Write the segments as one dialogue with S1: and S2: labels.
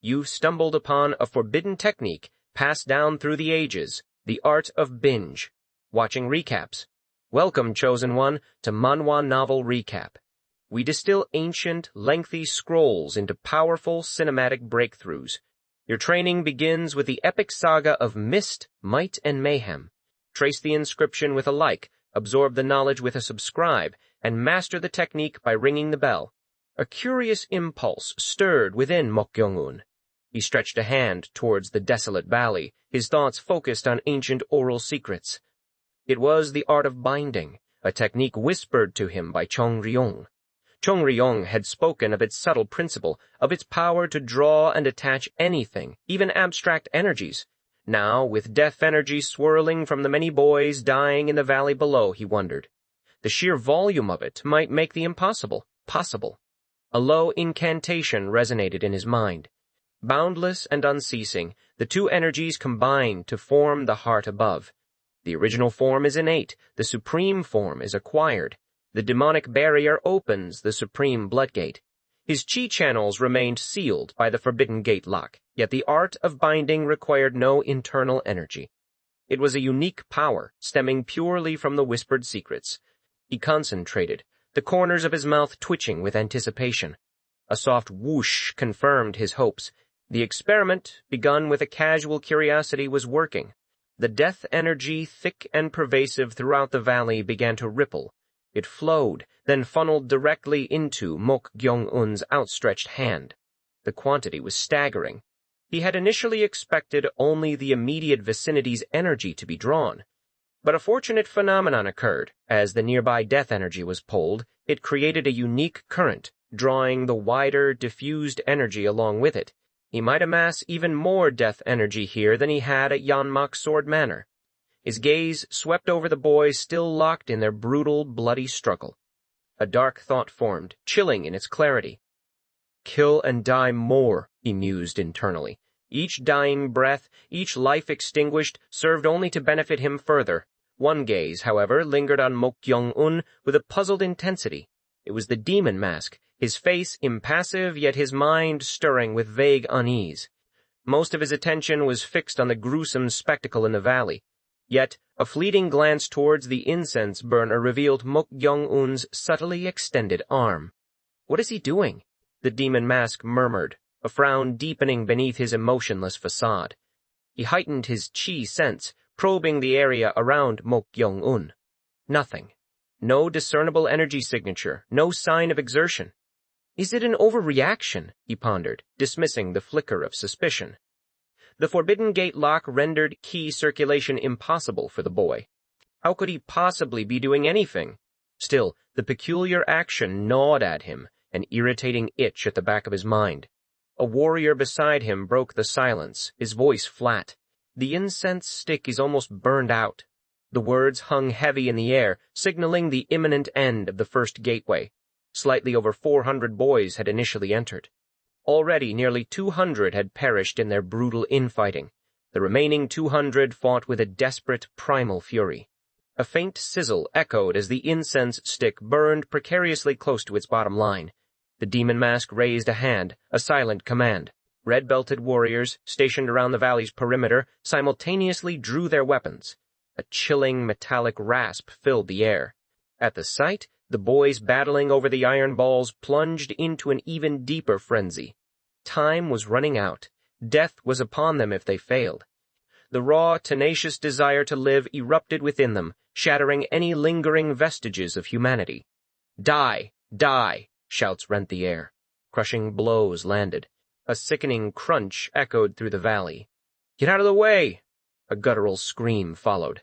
S1: you've stumbled upon a forbidden technique passed down through the ages, the art of binge. Watching recaps. Welcome, Chosen One, to Manhwa Novel Recap. We distill ancient, lengthy scrolls into powerful cinematic breakthroughs. Your training begins with the epic saga of Mist, Might, and Mayhem. Trace the inscription with a like, absorb the knowledge with a subscribe, and master the technique by ringing the bell. A curious impulse stirred within Mok Gyeong-un. He stretched a hand towards the desolate valley, his thoughts focused on ancient oral secrets. It was the art of binding, a technique whispered to him by Chong Ryong. Chong Ryong had spoken of its subtle principle, of its power to draw and attach anything, even abstract energies. Now, with death energy swirling from the many boys dying in the valley below, he wondered. The sheer volume of it might make the impossible possible. A low incantation resonated in his mind. Boundless and unceasing, the two energies combined to form the heart above. The original form is innate, the supreme form is acquired. The demonic barrier opens the supreme bloodgate. His chi channels remained sealed by the forbidden gate lock, yet the art of binding required no internal energy. It was a unique power, stemming purely from the whispered secrets. He concentrated, the corners of his mouth twitching with anticipation. A soft whoosh confirmed his hopes. The experiment, begun with a casual curiosity, was working. The death energy, thick and pervasive throughout the valley, began to ripple. It flowed, then funneled directly into Mok Gyeong-un's outstretched hand. The quantity was staggering. He had initially expected only the immediate vicinity's energy to be drawn. But a fortunate phenomenon occurred. As the nearby death energy was pulled, it created a unique current, drawing the wider, diffused energy along with it. He might amass even more death energy here than he had at Yeonmak Sword Manor. His gaze swept over the boys still locked in their brutal, bloody struggle. A dark thought formed, chilling in its clarity. Kill and die more, he mused internally. Each dying breath, each life extinguished, served only to benefit him further. One gaze, however, lingered on Mok Gyeong-un with a puzzled intensity. It was the demon mask, his face impassive, yet his mind stirring with vague unease. Most of his attention was fixed on the gruesome spectacle in the valley. Yet, a fleeting glance towards the incense burner revealed Mok Gyeong-un's subtly extended arm. "What is he doing?" the demon mask murmured, a frown deepening beneath his emotionless facade. He heightened his chi sense, probing the area around Mok Gyeong-un. Nothing. No discernible energy signature, no sign of exertion. Is it an overreaction? He pondered, dismissing the flicker of suspicion. The forbidden gate lock rendered key circulation impossible for the boy. How could he possibly be doing anything? Still, the peculiar action gnawed at him, an irritating itch at the back of his mind. A warrior beside him broke the silence, his voice flat. "The incense stick is almost burned out." The words hung heavy in the air, signaling the imminent end of the first gateway. Slightly over 400 boys had initially entered. Already nearly 200 had perished in their brutal infighting. The remaining 200 fought with a desperate, primal fury. A faint sizzle echoed as the incense stick burned precariously close to its bottom line. The demon mask raised a hand, a silent command. Red-belted warriors, stationed around the valley's perimeter, simultaneously drew their weapons. A chilling metallic rasp filled the air. At the sight, the boys battling over the iron balls plunged into an even deeper frenzy. Time was running out. Death was upon them if they failed. The raw, tenacious desire to live erupted within them, shattering any lingering vestiges of humanity. "Die! Die!" shouts rent the air. Crushing blows landed. A sickening crunch echoed through the valley. "Get out of the way!" A guttural scream followed.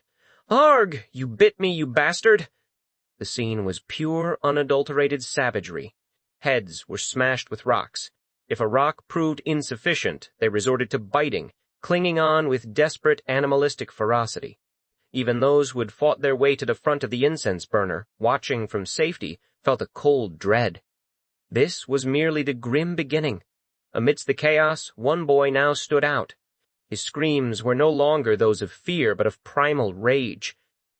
S1: "Arg! You bit me, you bastard!" The scene was pure, unadulterated savagery. Heads were smashed with rocks. If a rock proved insufficient, they resorted to biting, clinging on with desperate animalistic ferocity. Even those who had fought their way to the front of the incense burner, watching from safety, felt a cold dread. This was merely the grim beginning. Amidst the chaos, one boy now stood out. His screams were no longer those of fear, but of primal rage.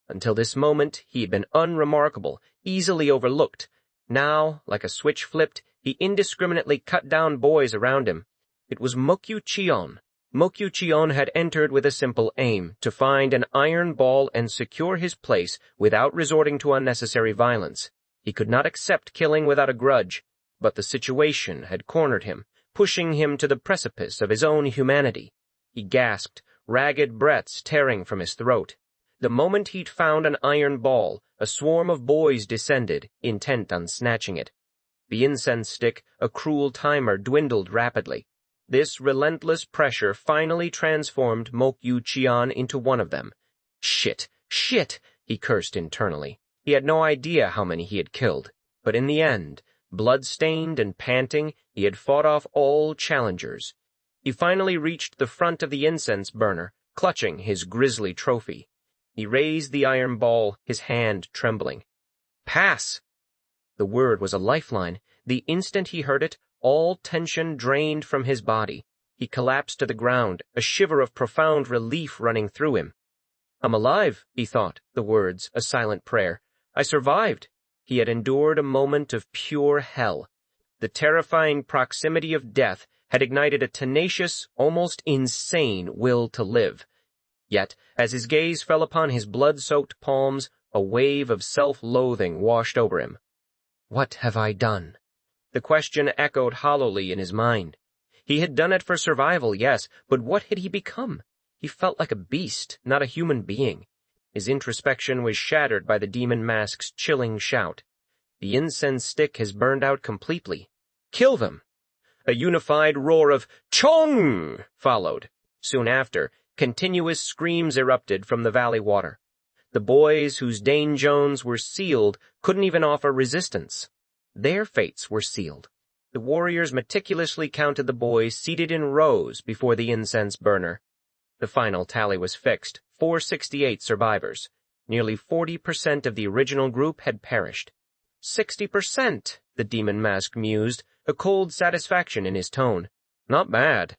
S1: Until this moment, he had been unremarkable, easily overlooked. Now, like a switch flipped, he indiscriminately cut down boys around him. It was Mok Gyeong-un. Mok Gyeong-un had entered with a simple aim, to find an iron ball and secure his place without resorting to unnecessary violence. He could not accept killing without a grudge, but the situation had cornered him, pushing him to the precipice of his own humanity. He gasped, ragged breaths tearing from his throat. The moment he'd found an iron ball, a swarm of boys descended, intent on snatching it. The incense stick, a cruel timer, dwindled rapidly. This relentless pressure finally transformed Mok Gyeong-un into one of them. Shit, he cursed internally. He had no idea how many he had killed, but in the end, blood-stained and panting, he had fought off all challengers. He finally reached the front of the incense burner, clutching his grisly trophy. He raised the iron ball, his hand trembling. Pass! The word was a lifeline. The instant he heard it, all tension drained from his body. He collapsed to the ground, a shiver of profound relief running through him. I'm alive, he thought, the words a silent prayer. I survived. He had endured a moment of pure hell. The terrifying proximity of death had ignited a tenacious, almost insane will to live. Yet, as his gaze fell upon his blood-soaked palms, a wave of self-loathing washed over him. What have I done? The question echoed hollowly in his mind. He had done it for survival, yes, but what had he become? He felt like a beast, not a human being. His introspection was shattered by the demon mask's chilling shout. The incense stick has burned out completely. Kill them! A unified roar of "Chong!" followed. Soon after, continuous screams erupted from the valley water. The boys whose Jones were sealed couldn't even offer resistance. Their fates were sealed. The warriors meticulously counted the boys seated in rows before the incense burner. The final tally was fixed, 468 survivors. Nearly 40% of the original group had perished. 60%, the demon mask mused, a cold satisfaction in his tone. Not bad.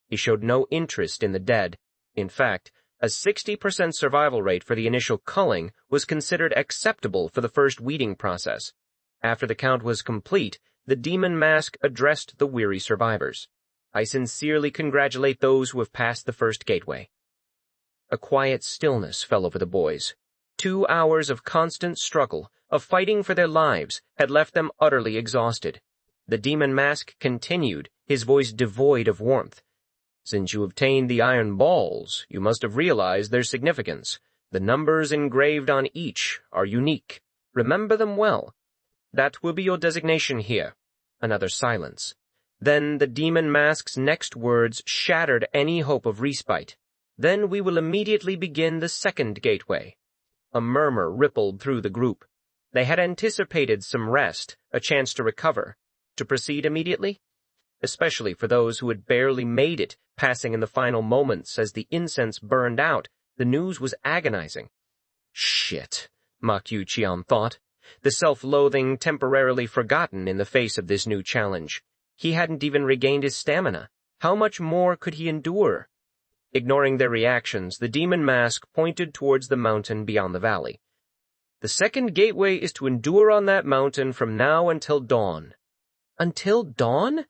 S1: He showed no interest in the dead. In fact, a 60% survival rate for the initial culling was considered acceptable for the first weeding process. After the count was complete, the demon mask addressed the weary survivors. I sincerely congratulate those who have passed the first gateway. A quiet stillness fell over the boys. 2 hours of constant struggle, of fighting for their lives, had left them utterly exhausted. The demon mask continued, his voice devoid of warmth. Since you obtained the iron balls, you must have realized their significance. The numbers engraved on each are unique. Remember them well. That will be your designation here. Another silence. Then the demon mask's next words shattered any hope of respite. Then we will immediately begin the second gateway. A murmur rippled through the group. They had anticipated some rest, a chance to recover. To proceed immediately? Especially for those who had barely made it, passing in the final moments as the incense burned out, the news was agonizing. Shit, Mok Gyeong-un thought. The self-loathing temporarily forgotten in the face of this new challenge. He hadn't even regained his stamina. How much more could he endure? Ignoring their reactions, the demon mask pointed towards the mountain beyond the valley. The second gateway is to endure on that mountain from now until dawn. Until dawn?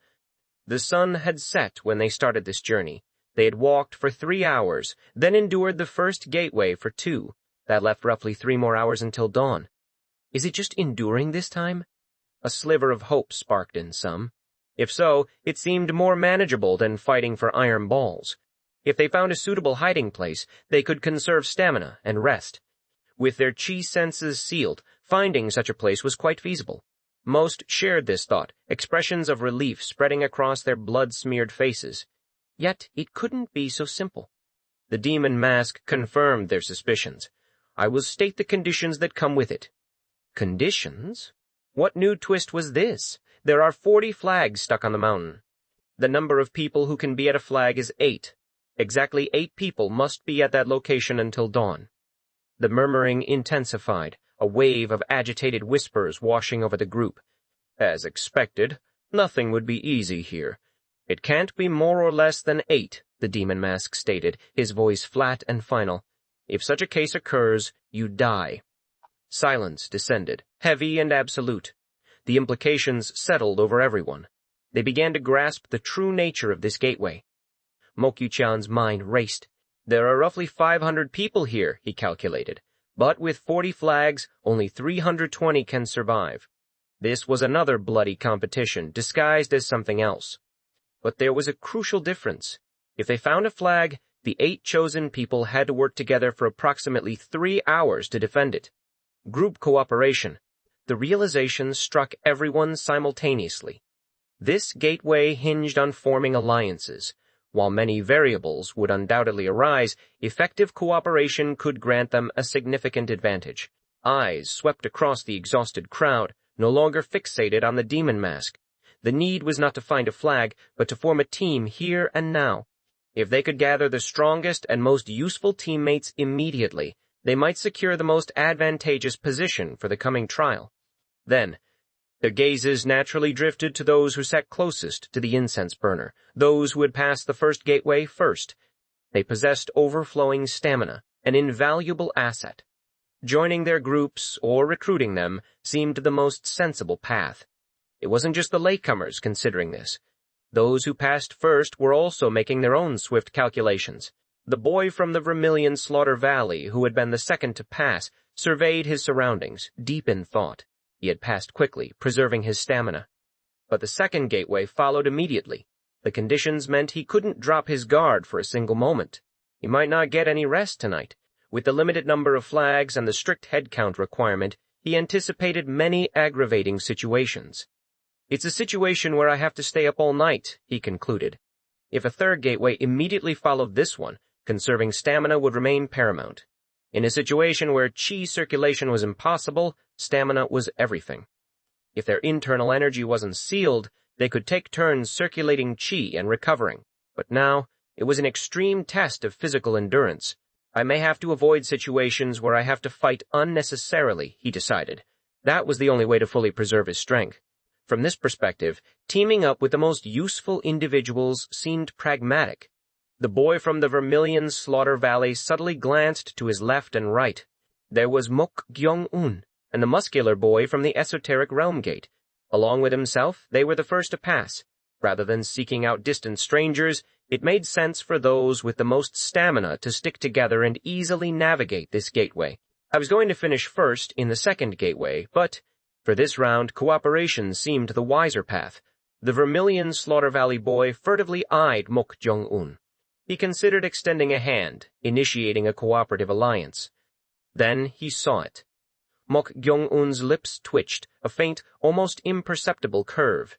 S1: The sun had set when they started this journey. They had walked for 3 hours, then endured the first gateway for 2. That left roughly 3 more hours until dawn. Is it just enduring this time? A sliver of hope sparked in some. If so, it seemed more manageable than fighting for iron balls. If they found a suitable hiding place, they could conserve stamina and rest. With their chi senses sealed, finding such a place was quite feasible. Most shared this thought, expressions of relief spreading across their blood-smeared faces. Yet it couldn't be so simple. The demon mask confirmed their suspicions. I will state the conditions that come with it. Conditions? What new twist was this? There are 40 flags stuck on the mountain. The number of people who can be at a flag is 8. Exactly 8 people must be at that location until dawn. The murmuring intensified, a wave of agitated whispers washing over the group. As expected, nothing would be easy here. It can't be more or less than 8, the demon mask stated, his voice flat and final. If such a case occurs, you die. Silence descended, heavy and absolute. The implications settled over everyone. They began to grasp the true nature of this gateway. Mok Yu-chan's mind raced. There are roughly 500 people here, he calculated, but with 40 flags, only 320 can survive. This was another bloody competition, disguised as something else. But there was a crucial difference. If they found a flag, the 8 chosen people had to work together for approximately 3 hours to defend it. Group cooperation. The realization struck everyone simultaneously. This gateway hinged on forming alliances. While many variables would undoubtedly arise, effective cooperation could grant them a significant advantage. Eyes swept across the exhausted crowd, no longer fixated on the demon mask. The need was not to find a flag, but to form a team here and now. If they could gather the strongest and most useful teammates immediately, they might secure the most advantageous position for the coming trial. Then, their gazes naturally drifted to those who sat closest to the incense burner, those who had passed the first gateway first. They possessed overflowing stamina, an invaluable asset. Joining their groups or recruiting them seemed the most sensible path. It wasn't just the latecomers considering this. Those who passed first were also making their own swift calculations. The boy from the Vermilion Slaughter Valley, who had been the second to pass, surveyed his surroundings, deep in thought. He had passed quickly, preserving his stamina. But the second gateway followed immediately. The conditions meant he couldn't drop his guard for a single moment. He might not get any rest tonight. With the limited number of flags and the strict headcount requirement, he anticipated many aggravating situations. It's a situation where I have to stay up all night, he concluded. If a third gateway immediately followed this one, conserving stamina would remain paramount. In a situation where chi circulation was impossible, stamina was everything. If their internal energy wasn't sealed, they could take turns circulating chi and recovering. But now, it was an extreme test of physical endurance. I may have to avoid situations where I have to fight unnecessarily, he decided. That was the only way to fully preserve his strength. From this perspective, teaming up with the most useful individuals seemed pragmatic. The boy from the Vermilion Slaughter Valley subtly glanced to his left and right. There was Mok Gyeong-un, and the muscular boy from the esoteric realm gate. Along with himself, they were the first to pass. Rather than seeking out distant strangers, it made sense for those with the most stamina to stick together and easily navigate this gateway. I was going to finish first in the second gateway, but for this round, cooperation seemed the wiser path. The Vermilion Slaughter Valley boy furtively eyed Mok Gyeong-un. He considered extending a hand, initiating a cooperative alliance. Then he saw it. Mok Gyeong-un's lips twitched, a faint, almost imperceptible curve.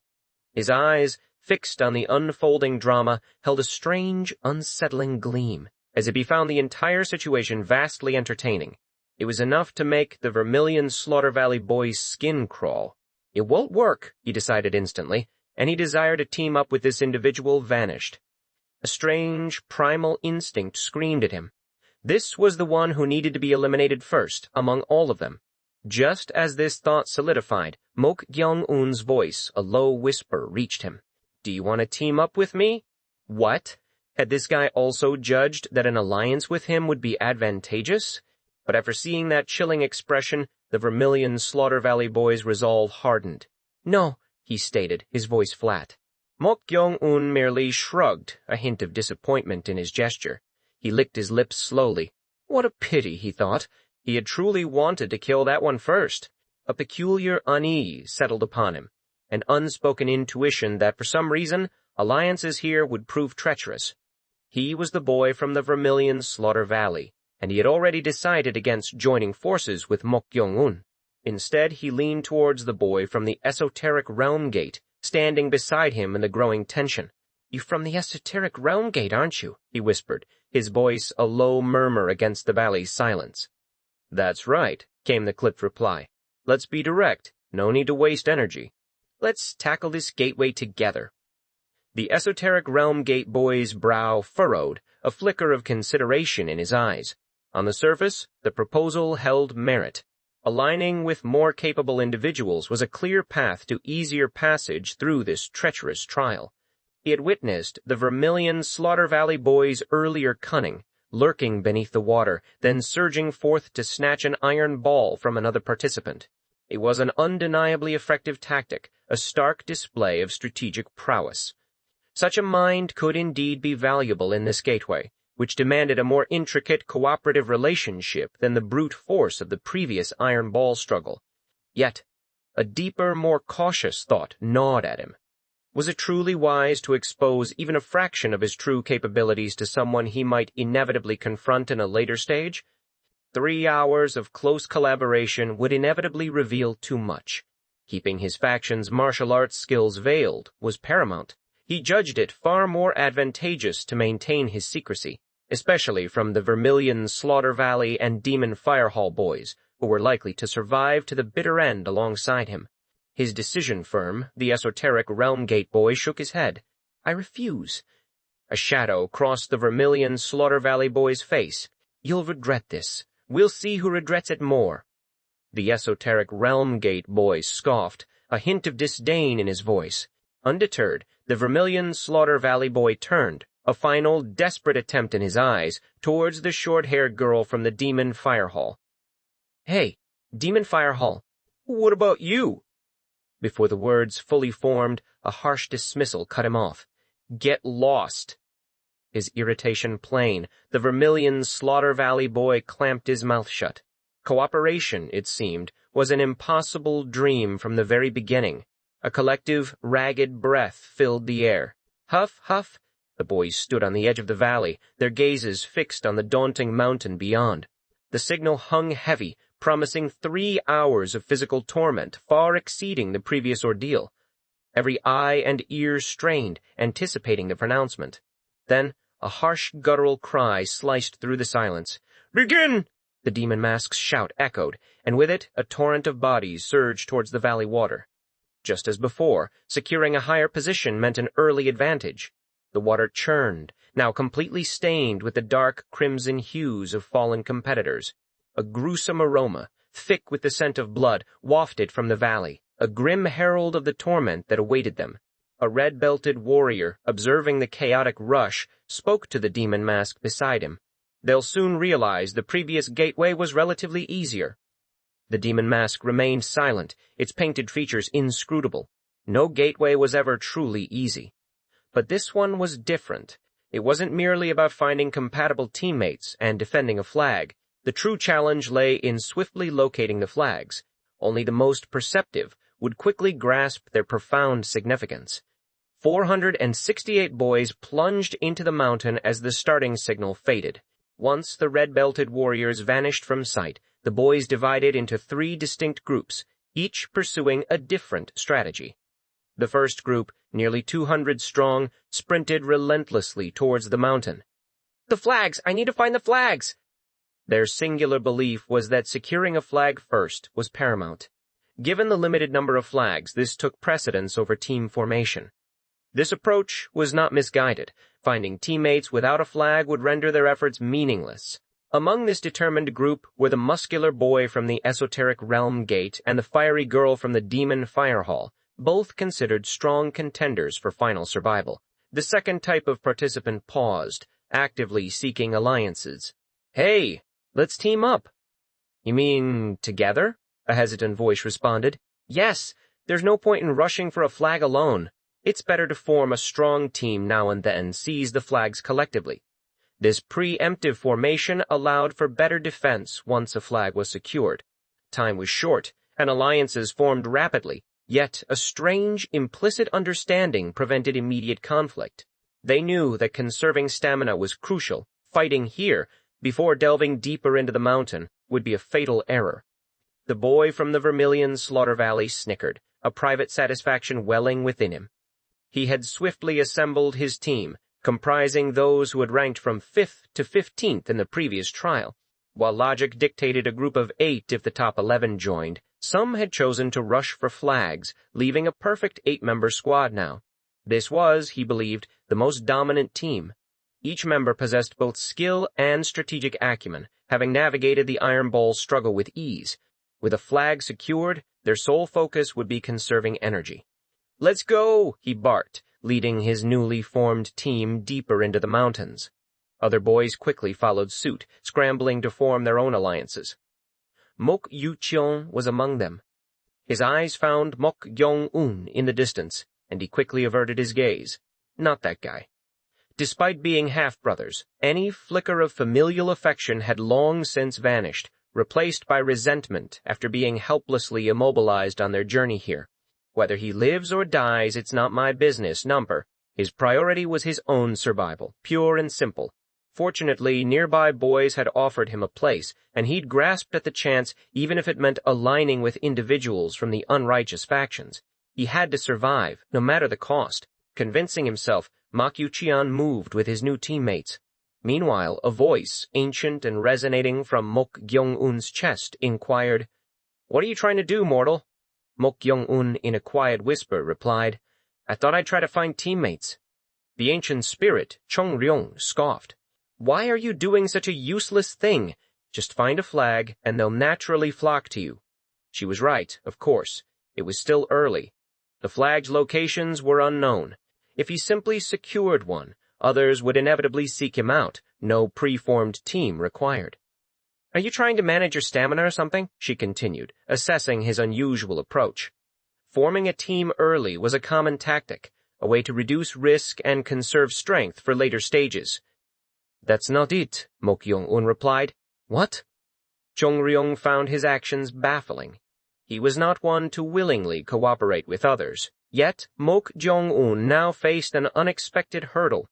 S1: His eyes, fixed on the unfolding drama, held a strange, unsettling gleam, as if he found the entire situation vastly entertaining. It was enough to make the Vermilion Slaughter Valley boy's skin crawl. It won't work, he decided instantly. Any desire to team up with this individual vanished. A strange, primal instinct screamed at him. This was the one who needed to be eliminated first, among all of them. Just as this thought solidified, Mok Gyeong-un's voice, a low whisper, reached him. Do you want to team up with me? What? Had this guy also judged that an alliance with him would be advantageous? But after seeing that chilling expression, the Vermilion Slaughter Valley boy's resolve hardened. No, he stated, his voice flat. Mok Gyeong-un merely shrugged, a hint of disappointment in his gesture. He licked his lips slowly. What a pity, he thought. He had truly wanted to kill that one first. A peculiar unease settled upon him, an unspoken intuition that for some reason, alliances here would prove treacherous. He was the boy from the Vermilion Slaughter Valley, and he had already decided against joining forces with Mok Gyeong-un. Instead, he leaned towards the boy from the esoteric realm gate, standing beside him in the growing tension. "You're from the esoteric realm gate, aren't you?" he whispered, his voice a low murmur against the valley's silence. "That's right," came the clipped reply. "Let's be direct. No need to waste energy. Let's tackle this gateway together." The esoteric realm gate boy's brow furrowed, a flicker of consideration in his eyes. On the surface, the proposal held merit. Aligning with more capable individuals was a clear path to easier passage through this treacherous trial. He had witnessed the Vermilion Slaughter Valley boy's earlier cunning, lurking beneath the water, then surging forth to snatch an iron ball from another participant. It was an undeniably effective tactic, a stark display of strategic prowess. Such a mind could indeed be valuable in this gateway, which demanded a more intricate cooperative relationship than the brute force of the previous iron ball struggle. Yet, a deeper, more cautious thought gnawed at him. Was it truly wise to expose even a fraction of his true capabilities to someone he might inevitably confront in a later stage? 3 hours of close collaboration would inevitably reveal too much. Keeping his faction's martial arts skills veiled was paramount. He judged it far more advantageous to maintain his secrecy, especially from the Vermilion Slaughter Valley and Demon Firehall boys, who were likely to survive to the bitter end alongside him. His decision firm, the esoteric Realm Gate boy, shook his head. "I refuse." A shadow crossed the Vermilion Slaughter Valley boy's face. "You'll regret this. We'll see who regrets it more." The esoteric Realm Gate boy scoffed, a hint of disdain in his voice. Undeterred, the Vermilion Slaughter Valley boy turned, a final, desperate attempt in his eyes, towards the short-haired girl from the Demon Firehall. "Hey, Demon Firehall, what about you?" Before the words fully formed, a harsh dismissal cut him off. "Get lost." His irritation plain, the Vermilion Slaughter Valley boy clamped his mouth shut. Cooperation, it seemed, was an impossible dream from the very beginning. A collective, ragged breath filled the air. Huff, huff. The boys stood on the edge of the valley, their gazes fixed on the daunting mountain beyond. The signal hung heavy, promising 3 hours of physical torment, far exceeding the previous ordeal. Every eye and ear strained, anticipating the pronouncement. Then, a harsh guttural cry sliced through the silence. "Begin!" The demon mask's shout echoed, and with it a torrent of bodies surged towards the valley water. Just as before, securing a higher position meant an early advantage. The water churned, now completely stained with the dark crimson hues of fallen competitors. A gruesome aroma, thick with the scent of blood, wafted from the valley, a grim herald of the torment that awaited them. A red-belted warrior, observing the chaotic rush, spoke to the demon mask beside him. "They'll soon realize the previous gateway was relatively easier." The demon mask remained silent, its painted features inscrutable. No gateway was ever truly easy. But this one was different. It wasn't merely about finding compatible teammates and defending a flag. The true challenge lay in swiftly locating the flags. Only the most perceptive would quickly grasp their profound significance. 468 boys plunged into the mountain as the starting signal faded. Once the red-belted warriors vanished from sight, the boys divided into 3 distinct groups, each pursuing a different strategy. The first group, nearly 200 strong, sprinted relentlessly towards the mountain. "The flags! I need to find the flags!" Their singular belief was that securing a flag first was paramount. Given the limited number of flags, this took precedence over team formation. This approach was not misguided. Finding teammates without a flag would render their efforts meaningless. Among this determined group were the muscular boy from the esoteric Realm Gate and the fiery girl from the Demon Firehall, both considered strong contenders for final survival. The second type of participant paused, actively seeking alliances. "Hey, let's team up." "You mean together?" a hesitant voice responded. "Yes, there's no point in rushing for a flag alone. It's better to form a strong team now and then, seize the flags collectively." This preemptive formation allowed for better defense once a flag was secured. Time was short, and alliances formed rapidly, yet a strange, implicit understanding prevented immediate conflict. They knew that conserving stamina was crucial. Fighting here, before delving deeper into the mountain, would be a fatal error. The boy from the Vermilion Slaughter Valley snickered, a private satisfaction welling within him. He had swiftly assembled his team, comprising those who had ranked from 5th to 15th in the previous trial. While logic dictated a group of 8 if the top 11 joined, some had chosen to rush for flags, leaving a perfect 8-member squad now. This was, he believed, the most dominant team. Each member possessed both skill and strategic acumen, having navigated the Iron Ball struggle with ease. With a flag secured, their sole focus would be conserving energy. "Let's go," he barked, leading his newly formed team deeper into the mountains. Other boys quickly followed suit, scrambling to form their own alliances. Mok Gyeong-un was among them. His eyes found Mok Gyeong-un in the distance, and he quickly averted his gaze. Not that guy. Despite being half-brothers, any flicker of familial affection had long since vanished, replaced by resentment after being helplessly immobilized on their journey here. Whether he lives or dies, it's not my business, number. His priority was his own survival, pure and simple. Fortunately, nearby boys had offered him a place, and he'd grasped at the chance even if it meant aligning with individuals from the unrighteous factions. He had to survive, no matter the cost. Convincing himself, Mok Yu-cheon moved with his new teammates. Meanwhile, a voice, ancient and resonating from Mok Gyeong-un's chest, inquired, "What are you trying to do, mortal?" Mok Gyeong-un, in a quiet whisper, replied, "I thought I'd try to find teammates." The ancient spirit, Chong-ryong, scoffed. "Why are you doing such a useless thing? Just find a flag, and they'll naturally flock to you." She was right, of course. It was still early. The flag's locations were unknown. If he simply secured one, others would inevitably seek him out, no preformed team required. "Are you trying to manage your stamina or something?" she continued, assessing his unusual approach. Forming a team early was a common tactic, a way to reduce risk and conserve strength for later stages. "That's not it," Mok Gyeong-un replied. "What?" Chong-ryong found his actions baffling. He was not one to willingly cooperate with others. Yet, Mok Gyeong-un now faced an unexpected hurdle.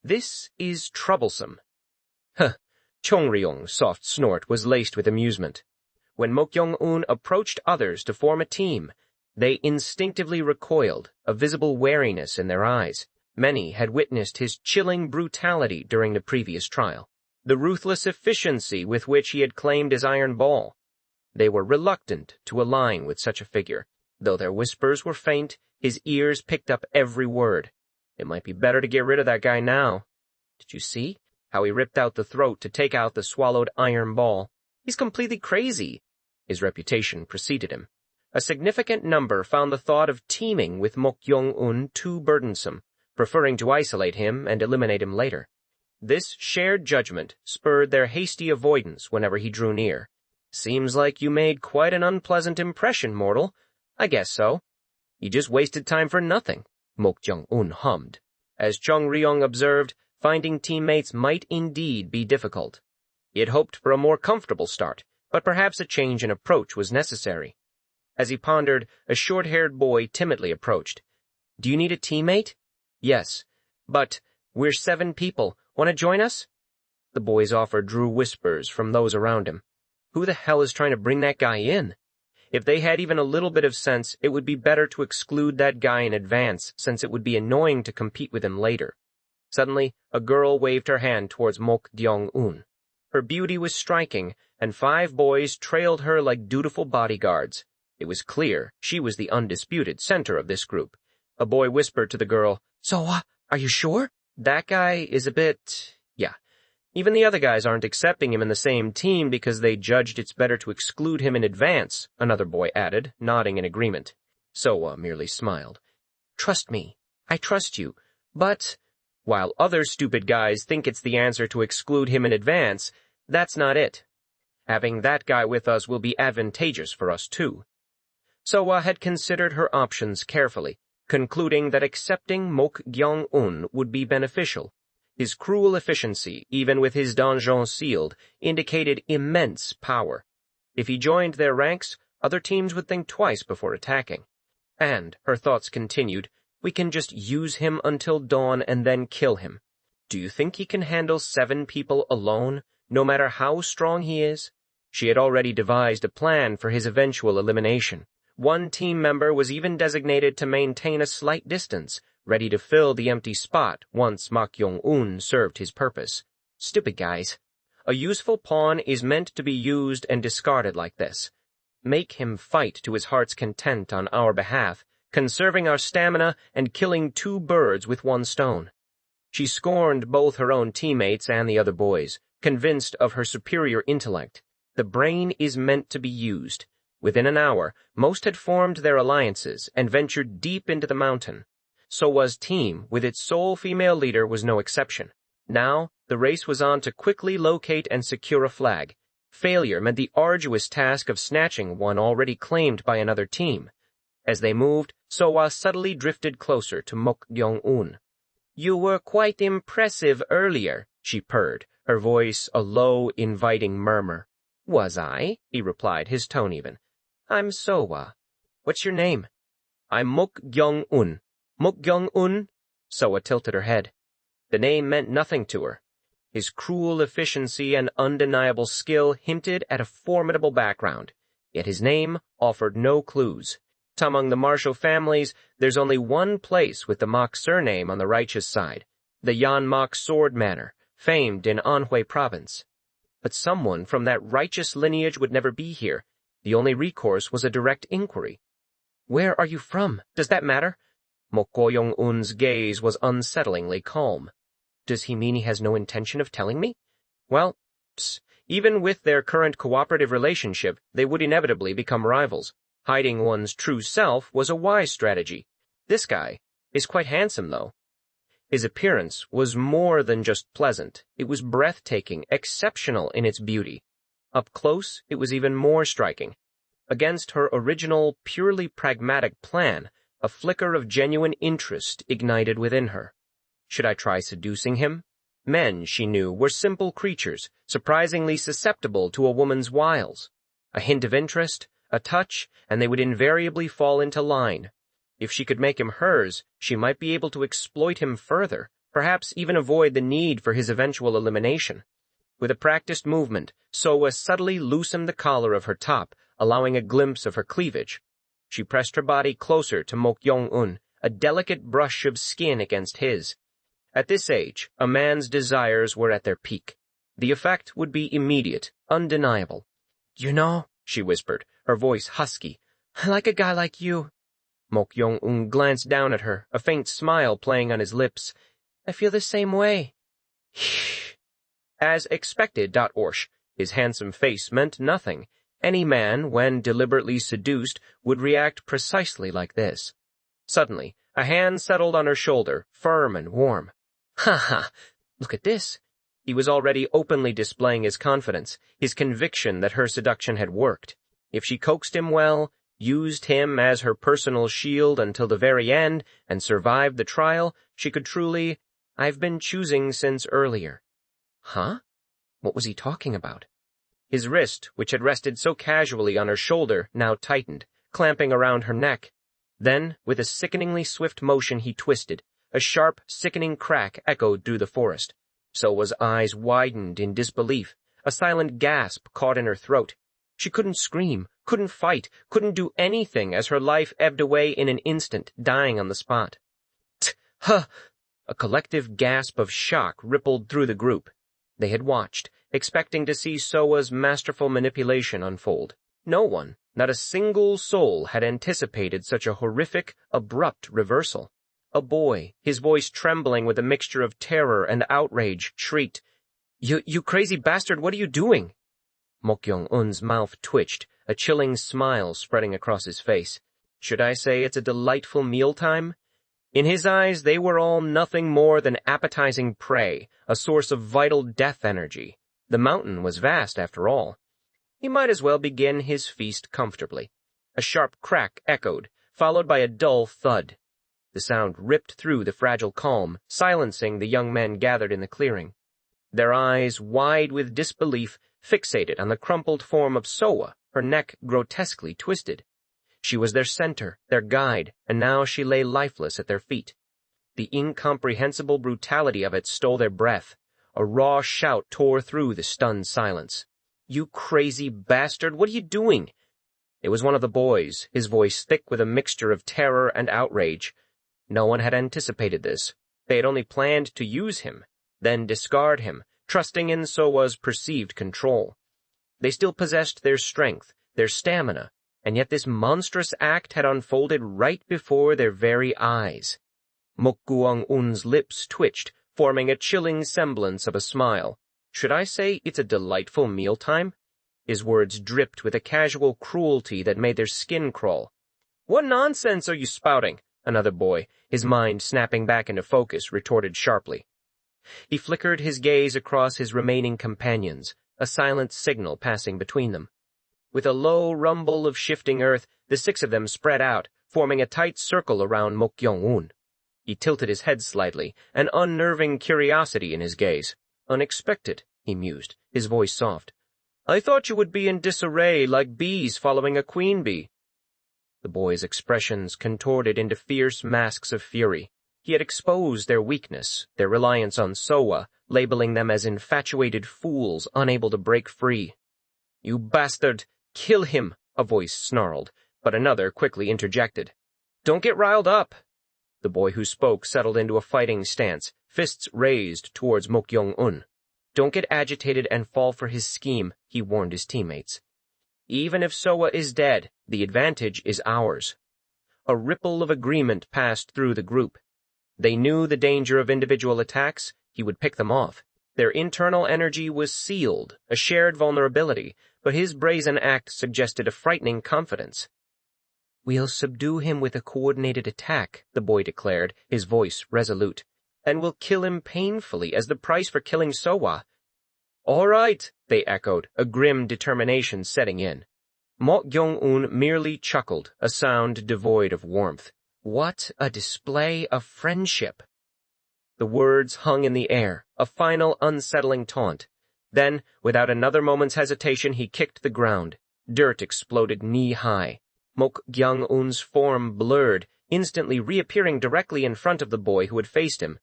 S1: "This is troublesome." Huh. Chong-ryong's soft snort was laced with amusement. When Mok Gyeong-un approached others to form a team, they instinctively recoiled, a visible wariness in their eyes. Many had witnessed his chilling brutality during the previous trial, the ruthless efficiency with which he had claimed his iron ball. They were reluctant to align with such a figure. Though their whispers were faint, his ears picked up every word. It might be better to get rid of that guy now. Did you see how he ripped out the throat to take out the swallowed iron ball? He's completely crazy. His reputation preceded him. A significant number found the thought of teaming with Mok Gyeong-un too burdensome, preferring to isolate him and eliminate him later. This shared judgment spurred their hasty avoidance whenever he drew near. "Seems like you made quite an unpleasant impression, mortal." "I guess so." "You just wasted time for nothing," Mok Gyeong-un hummed. As Chong-ryong observed, finding teammates might indeed be difficult. He had hoped for a more comfortable start, but perhaps a change in approach was necessary. As he pondered, a short-haired boy timidly approached. "Do you need a teammate?" "Yes, but we're 7 people. Want to join us?" The boy's offer drew whispers from those around him. Who the hell is trying to bring that guy in? If they had even a little bit of sense, it would be better to exclude that guy in advance, since it would be annoying to compete with him later. Suddenly, a girl waved her hand towards Mok Gyeong-un. Her beauty was striking, and 5 boys trailed her like dutiful bodyguards. It was clear she was the undisputed center of this group. A boy whispered to the girl, "So, are you sure? That guy is a bit... yeah. Even the other guys aren't accepting him in the same team because they judged it's better to exclude him in advance," another boy added, nodding in agreement. Soa merely smiled. "Trust me. I trust you. But, while other stupid guys think it's the answer to exclude him in advance, that's not it. Having that guy with us will be advantageous for us too." Soa had considered her options carefully, concluding that accepting Mok Gyeong-un would be beneficial. His cruel efficiency, even with his donjon sealed, indicated immense power. If he joined their ranks, other teams would think twice before attacking. And, her thoughts continued, we can just use him until dawn and then kill him. Do you think he can handle 7 people alone, no matter how strong he is? She had already devised a plan for his eventual elimination. One team member was even designated to maintain a slight distance, ready to fill the empty spot once Mok Gyeong-un served his purpose. Stupid guys. A useful pawn is meant to be used and discarded like this. Make him fight to his heart's content on our behalf, conserving our stamina and killing 2 birds with 1 stone. She scorned both her own teammates and the other boys, convinced of her superior intellect. The brain is meant to be used. Within an hour, most had formed their alliances and ventured deep into the mountain. Soa's team, with its sole female leader, was no exception. Now, the race was on to quickly locate and secure a flag. Failure meant the arduous task of snatching one already claimed by another team. As they moved, Sowa subtly drifted closer to Mok Gyeong-un. "You were quite impressive earlier," she purred, her voice a low, inviting murmur. "Was I?" he replied, his tone even. "I'm Sowa. What's your name?" "I'm Mok Gyeong-un." "Mok Gyeong-un?" Sowa tilted her head. The name meant nothing to her. His cruel efficiency and undeniable skill hinted at a formidable background, yet his name offered no clues. Among the martial families, there's only one place with the Mok surname on the righteous side, the Yan Mok Sword Manor, famed in Anhui province. But someone from that righteous lineage would never be here. The only recourse was a direct inquiry. "Where are you from? Does that matter?" Mok Gyeong-un's gaze was unsettlingly calm. "Does he mean he has no intention of telling me?" Well, even with their current cooperative relationship, they would inevitably become rivals. Hiding one's true self was a wise strategy. This guy is quite handsome, though. His appearance was more than just pleasant. It was breathtaking, exceptional in its beauty. Up close, it was even more striking. Against her original, purely pragmatic plan, a flicker of genuine interest ignited within her. Should I try seducing him? Men, she knew, were simple creatures, surprisingly susceptible to a woman's wiles. A hint of interest, a touch, and they would invariably fall into line. If she could make him hers, she might be able to exploit him further, perhaps even avoid the need for his eventual elimination. With a practiced movement, Sowa subtly loosened the collar of her top, allowing a glimpse of her cleavage. She pressed her body closer to Mok Gyeong-un, a delicate brush of skin against his. At this age, a man's desires were at their peak. The effect would be immediate, undeniable. "You know," she whispered, her voice husky, "I like a guy like you." Mok Gyeong-un glanced down at her, a faint smile playing on his lips. "I feel the same way." As expected, his handsome face meant nothing. Any man, when deliberately seduced, would react precisely like this. Suddenly, a hand settled on her shoulder, firm and warm. "Ha ha! Look at this." He was already openly displaying his confidence, his conviction that her seduction had worked. If she coaxed him well, used him as her personal shield until the very end, and survived the trial, she could truly, "I've been choosing since earlier." Huh? What was he talking about? His wrist, which had rested so casually on her shoulder, now tightened, clamping around her neck. Then, with a sickeningly swift motion, he twisted. A sharp, sickening crack echoed through the forest. Sowa's eyes widened in disbelief. A silent gasp caught in her throat. She couldn't scream, couldn't fight, couldn't do anything as her life ebbed away in an instant, dying on the spot. "Huh!" A collective gasp of shock rippled through the group. They had watched, expecting to see Sowa's masterful manipulation unfold. No one, not a single soul, had anticipated such a horrific, abrupt reversal. A boy, his voice trembling with a mixture of terror and outrage, shrieked, You crazy bastard, what are you doing?" Mok Gyeong-un's mouth twitched, a chilling smile spreading across his face. Should I say it's a delightful mealtime? In his eyes, they were all nothing more than appetizing prey, a source of vital death energy. The mountain was vast, after all. He might as well begin his feast comfortably. A sharp crack echoed, followed by a dull thud. The sound ripped through the fragile calm, silencing the young men gathered in the clearing. Their eyes, wide with disbelief, fixated on the crumpled form of Sowa, her neck grotesquely twisted. She was their center, their guide, and now she lay lifeless at their feet. The incomprehensible brutality of it stole their breath. A raw shout tore through the stunned silence. "You crazy bastard, what are you doing?" It was one of the boys, his voice thick with a mixture of terror and outrage. No one had anticipated this. They had only planned to use him, then discard him, trusting in Sowa's perceived control. They still possessed their strength, their stamina, and yet this monstrous act had unfolded right before their very eyes. Mok Gyeong-un's lips twitched, forming a chilling semblance of a smile. Should I say it's a delightful mealtime? His words dripped with a casual cruelty that made their skin crawl. "What nonsense are you spouting?" Another boy, his mind snapping back into focus, retorted sharply. He flickered his gaze across his remaining companions, a silent signal passing between them. With a low rumble of shifting earth, the 6 of them spread out, forming a tight circle around Mok Gyeong-un. He tilted his head slightly, an unnerving curiosity in his gaze. "Unexpected," he mused, his voice soft. "I thought you would be in disarray like bees following a queen bee." The boy's expressions contorted into fierce masks of fury. He had exposed their weakness, their reliance on Sowa, labeling them as infatuated fools unable to break free. "You bastard! Kill him!" a voice snarled, but another quickly interjected. "Don't get riled up!" The boy who spoke settled into a fighting stance, fists raised towards Mok Gyeong-un. "Don't get agitated and fall for his scheme," he warned his teammates. "Even if Sowa is dead, the advantage is ours." A ripple of agreement passed through the group. They knew the danger of individual attacks. He would pick them off. Their internal energy was sealed, a shared vulnerability, but his brazen act suggested a frightening confidence. "We'll subdue him with a coordinated attack," the boy declared, his voice resolute. "And we'll kill him painfully as the price for killing Sowa." "All right," they echoed, a grim determination setting in. Mok Gyeong-un merely chuckled, a sound devoid of warmth. What a display of friendship! The words hung in the air, a final unsettling taunt. Then, without another moment's hesitation, he kicked the ground. Dirt exploded knee-high. Mok Gyeong-un's form blurred, instantly reappearing directly in front of the boy who had faced him.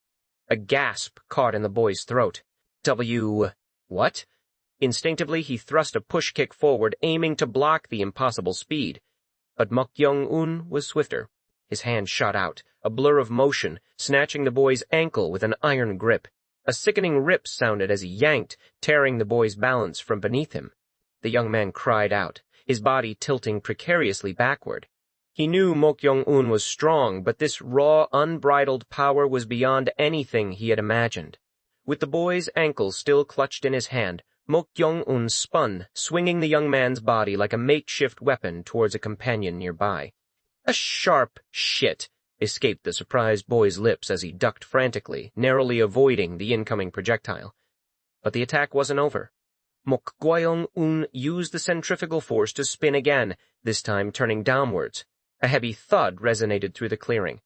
S1: A gasp caught in the boy's throat. What? Instinctively, he thrust a push-kick forward, aiming to block the impossible speed. But Mok Gyeong-un was swifter. His hand shot out, a blur of motion, snatching the boy's ankle with an iron grip. A sickening rip sounded as he yanked, tearing the boy's balance from beneath him. The young man cried out, his body tilting precariously backward. He knew Mok Gyeong-un was strong, but this raw, unbridled power was beyond anything he had imagined. With the boy's ankle still clutched in his hand, Mok Gyeong-un spun, swinging the young man's body like a makeshift weapon towards a companion nearby. A sharp shit escaped the surprised boy's lips as he ducked frantically, narrowly avoiding the incoming projectile. But the attack wasn't over. Mok Gyeong-un used the centrifugal force to spin again, this time turning downwards. A heavy thud resonated through the clearing.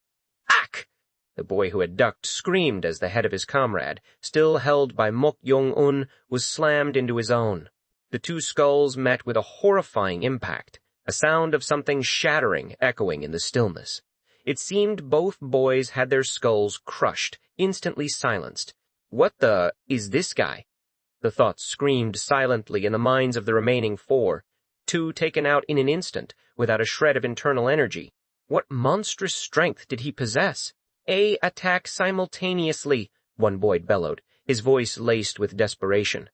S1: "Ack!" The boy who had ducked screamed as the head of his comrade, still held by Mok Gyeong-un, was slammed into his own. The 2 skulls met with a horrifying impact, a sound of something shattering echoing in the stillness. It seemed both boys had their skulls crushed, instantly silenced. "What the is this guy?" The thoughts screamed silently in the minds of the remaining 4, 2 taken out in an instant, without a shred of internal energy. What monstrous strength did he possess? Attack simultaneously," one boy bellowed, his voice laced with desperation.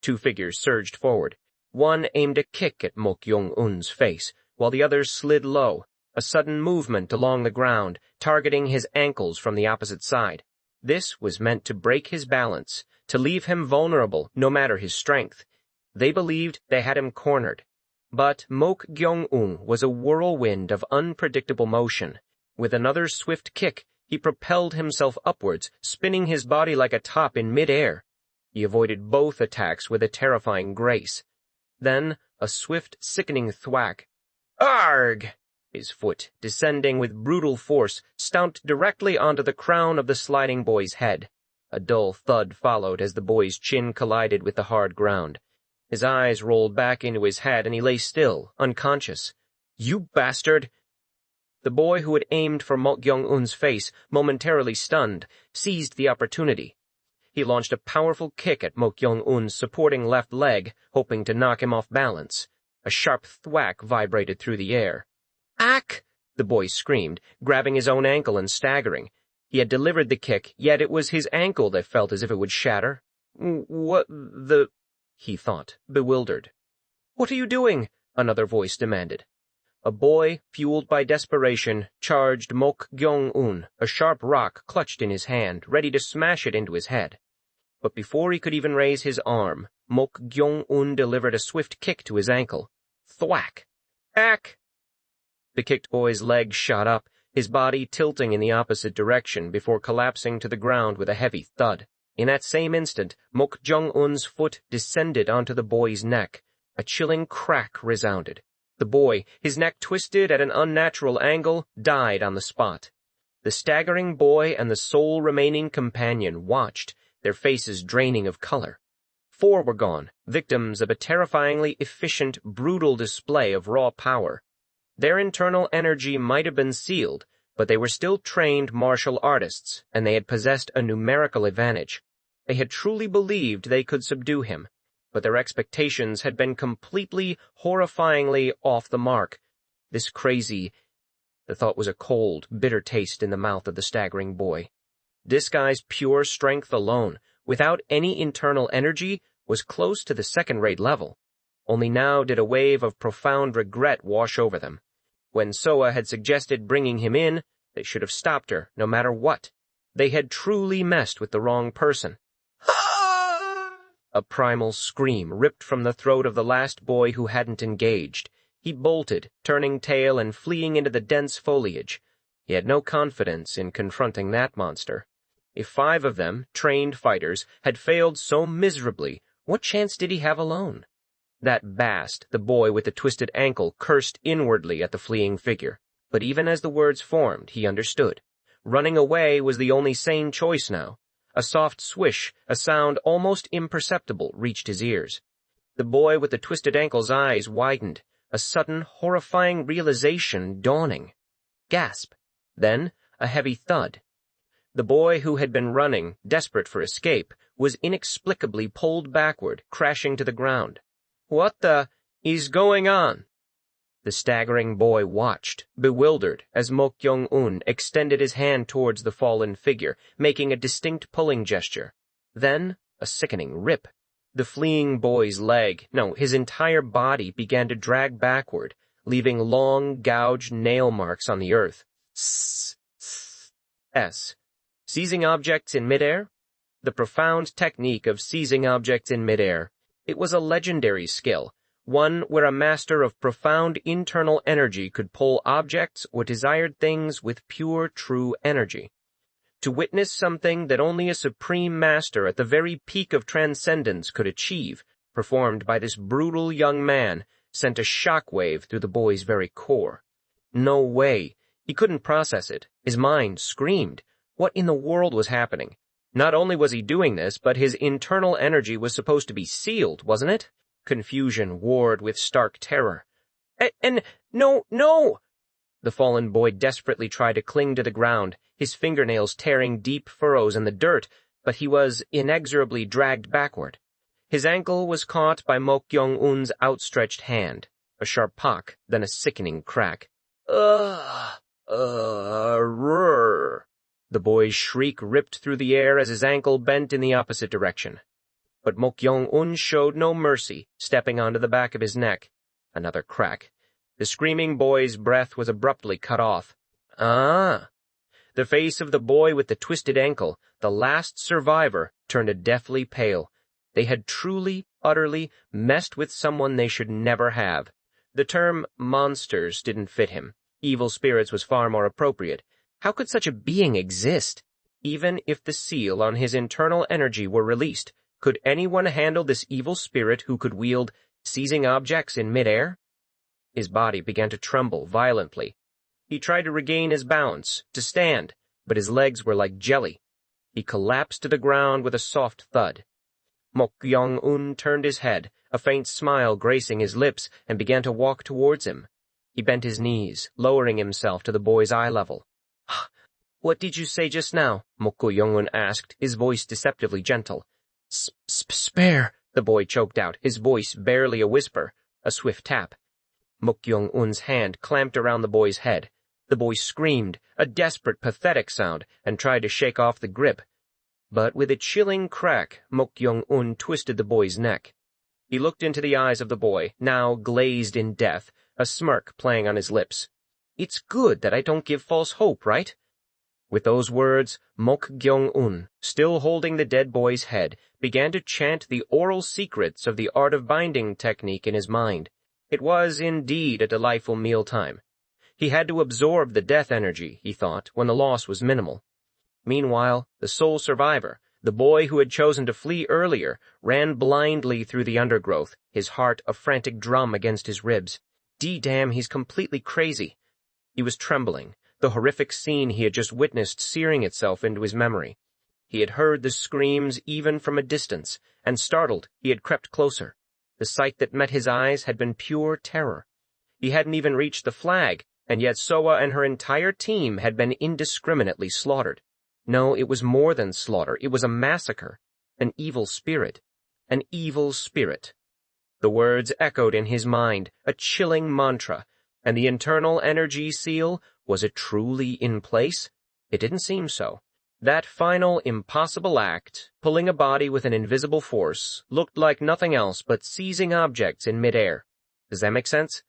S1: 2 figures surged forward. One aimed a kick at Mok Gyeong-un's face, while the other slid low, a sudden movement along the ground, targeting his ankles from the opposite side. This was meant to break his balance, to leave him vulnerable, no matter his strength. They believed they had him cornered. But Mok Gyeong-un was a whirlwind of unpredictable motion. With another swift kick, he propelled himself upwards, spinning his body like a top in mid-air. He avoided both attacks with a terrifying grace. Then, a swift, sickening thwack. "Arg!" His foot, descending with brutal force, stomped directly onto the crown of the sliding boy's head. A dull thud followed as the boy's chin collided with the hard ground. His eyes rolled back into his head and he lay still, unconscious. "You bastard!" The boy who had aimed for Mok Gyeong-un's face, momentarily stunned, seized the opportunity. He launched a powerful kick at Mok Gyeong-un's supporting left leg, hoping to knock him off balance. A sharp thwack vibrated through the air. "Ack!" the boy screamed, grabbing his own ankle and staggering. He had delivered the kick, yet it was his ankle that felt as if it would shatter. "What the—" he thought, bewildered. "What are you doing?" another voice demanded. A boy, fueled by desperation, charged Mok Gyeong-un, a sharp rock clutched in his hand, ready to smash it into his head. But before he could even raise his arm, Mok Gyeong-un delivered a swift kick to his ankle. Thwack! Ack! The kicked boy's leg shot up, his body tilting in the opposite direction before collapsing to the ground with a heavy thud. In that same instant, Mok Gyeong-un's foot descended onto the boy's neck. A chilling crack resounded. The boy, his neck twisted at an unnatural angle, died on the spot. The staggering boy and the sole remaining companion watched, their faces draining of color. 4 were gone, victims of a terrifyingly efficient, brutal display of raw power. Their internal energy might have been sealed, but they were still trained martial artists, and they had possessed a numerical advantage. They had truly believed they could subdue him, but their expectations had been completely, horrifyingly off the mark. The thought was a cold, bitter taste in the mouth of the staggering boy. This guy's pure strength alone, without any internal energy, was close to the second-rate level. Only now did a wave of profound regret wash over them. When Soa had suggested bringing him in, they should have stopped her, no matter what. They had truly messed with the wrong person. A primal scream ripped from the throat of the last boy who hadn't engaged. He bolted, turning tail and fleeing into the dense foliage. He had no confidence in confronting that monster. If 5 of them, trained fighters, had failed so miserably, what chance did he have alone? That Bast, the boy with the twisted ankle, cursed inwardly at the fleeing figure. But even as the words formed, he understood. Running away was the only sane choice now. A soft swish, a sound almost imperceptible, reached his ears. The boy with the twisted ankle's eyes widened, a sudden, horrifying realization dawning. Gasp. Then, a heavy thud. The boy who had been running, desperate for escape, was inexplicably pulled backward, crashing to the ground. What the is going on? The staggering boy watched, bewildered, as Mok Gyeong-un extended his hand towards the fallen figure, making a distinct pulling gesture. Then, a sickening rip. The fleeing boy's his entire body began to drag backward, leaving long, gouged nail marks on the earth. Seizing objects in midair? The profound technique of seizing objects in midair. It was a legendary skill, one where a master of profound internal energy could pull objects or desired things with pure, true energy. To witness something that only a supreme master at the very peak of transcendence could achieve, performed by this brutal young man, sent a shockwave through the boy's very core. No way. He couldn't process it. His mind screamed. What in the world was happening? Not only was he doing this, but his internal energy was supposed to be sealed, wasn't it? Confusion warred with stark terror. No! The fallen boy desperately tried to cling to the ground, his fingernails tearing deep furrows in the dirt, but he was inexorably dragged backward. His ankle was caught by Mok Gyeong-un's outstretched hand. A sharp pock, then a sickening crack. Roar. The boy's shriek ripped through the air as his ankle bent in the opposite direction. But Mok Gyeong-un showed no mercy, stepping onto the back of his neck. Another crack. The screaming boy's breath was abruptly cut off. The face of the boy with the twisted ankle, the last survivor, turned a deathly pale. They had truly, utterly messed with someone they should never have. The term monsters didn't fit him. Evil spirits was far more appropriate. How could such a being exist? Even if the seal on his internal energy were released, could anyone handle this evil spirit who could wield seizing objects in midair? His body began to tremble violently. He tried to regain his balance, to stand, but his legs were like jelly. He collapsed to the ground with a soft thud. Mok Gyeong-un turned his head, a faint smile gracing his lips, and began to walk towards him. He bent his knees, lowering himself to the boy's eye level. What did you say just now? Mok Gyeong-un asked, his voice deceptively gentle. Spare, the boy choked out, his voice barely a whisper. A swift tap. Mok Gyeong-un's hand clamped around the boy's head. The boy screamed, a desperate, pathetic sound, and tried to shake off the grip. But with a chilling crack, Mok Gyeong-un twisted the boy's neck. He looked into the eyes of the boy, now glazed in death, a smirk playing on his lips. It's good that I don't give false hope, right? With those words, Mok Gyeong-un, still holding the dead boy's head, began to chant the oral secrets of the art of binding technique in his mind. It was indeed a delightful mealtime. He had to absorb the death energy, he thought, when the loss was minimal. Meanwhile, the sole survivor, The boy who had chosen to flee earlier ran blindly through the undergrowth, his heart a frantic drum against his ribs. D-damn, he's completely crazy. He was trembling, the horrific scene he had just witnessed searing itself into his memory. He had heard the screams even from a distance, and startled, he had crept closer. The sight that met his eyes had been pure terror. He hadn't even reached the flag, and yet Soa and her entire team had been indiscriminately slaughtered. No, it was more than slaughter, it was a massacre. An evil spirit. An evil spirit. The words echoed in his mind, a chilling mantra, and the internal energy seal, was it truly in place? It didn't seem so. That final impossible act, pulling a body with an invisible force, looked like nothing else but seizing objects in midair. Does that make sense?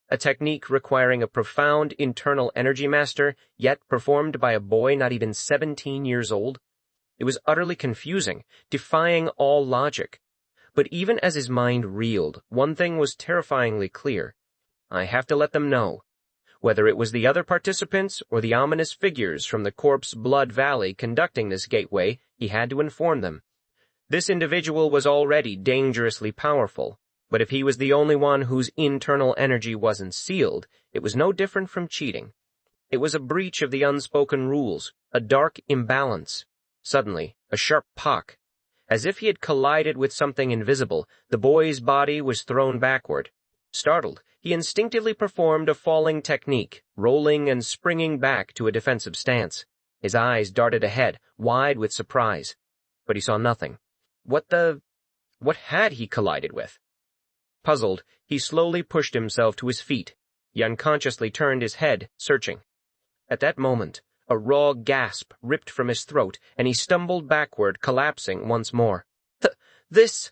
S1: A technique requiring a profound internal energy master, yet performed by a boy not even 17 years old. It was utterly confusing, defying all logic. But even as his mind reeled, one thing was terrifyingly clear. I have to let them know. Whether it was the other participants or the ominous figures from the Corpse Blood Valley conducting this gateway, he had to inform them. This individual was already dangerously powerful. But if he was the only one whose internal energy wasn't sealed, it was no different from cheating. It was a breach of the unspoken rules, a dark imbalance. Suddenly, a sharp pock. As if he had collided with something invisible, the boy's body was thrown backward. Startled, he instinctively performed a falling technique, rolling and springing back to a defensive stance. His eyes darted ahead, wide with surprise. But he saw nothing. What had he collided with? Puzzled, he slowly pushed himself to his feet. He unconsciously turned his head, searching. At that moment, a raw gasp ripped from his throat, and he stumbled backward, collapsing once more. This...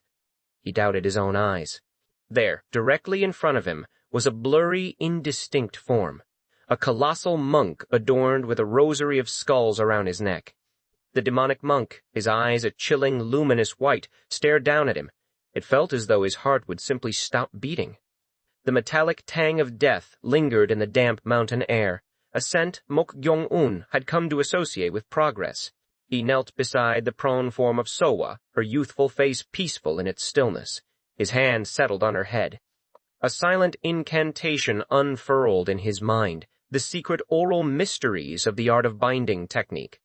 S1: He doubted his own eyes. There, directly in front of him, was a blurry, indistinct form. A colossal monk adorned with a rosary of skulls around his neck. The demonic monk, his eyes a chilling, luminous white, stared down at him. It felt as though his heart would simply stop beating. The metallic tang of death lingered in the damp mountain air, a scent Mok Gyeong-un had come to associate with progress. He knelt beside the prone form of Soa, her youthful face peaceful in its stillness. His hand settled on her head. A silent incantation unfurled in his mind, the secret oral mysteries of the art of binding technique.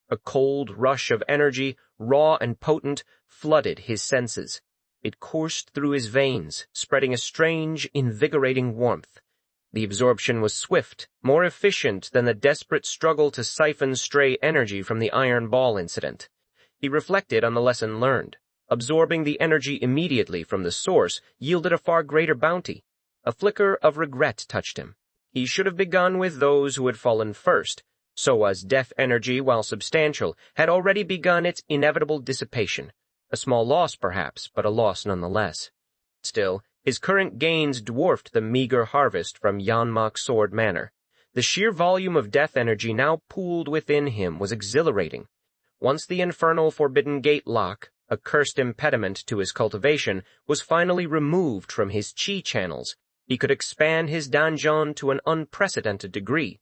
S1: A cold rush of energy, raw and potent, flooded his senses. It coursed through his veins, spreading a strange, invigorating warmth. The absorption was swift, more efficient than the desperate struggle to siphon stray energy from the iron ball incident. He reflected on the lesson learned. Absorbing the energy immediately from the source yielded a far greater bounty. A flicker of regret touched him. He should have begun with those who had fallen first. Soa's death energy, while substantial, had already begun its inevitable dissipation. A small loss, perhaps, but a loss nonetheless. Still, his current gains dwarfed the meager harvest from Yeonmok Sword Manor. The sheer volume of death energy now pooled within him was exhilarating. Once the infernal Forbidden Gate lock, a cursed impediment to his cultivation, was finally removed from his chi channels, he could expand his donjon to an unprecedented degree.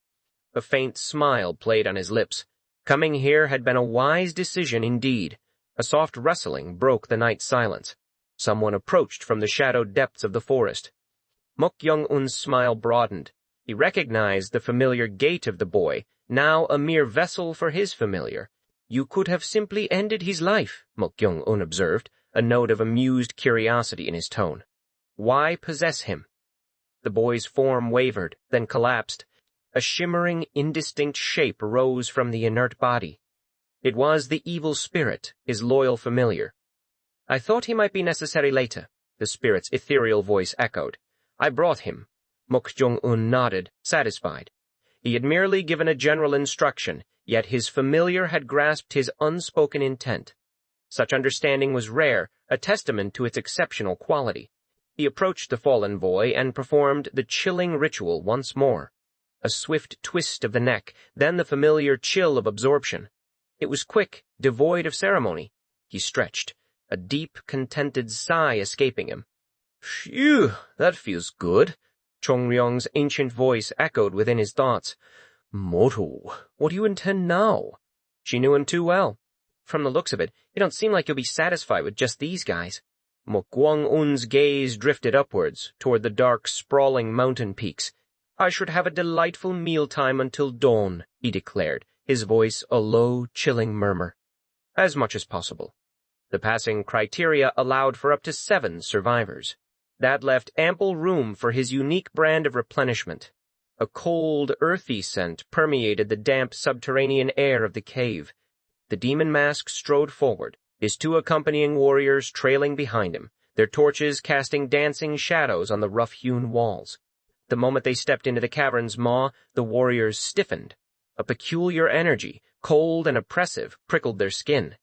S1: A faint smile played on his lips. Coming here had been a wise decision indeed. A soft rustling broke the night silence. Someone approached from the shadowed depths of the forest. Mok Gyeong-un's smile broadened. He recognized the familiar gait of the boy, now a mere vessel for his familiar. You could have simply ended his life, Mok Gyeong-un observed, a note of amused curiosity in his tone. Why possess him? The boy's form wavered, then collapsed. A shimmering, indistinct shape rose from the inert body. It was the evil spirit, his loyal familiar. I thought he might be necessary later, the spirit's ethereal voice echoed. I brought him. Mok Gyeong-un nodded, satisfied. He had merely given a general instruction, yet his familiar had grasped his unspoken intent. Such understanding was rare, a testament to its exceptional quality. He approached the fallen boy and performed the chilling ritual once more. A swift twist of the neck, then the familiar chill of absorption. It was quick, devoid of ceremony. He stretched, a deep, contented sigh escaping him. Phew, that feels good. Chong-ryong's ancient voice echoed within his thoughts. Mortal, what do you intend now? She knew him too well. From the looks of it, you don't seem like you'll be satisfied with just these guys. Mok Gyeong-un's gaze drifted upwards, toward the dark, sprawling mountain peaks. I should have a delightful mealtime until dawn, he declared, his voice a low, chilling murmur. As much as possible. The passing criteria allowed for up to 7 survivors. That left ample room for his unique brand of replenishment. A cold, earthy scent permeated the damp subterranean air of the cave. The demon mask strode forward, his 2 accompanying warriors trailing behind him, their torches casting dancing shadows on the rough-hewn walls. The moment they stepped into the cavern's maw, the warriors stiffened. A peculiar energy, cold and oppressive, prickled their skin.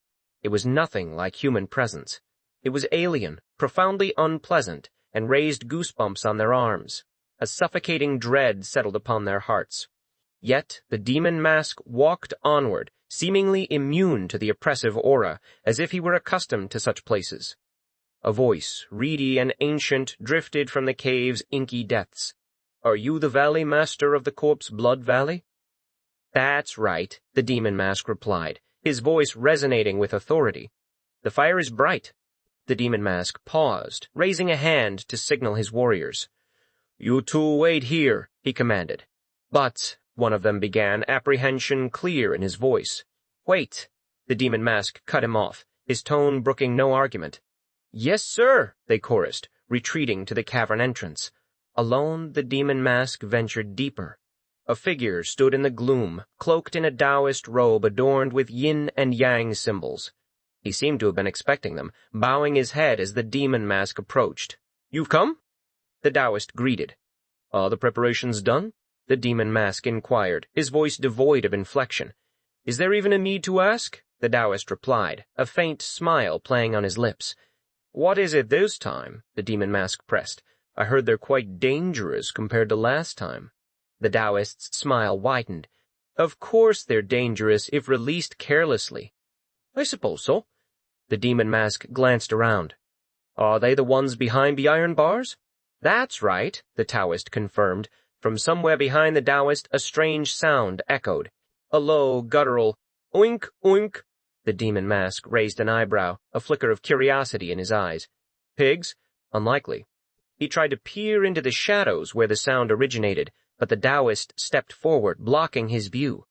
S1: It was nothing like human presence. It was alien, profoundly unpleasant, and raised goosebumps on their arms. A suffocating dread settled upon their hearts. Yet the demon mask walked onward, seemingly immune to the oppressive aura, as if he were accustomed to such places. A voice, reedy and ancient, drifted from the cave's inky depths. Are you the Valley Master of the Corpse Blood Valley? That's right, the demon mask replied, his voice resonating with authority. The fire is bright. The demon mask paused, raising a hand to signal his warriors. You 2 wait here, he commanded. But, one of them began, apprehension clear in his voice. Wait, the demon mask cut him off, his tone brooking no argument. Yes, sir, they chorused, retreating to the cavern entrance. Alone, the demon mask ventured deeper. A figure stood in the gloom, cloaked in a Taoist robe adorned with yin and yang symbols. He seemed to have been expecting them, bowing his head as the demon mask approached. You've come? The Taoist greeted. Are the preparations done? The demon mask inquired, his voice devoid of inflection. Is there even a need to ask? The Taoist replied, a faint smile playing on his lips. What is it this time? The demon mask pressed. I heard they're quite dangerous compared to last time. The Taoist's smile widened. Of course they're dangerous if released carelessly. I suppose so. The demon mask glanced around. Are they the ones behind the iron bars? That's right, the Taoist confirmed. From somewhere behind the Taoist, a strange sound echoed. A low, guttural, oink, oink. The demon mask raised an eyebrow, a flicker of curiosity in his eyes. Pigs? Unlikely. He tried to peer into the shadows where the sound originated, but the Taoist stepped forward, blocking his view.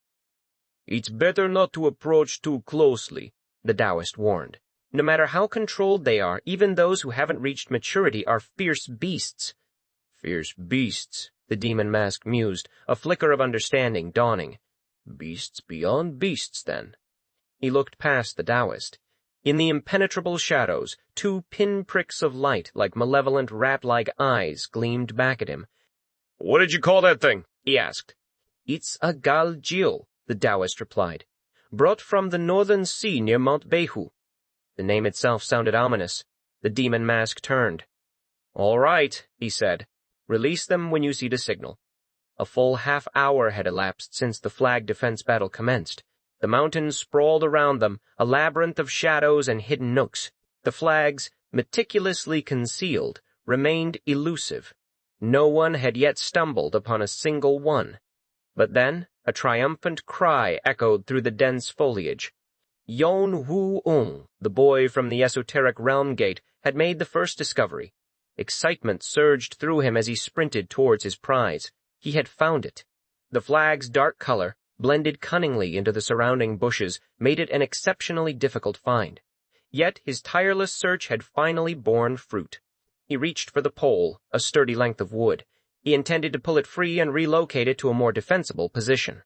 S1: It's better not to approach too closely, the Taoist warned. No matter how controlled they are, even those who haven't reached maturity are fierce beasts. Fierce beasts, the demon mask mused, a flicker of understanding dawning. Beasts beyond beasts, then. He looked past the Taoist. In the impenetrable shadows, 2 pinpricks of light like malevolent rat-like eyes gleamed back at him. What did you call that thing? He asked. It's a Gal-jeo, the Taoist replied. Brought from the northern sea near Mount Behu. The name itself sounded ominous. The demon mask turned. All right, he said. Release them when you see the signal. A full half-hour had elapsed since the flag defense battle commenced. The mountains sprawled around them, a labyrinth of shadows and hidden nooks. The flags, meticulously concealed, remained elusive. No one had yet stumbled upon a single one. But then, a triumphant cry echoed through the dense foliage. Yon-woo-ung, the boy from the esoteric realm gate, had made the first discovery. Excitement surged through him as he sprinted towards his prize. He had found it. The flag's dark color, blended cunningly into the surrounding bushes, made it an exceptionally difficult find. Yet his tireless search had finally borne fruit. He reached for the pole, a sturdy length of wood. He intended to pull it free and relocate it to a more defensible position.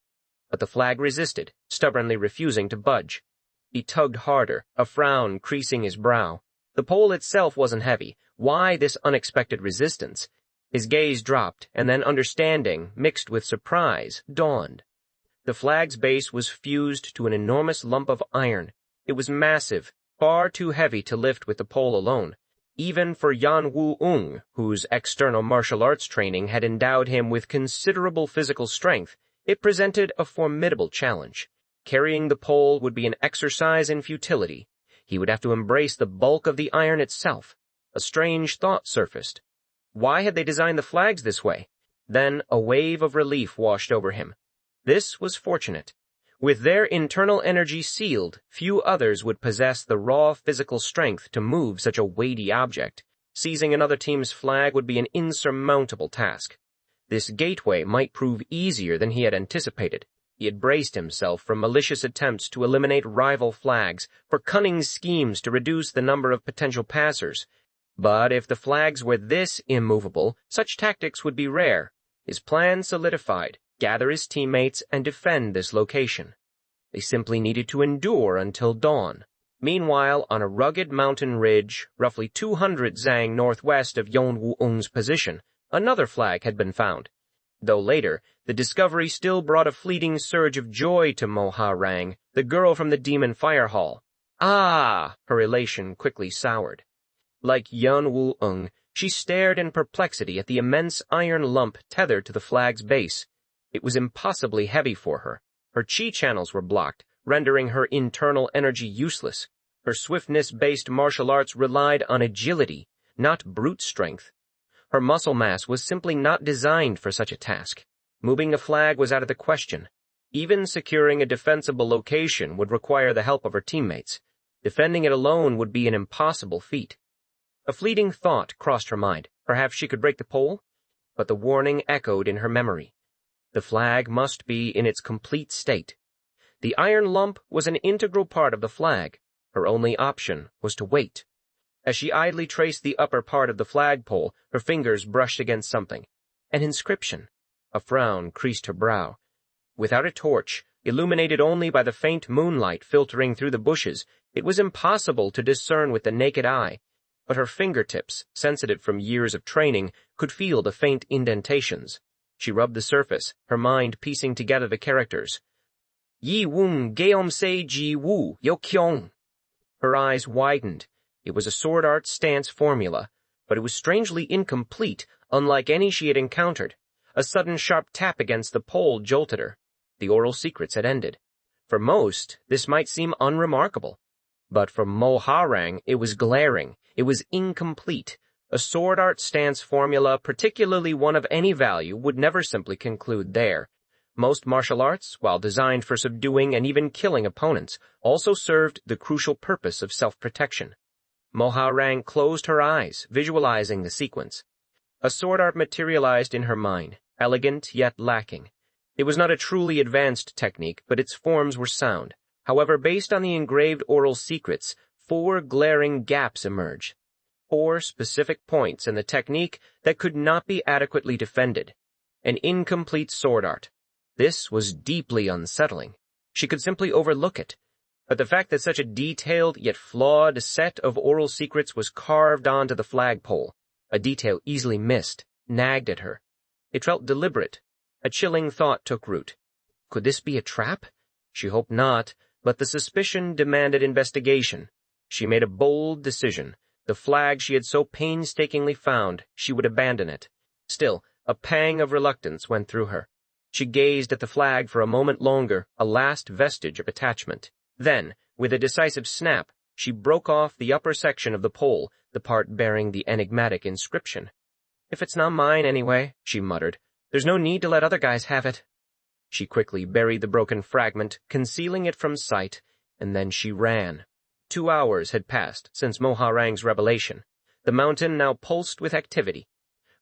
S1: But the flag resisted, stubbornly refusing to budge. He tugged harder, a frown creasing his brow. The pole itself wasn't heavy. Why this unexpected resistance? His gaze dropped, and then understanding, mixed with surprise, dawned. The flag's base was fused to an enormous lump of iron. It was massive, far too heavy to lift with the pole alone. Even for Yan-woo-ung, whose external martial arts training had endowed him with considerable physical strength, it presented a formidable challenge. Carrying the pole would be an exercise in futility. He would have to embrace the bulk of the iron itself. A strange thought surfaced. Why had they designed the flags this way? Then a wave of relief washed over him. This was fortunate. With their internal energy sealed, few others would possess the raw physical strength to move such a weighty object. Seizing another team's flag would be an insurmountable task. This gateway might prove easier than he had anticipated. He had braced himself for malicious attempts to eliminate rival flags, for cunning schemes to reduce the number of potential passers. But if the flags were this immovable, such tactics would be rare. His plan solidified: gather his teammates and defend this location. They simply needed to endure until dawn. Meanwhile, on a rugged mountain ridge, roughly 200 zang northwest of Yonwoo-ung's position, another flag had been found. Though later, the discovery still brought a fleeting surge of joy to Mo-ha-rang, the girl from the Demon Fire Hall. Ah! Her elation quickly soured. Like Yonwoo-ung, she stared in perplexity at the immense iron lump tethered to the flag's base. It was impossibly heavy for her. Her chi channels were blocked, rendering her internal energy useless. Her swiftness-based martial arts relied on agility, not brute strength. Her muscle mass was simply not designed for such a task. Moving a flag was out of the question. Even securing a defensible location would require the help of her teammates. Defending it alone would be an impossible feat. A fleeting thought crossed her mind. Perhaps she could break the pole? But the warning echoed in her memory. The flag must be in its complete state. The iron lump was an integral part of the flag. Her only option was to wait. As she idly traced the upper part of the flagpole, her fingers brushed against something. An inscription. A frown creased her brow. Without a torch, illuminated only by the faint moonlight filtering through the bushes, it was impossible to discern with the naked eye. But her fingertips, sensitive from years of training, could feel the faint indentations. She rubbed the surface, her mind piecing together the characters. Yi Wung Geom Se Ji Wu Yo Kyong. Her eyes widened. It was a sword art stance formula, but it was strangely incomplete, unlike any she had encountered. A sudden sharp tap against the pole jolted her. The oral secrets had ended. For most, this might seem unremarkable. But for Mo-ha-rang, it was glaring. It was incomplete. A sword art stance formula, particularly one of any value, would never simply conclude there. Most martial arts, while designed for subduing and even killing opponents, also served the crucial purpose of self-protection. Mo-ha-rang closed her eyes, visualizing the sequence. A sword art materialized in her mind, elegant yet lacking. It was not a truly advanced technique, but its forms were sound. However, based on the engraved oral secrets, 4 glaring gaps emerged. 4 specific points in the technique that could not be adequately defended. An incomplete sword art. This was deeply unsettling. She could simply overlook it. But the fact that such a detailed yet flawed set of oral secrets was carved onto the flagpole, a detail easily missed, nagged at her. It felt deliberate. A chilling thought took root. Could this be a trap? She hoped not, but the suspicion demanded investigation. She made a bold decision. The flag she had so painstakingly found, she would abandon it. Still, a pang of reluctance went through her. She gazed at the flag for a moment longer, a last vestige of attachment. Then, with a decisive snap, she broke off the upper section of the pole, the part bearing the enigmatic inscription. "If it's not mine anyway," she muttered, "there's no need to let other guys have it." She quickly buried the broken fragment, concealing it from sight, and then she ran. 2 hours had passed since Mo-ha-rang's revelation. The mountain now pulsed with activity.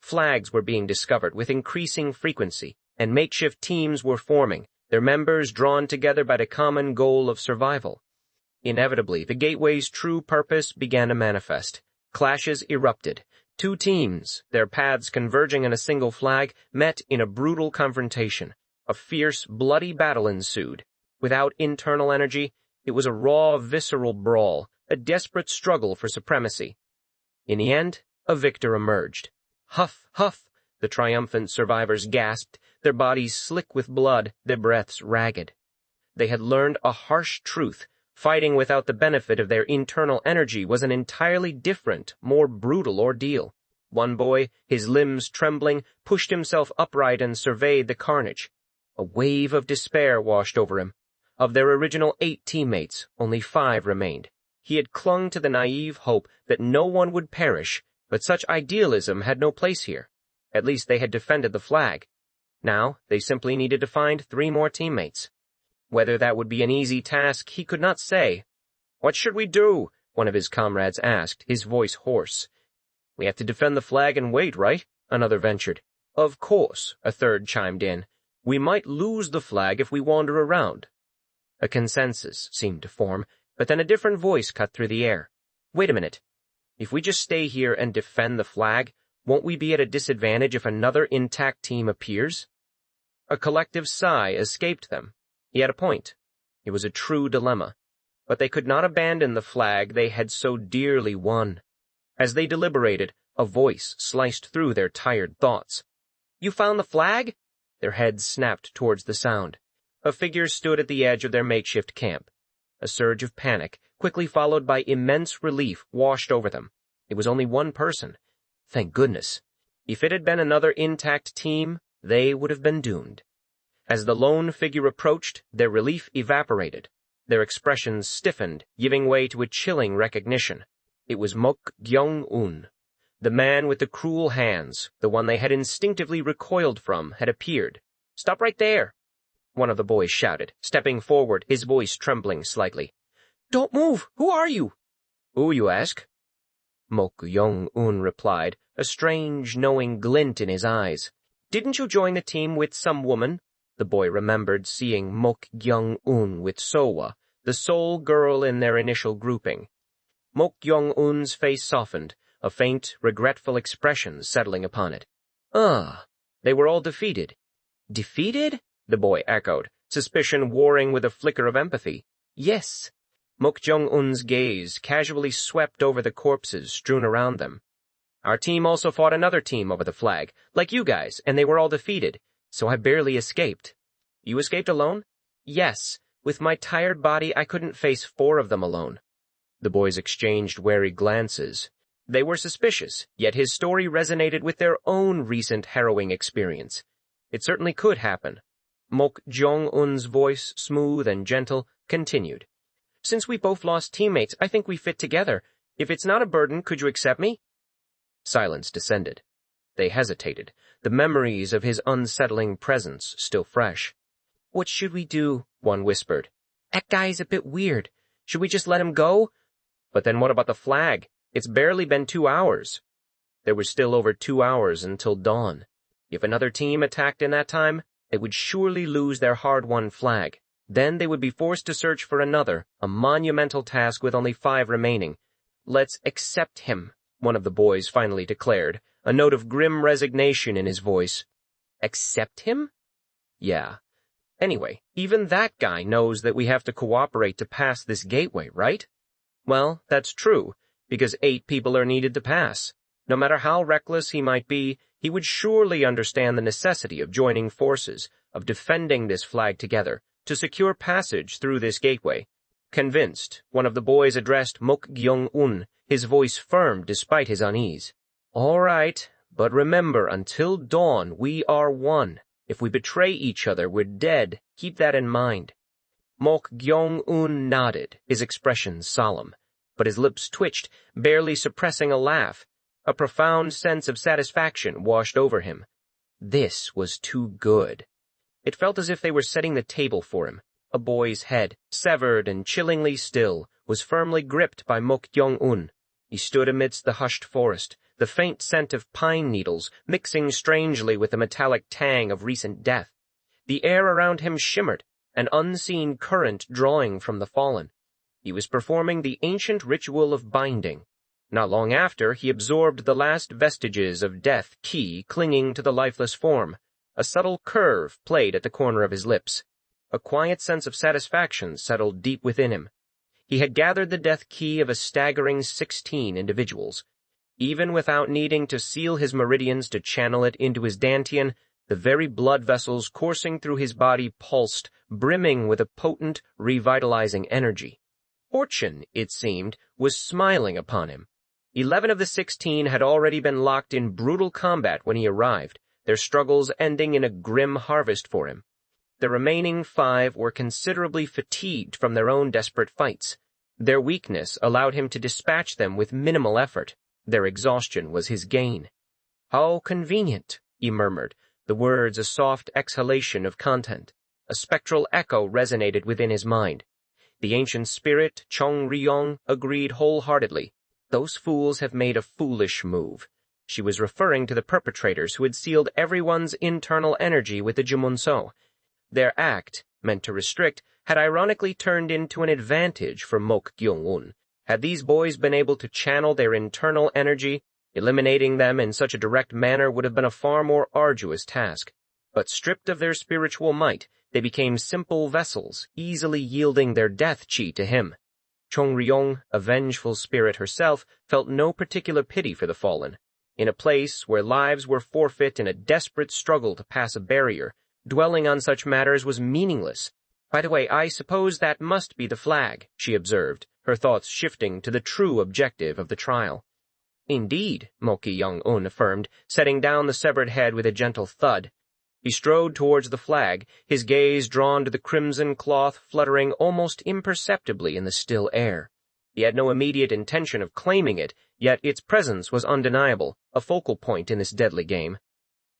S1: Flags were being discovered with increasing frequency, and makeshift teams were forming, their members drawn together by the common goal of survival. Inevitably, the gateway's true purpose began to manifest. Clashes erupted. 2 teams, their paths converging on a single flag, met in a brutal confrontation. A fierce, bloody battle ensued. Without internal energy, it was a raw, visceral brawl, a desperate struggle for supremacy. In the end, a victor emerged. Huff, huff, the triumphant survivors gasped, their bodies slick with blood, their breaths ragged. They had learned a harsh truth. Fighting without the benefit of their internal energy was an entirely different, more brutal ordeal. One boy, his limbs trembling, pushed himself upright and surveyed the carnage. A wave of despair washed over him. Of their original 8 teammates, only 5 remained. He had clung to the naive hope that no one would perish, but such idealism had no place here. At least they had defended the flag. Now, they simply needed to find 3 more teammates. Whether that would be an easy task, he could not say. "What should we do?" one of his comrades asked, his voice hoarse. "We have to defend the flag and wait, right?" another ventured. "Of course," a third chimed in. "We might lose the flag if we wander around." A consensus seemed to form, but then a different voice cut through the air. "Wait a minute. If we just stay here and defend the flag, won't we be at a disadvantage if another intact team appears?" A collective sigh escaped them. He had a point. It was a true dilemma. But they could not abandon the flag they had so dearly won. As they deliberated, a voice sliced through their tired thoughts. "You found the flag?" Their heads snapped towards the sound. A figure stood at the edge of their makeshift camp. A surge of panic, quickly followed by immense relief, washed over them. It was only one person. Thank goodness. If it had been another intact team, they would have been doomed. As the lone figure approached, their relief evaporated. Their expressions stiffened, giving way to a chilling recognition. It was Mok Gyeong-un. The man with the cruel hands, the one they had instinctively recoiled from, had appeared. "Stop right there!" one of the boys shouted, stepping forward, his voice trembling slightly. "Don't move! Who are you?" "Who, you ask?" Mok Gyeong-un replied, a strange, knowing glint in his eyes. "Didn't you join the team with some woman?" The boy remembered seeing Mok Gyeong-un with Sowa, the sole girl in their initial grouping. Mok Gyeong-un's face softened, a faint, regretful expression settling upon it. They were all defeated. "Defeated?" the boy echoed, suspicion warring with a flicker of empathy. "Yes." Mok Gyeong-un's gaze casually swept over the corpses strewn around them. "Our team also fought another team over the flag, like you guys, and they were all defeated, so I barely escaped." "You escaped alone?" "Yes. With my tired body, I couldn't face 4 of them alone." The boys exchanged wary glances. They were suspicious, yet his story resonated with their own recent harrowing experience. It certainly could happen. Mok Gyeong-un's voice, smooth and gentle, continued. "Since we both lost teammates, I think we fit together. If it's not a burden, could you accept me?" Silence descended. They hesitated, the memories of his unsettling presence still fresh. "What should we do?" one whispered. "That guy's a bit weird. Should we just let him go?" "But then what about the flag? It's barely been 2 hours." There was still over 2 hours until dawn. If another team attacked in that time, they would surely lose their hard-won flag. Then they would be forced to search for another, a monumental task with only 5 remaining. "Let's accept him," one of the boys finally declared, a note of grim resignation in his voice. "Accept him?" "Yeah. Anyway, even that guy knows that we have to cooperate to pass this gateway, right?" "Well, that's true, because 8 people are needed to pass. No matter how reckless he might be, he would surely understand the necessity of joining forces, of defending this flag together, to secure passage through this gateway." Convinced, one of the boys addressed Mok Gyeong-un, his voice firm despite his unease. "All right, but remember, until dawn, we are one. If we betray each other, we're dead. Keep that in mind." Mok Gyeong-un nodded, his expression solemn, but his lips twitched, barely suppressing a laugh. A profound sense of satisfaction washed over him. This was too good. It felt as if they were setting the table for him. A boy's head, severed and chillingly still, was firmly gripped by Mok Gyeong-un. He stood amidst the hushed forest, the faint scent of pine needles mixing strangely with the metallic tang of recent death. The air around him shimmered, an unseen current drawing from the fallen. He was performing the ancient ritual of binding. Not long after, he absorbed the last vestiges of death ki clinging to the lifeless form. A subtle curve played at the corner of his lips. A quiet sense of satisfaction settled deep within him. He had gathered the death key of a staggering 16 individuals. Even without needing to seal his meridians to channel it into his dantian, the very blood vessels coursing through his body pulsed, brimming with a potent, revitalizing energy. Fortune, it seemed, was smiling upon him. 11 of the 16 had already been locked in brutal combat when he arrived, their struggles ending in a grim harvest for him. The remaining 5 were considerably fatigued from their own desperate fights. Their weakness allowed him to dispatch them with minimal effort. Their exhaustion was his gain. "How convenient," he murmured, the words a soft exhalation of content. A spectral echo resonated within his mind. The ancient spirit, Chong Ryong, agreed wholeheartedly. Those fools have made a foolish move. She was referring to the perpetrators who had sealed everyone's internal energy with the Jumunso. Their act, meant to restrict, had ironically turned into an advantage for Mok Gyeong-un. Had these boys been able to channel their internal energy, eliminating them in such a direct manner would have been a far more arduous task. But stripped of their spiritual might, they became simple vessels, easily yielding their death chi to him. Chong Ryong, a vengeful spirit herself, felt no particular pity for the fallen. In a place where lives were forfeit in a desperate struggle to pass a barrier, dwelling on such matters was meaningless. By the way, I suppose that must be the flag, she observed, her thoughts shifting to the true objective of the trial. Indeed, Mok Gyeong-un affirmed, setting down the severed head with a gentle thud. He strode towards the flag, his gaze drawn to the crimson cloth fluttering almost imperceptibly in the still air. He had no immediate intention of claiming it, yet its presence was undeniable, a focal point in this deadly game.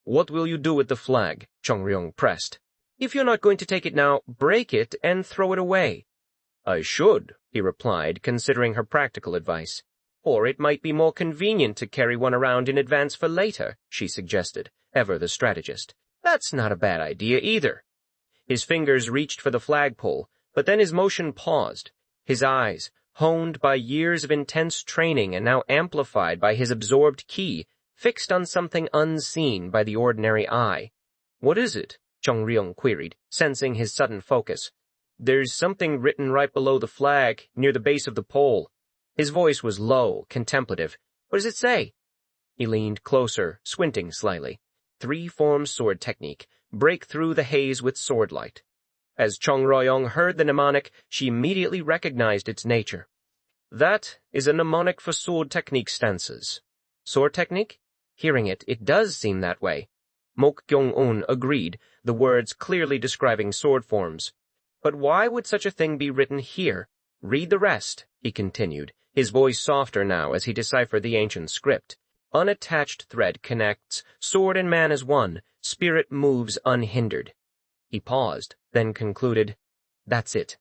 S1: "What will you do with the flag?" Chong Ryong pressed. "If you're not going to take it now, break it and throw it away." "I should," he replied, considering her practical advice. "Or it might be more convenient to carry one around in advance for later," she suggested, ever the strategist. "That's not a bad idea either." His fingers reached for the flagpole, but then his motion paused. His eyes, honed by years of intense training and now amplified by his absorbed ki, fixed on something unseen by the ordinary eye. "What is it?" Chong Ryong queried, sensing his sudden focus. "There's something written right below the flag, near the base of the pole." His voice was low, contemplative. "What does it say?" He leaned closer, squinting slightly. Three-form sword technique. Break through the haze with sword light. As Chong Ryong heard the mnemonic, she immediately recognized its nature. "That is a mnemonic for sword technique stances." "Sword technique?" Hearing it, it does seem that way. Mok Gyeong-un agreed, the words clearly describing sword forms. "But why would such a thing be written here? Read the rest," he continued, his voice softer now as he deciphered the ancient script. "Unattached thread connects, sword and man as one, spirit moves unhindered." He paused, then concluded, "That's it."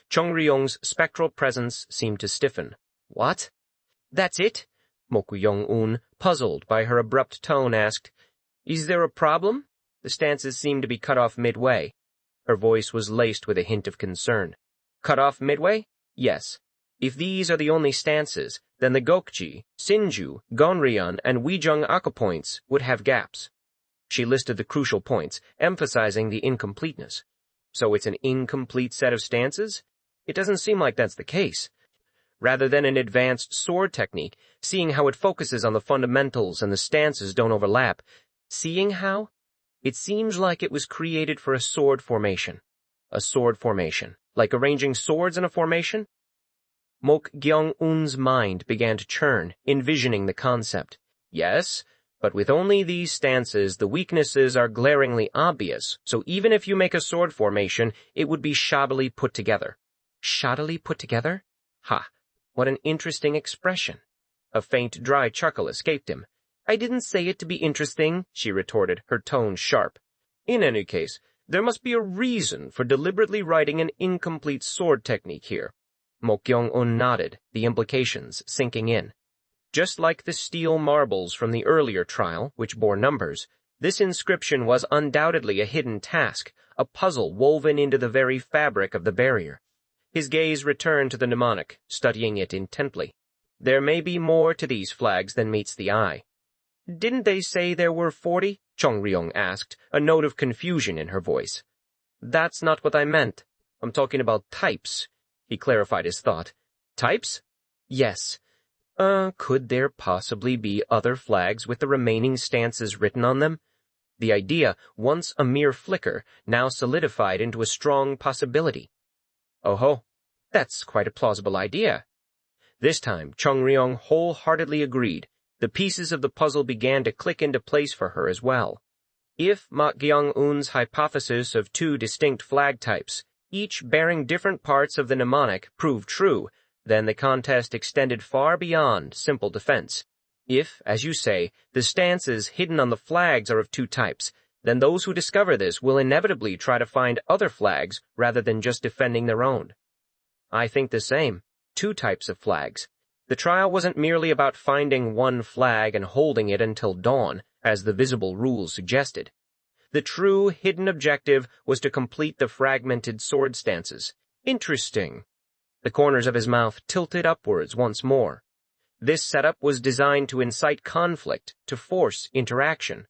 S1: Chong Ryong's spectral presence seemed to stiffen. "What?" "That's it?" Mok Gyeong-un, puzzled by her abrupt tone, asked. "Is there a problem?" The stances seemed to be cut off midway. Her voice was laced with a hint of concern. "Cut off midway?" "Yes. If these are the only stances, then the Gokji, Sinju, Gonryeon, and Wijung Akapoints would have gaps." She listed the crucial points, emphasizing the incompleteness. "So it's an incomplete set of stances?" "It doesn't seem like that's the case. Rather than an advanced sword technique, seeing how it focuses on the fundamentals and the stances don't overlap. Seeing how? It seems like it was created for a sword formation. A sword formation, like arranging swords in a formation?" Mok Gyeong-un's mind began to churn, envisioning the concept. "Yes, but with only these stances, the weaknesses are glaringly obvious, so even if you make a sword formation, it would be shoddily put together." "Shoddily put together?" Ha, what an interesting expression. A faint, dry chuckle escaped him. "I didn't say it to be interesting," she retorted, her tone sharp. "In any case, there must be a reason for deliberately writing an incomplete sword technique here." Mok Gyeong-un nodded, the implications sinking in. Just like the steel marbles from the earlier trial, which bore numbers, this inscription was undoubtedly a hidden task, a puzzle woven into the very fabric of the barrier. His gaze returned to the mnemonic, studying it intently. "There may be more to these flags than meets the eye." "Didn't they say there were 40? Chong Ryong asked, a note of confusion in her voice. "That's not what I meant. I'm talking about types." He clarified his thought. "Types?" "Yes. Could there possibly be other flags with the remaining stances written on them?" The idea, once a mere flicker, now solidified into a strong possibility. "Oh-ho, that's quite a plausible idea." This time, Chong Ryong wholeheartedly agreed. The pieces of the puzzle began to click into place for her as well. If Mok Gyeong-un's hypothesis of two distinct flag types, each bearing different parts of the mnemonic, proved true, then the contest extended far beyond simple defense. If, as you say, the stances hidden on the flags are of two types, then those who discover this will inevitably try to find other flags rather than just defending their own. I think the same. 2 types of flags. The trial wasn't merely about finding one flag and holding it until dawn, as the visible rules suggested. The true hidden objective was to complete the fragmented sword stances. Interesting. The corners of his mouth tilted upwards once more. This setup was designed to incite conflict, to force interaction.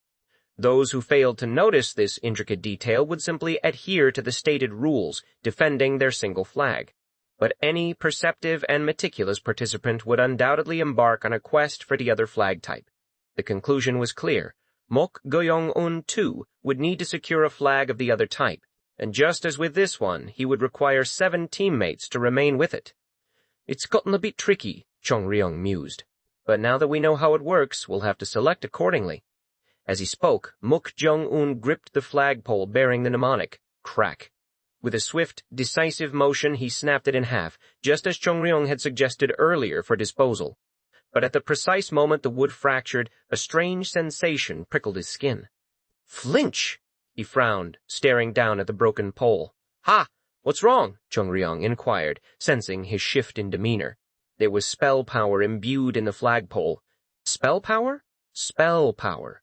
S1: Those who failed to notice this intricate detail would simply adhere to the stated rules, defending their single flag. But any perceptive and meticulous participant would undoubtedly embark on a quest for the other flag type. The conclusion was clear. Mok Gyeong-un, too, would need to secure a flag of the other type, and just as with this one, he would require 7 teammates to remain with it. It's gotten a bit tricky, Chong-ryung mused. But now that we know how it works, we'll have to select accordingly. As he spoke, Mok Gyeong-un gripped the flagpole bearing the mnemonic, crack. With a swift, decisive motion, he snapped it in half, just as Chong-ryung had suggested earlier for disposal. But at the precise moment the wood fractured, a strange sensation prickled his skin. Flinch! He frowned, staring down at the broken pole. Ha! What's wrong? Chong-ryung inquired, sensing his shift in demeanor. There was spell power imbued in the flagpole. Spell power? Spell power.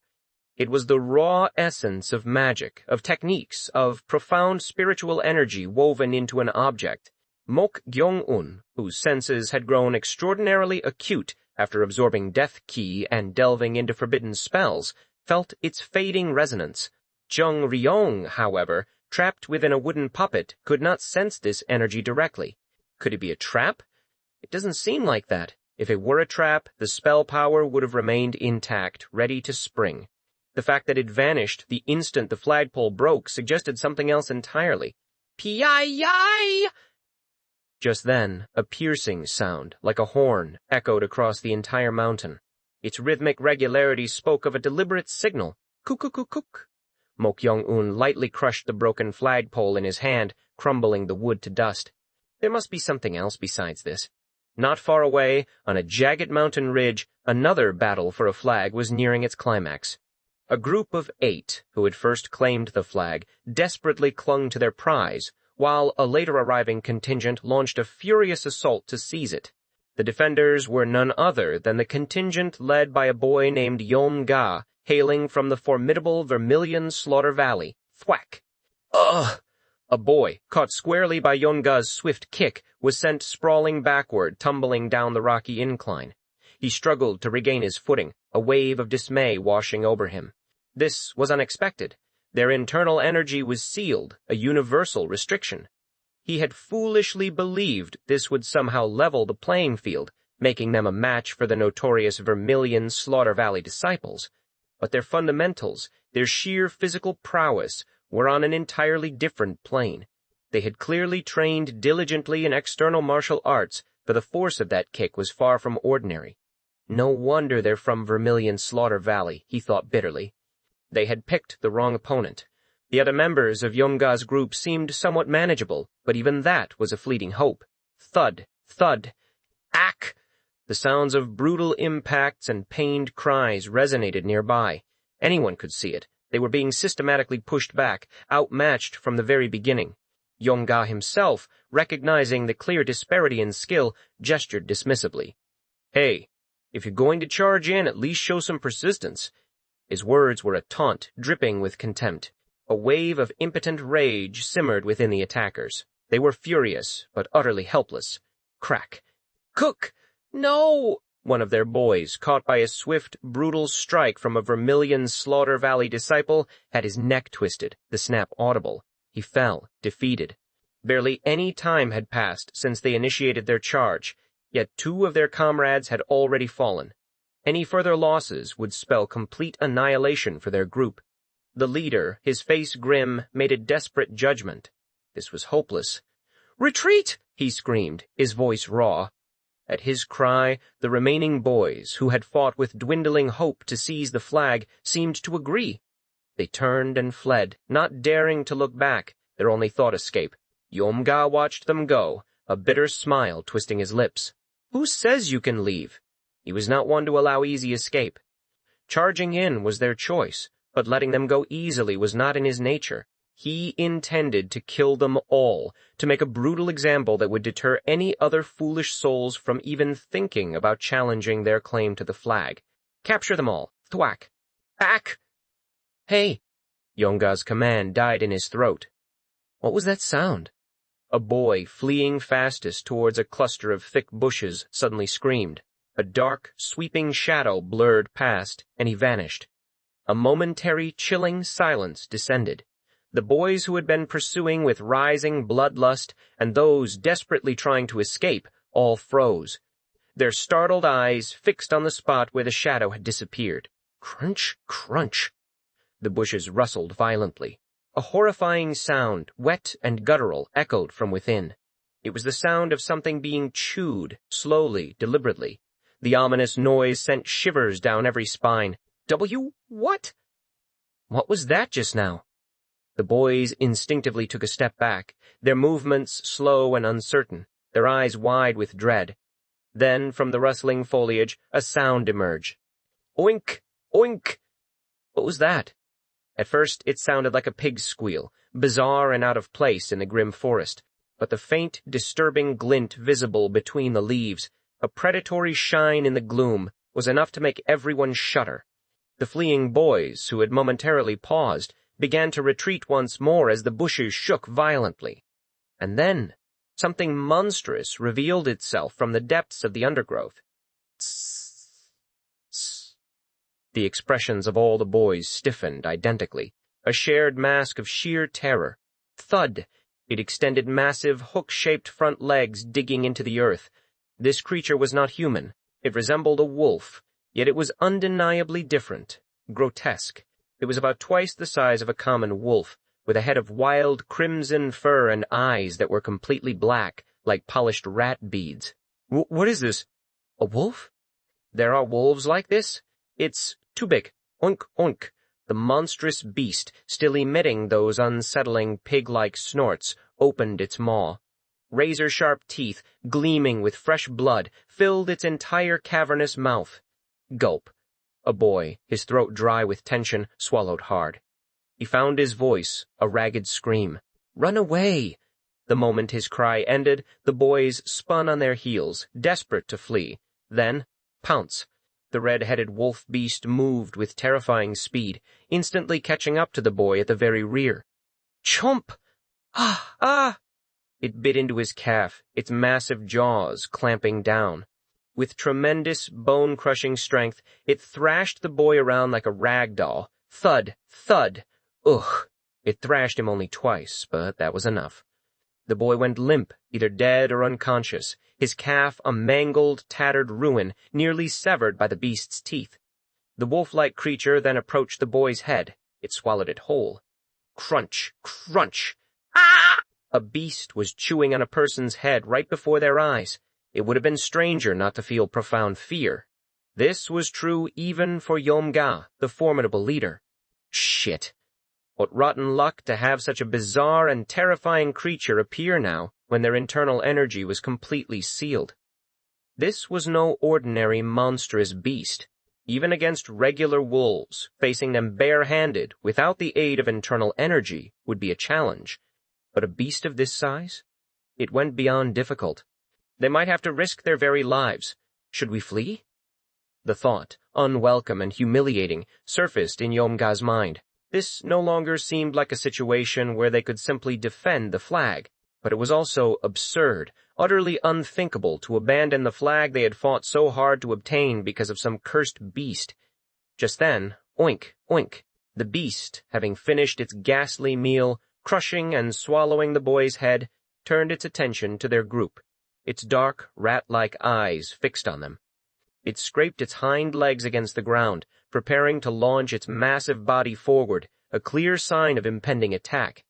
S1: It was the raw essence of magic, of techniques, of profound spiritual energy woven into an object. Mok Gyeong-un, whose senses had grown extraordinarily acute after absorbing Death Key and delving into forbidden spells, felt its fading resonance. Chong-ryung, however, trapped within a wooden puppet, could not sense this energy directly. Could it be a trap? It doesn't seem like that. If it were a trap, the spell power would have remained intact, ready to spring. The fact that it vanished the instant the flagpole broke suggested something else entirely. Pi-yi-yi! Just then, a piercing sound, like a horn, echoed across the entire mountain. Its rhythmic regularity spoke of a deliberate signal. Cook-cook-cook-cook. Mok Gyeong-un lightly crushed the broken flagpole in his hand, crumbling the wood to dust. There must be something else besides this. Not far away, on a jagged mountain ridge, another battle for a flag was nearing its climax. A group of 8, who had first claimed the flag, desperately clung to their prize, while a later arriving contingent launched a furious assault to seize it. The defenders were none other than the contingent led by a boy named Yeom-ga, hailing from the formidable Vermilion Slaughter Valley. Thwack! Ugh! A boy, caught squarely by Yeom-ga's swift kick, was sent sprawling backward, tumbling down the rocky incline. He struggled to regain his footing, a wave of dismay washing over him. This was unexpected. Their internal energy was sealed, a universal restriction. He had foolishly believed this would somehow level the playing field, making them a match for the notorious Vermilion Slaughter Valley disciples. But their fundamentals, their sheer physical prowess, were on an entirely different plane. They had clearly trained diligently in external martial arts, for the force of that kick was far from ordinary. No wonder they're from Vermilion Slaughter Valley, he thought bitterly. They had picked the wrong opponent. The other members of Yeom-ga's group seemed somewhat manageable, but even that was a fleeting hope. Thud, thud, ack! The sounds of brutal impacts and pained cries resonated nearby. Anyone could see it. They were being systematically pushed back, outmatched from the very beginning. Yeom-ga himself, recognizing the clear disparity in skill, gestured dismissively. Hey, if you're going to charge in, at least show some persistence. His words were a taunt, dripping with contempt. A wave of impotent rage simmered within the attackers. They were furious, but utterly helpless. Crack. Cook! No! One of their boys, caught by a swift, brutal strike from a Vermilion Slaughter Valley disciple, had his neck twisted, the snap audible. He fell, defeated. Barely any time had passed since they initiated their charge, yet 2 of their comrades had already fallen. Any further losses would spell complete annihilation for their group. The leader, his face grim, made a desperate judgment. This was hopeless. "Retreat!" he screamed, his voice raw. At his cry, the remaining boys, who had fought with dwindling hope to seize the flag, seemed to agree. They turned and fled, not daring to look back, their only thought escape. Yeom-ga watched them go, a bitter smile twisting his lips. Who says you can leave? He was not one to allow easy escape. Charging in was their choice, but letting them go easily was not in his nature. He intended to kill them all, to make a brutal example that would deter any other foolish souls from even thinking about challenging their claim to the flag. Capture them all. Thwack. Ack! Hey! Yonga's command died in his throat. What was that sound? A boy, fleeing fastest towards a cluster of thick bushes, suddenly screamed. A dark, sweeping shadow blurred past, and he vanished. A momentary, chilling silence descended. The boys who had been pursuing with rising bloodlust and those desperately trying to escape all froze, their startled eyes fixed on the spot where the shadow had disappeared. Crunch, crunch. The bushes rustled violently. A horrifying sound, wet and guttural, echoed from within. It was the sound of something being chewed, slowly, deliberately. The ominous noise sent shivers down every spine. What? What was that just now? The boys instinctively took a step back, their movements slow and uncertain, their eyes wide with dread. Then, from the rustling foliage, a sound emerged. Oink! Oink! What was that? At first, it sounded like a pig's squeal, bizarre and out of place in the grim forest, but the faint, disturbing glint visible between the leaves, a predatory shine in the gloom, was enough to make everyone shudder. The fleeing boys, who had momentarily paused, began to retreat once more as the bushes shook violently. And then, something monstrous revealed itself from the depths of the undergrowth. Tss, tss. The expressions of all the boys stiffened identically, a shared mask of sheer terror. Thud! It extended massive, hook-shaped front legs digging into the earth. This creature was not human. It resembled a wolf, yet it was undeniably different, grotesque. It was about twice the size of a common wolf, with a head of wild crimson fur and eyes that were completely black, like polished rat beads. What is this? A wolf? There are wolves like this? It's too big. Oink, oink. The monstrous beast, still emitting those unsettling pig-like snorts, opened its maw. Razor-sharp teeth, gleaming with fresh blood, filled its entire cavernous mouth. Gulp. A boy, his throat dry with tension, swallowed hard. He found his voice, a ragged scream. Run away! The moment his cry ended, the boys spun on their heels, desperate to flee. Then, pounce. The red-headed wolf beast moved with terrifying speed, instantly catching up to the boy at the very rear. Chomp! Ah! Ah! It bit into his calf, its massive jaws clamping down. With tremendous, bone-crushing strength, it thrashed the boy around like a rag doll. Thud! Thud! Ugh! It thrashed him only twice, but that was enough. The boy went limp, either dead or unconscious, his calf a mangled, tattered ruin, nearly severed by the beast's teeth. The wolf-like creature then approached the boy's head. It swallowed it whole. Crunch! Crunch! Ah! A beast was chewing on a person's head right before their eyes. It would have been stranger not to feel profound fear. This was true even for Yom-ga, the formidable leader. Shit! What rotten luck to have such a bizarre and terrifying creature appear now, when their internal energy was completely sealed. This was no ordinary monstrous beast. Even against regular wolves, facing them bare-handed, without the aid of internal energy, would be a challenge. But a beast of this size? It went beyond difficult. They might have to risk their very lives. Should we flee? The thought, unwelcome and humiliating, surfaced in Yom-ga's mind. This no longer seemed like a situation where they could simply defend the flag, but it was also absurd, utterly unthinkable to abandon the flag they had fought so hard to obtain because of some cursed beast. Just then, oink, oink, the beast, having finished its ghastly meal, crushing and swallowing the boy's head, turned its attention to their group, its dark, rat-like eyes fixed on them. It scraped its hind legs against the ground, preparing to launch its massive body forward, a clear sign of impending attack.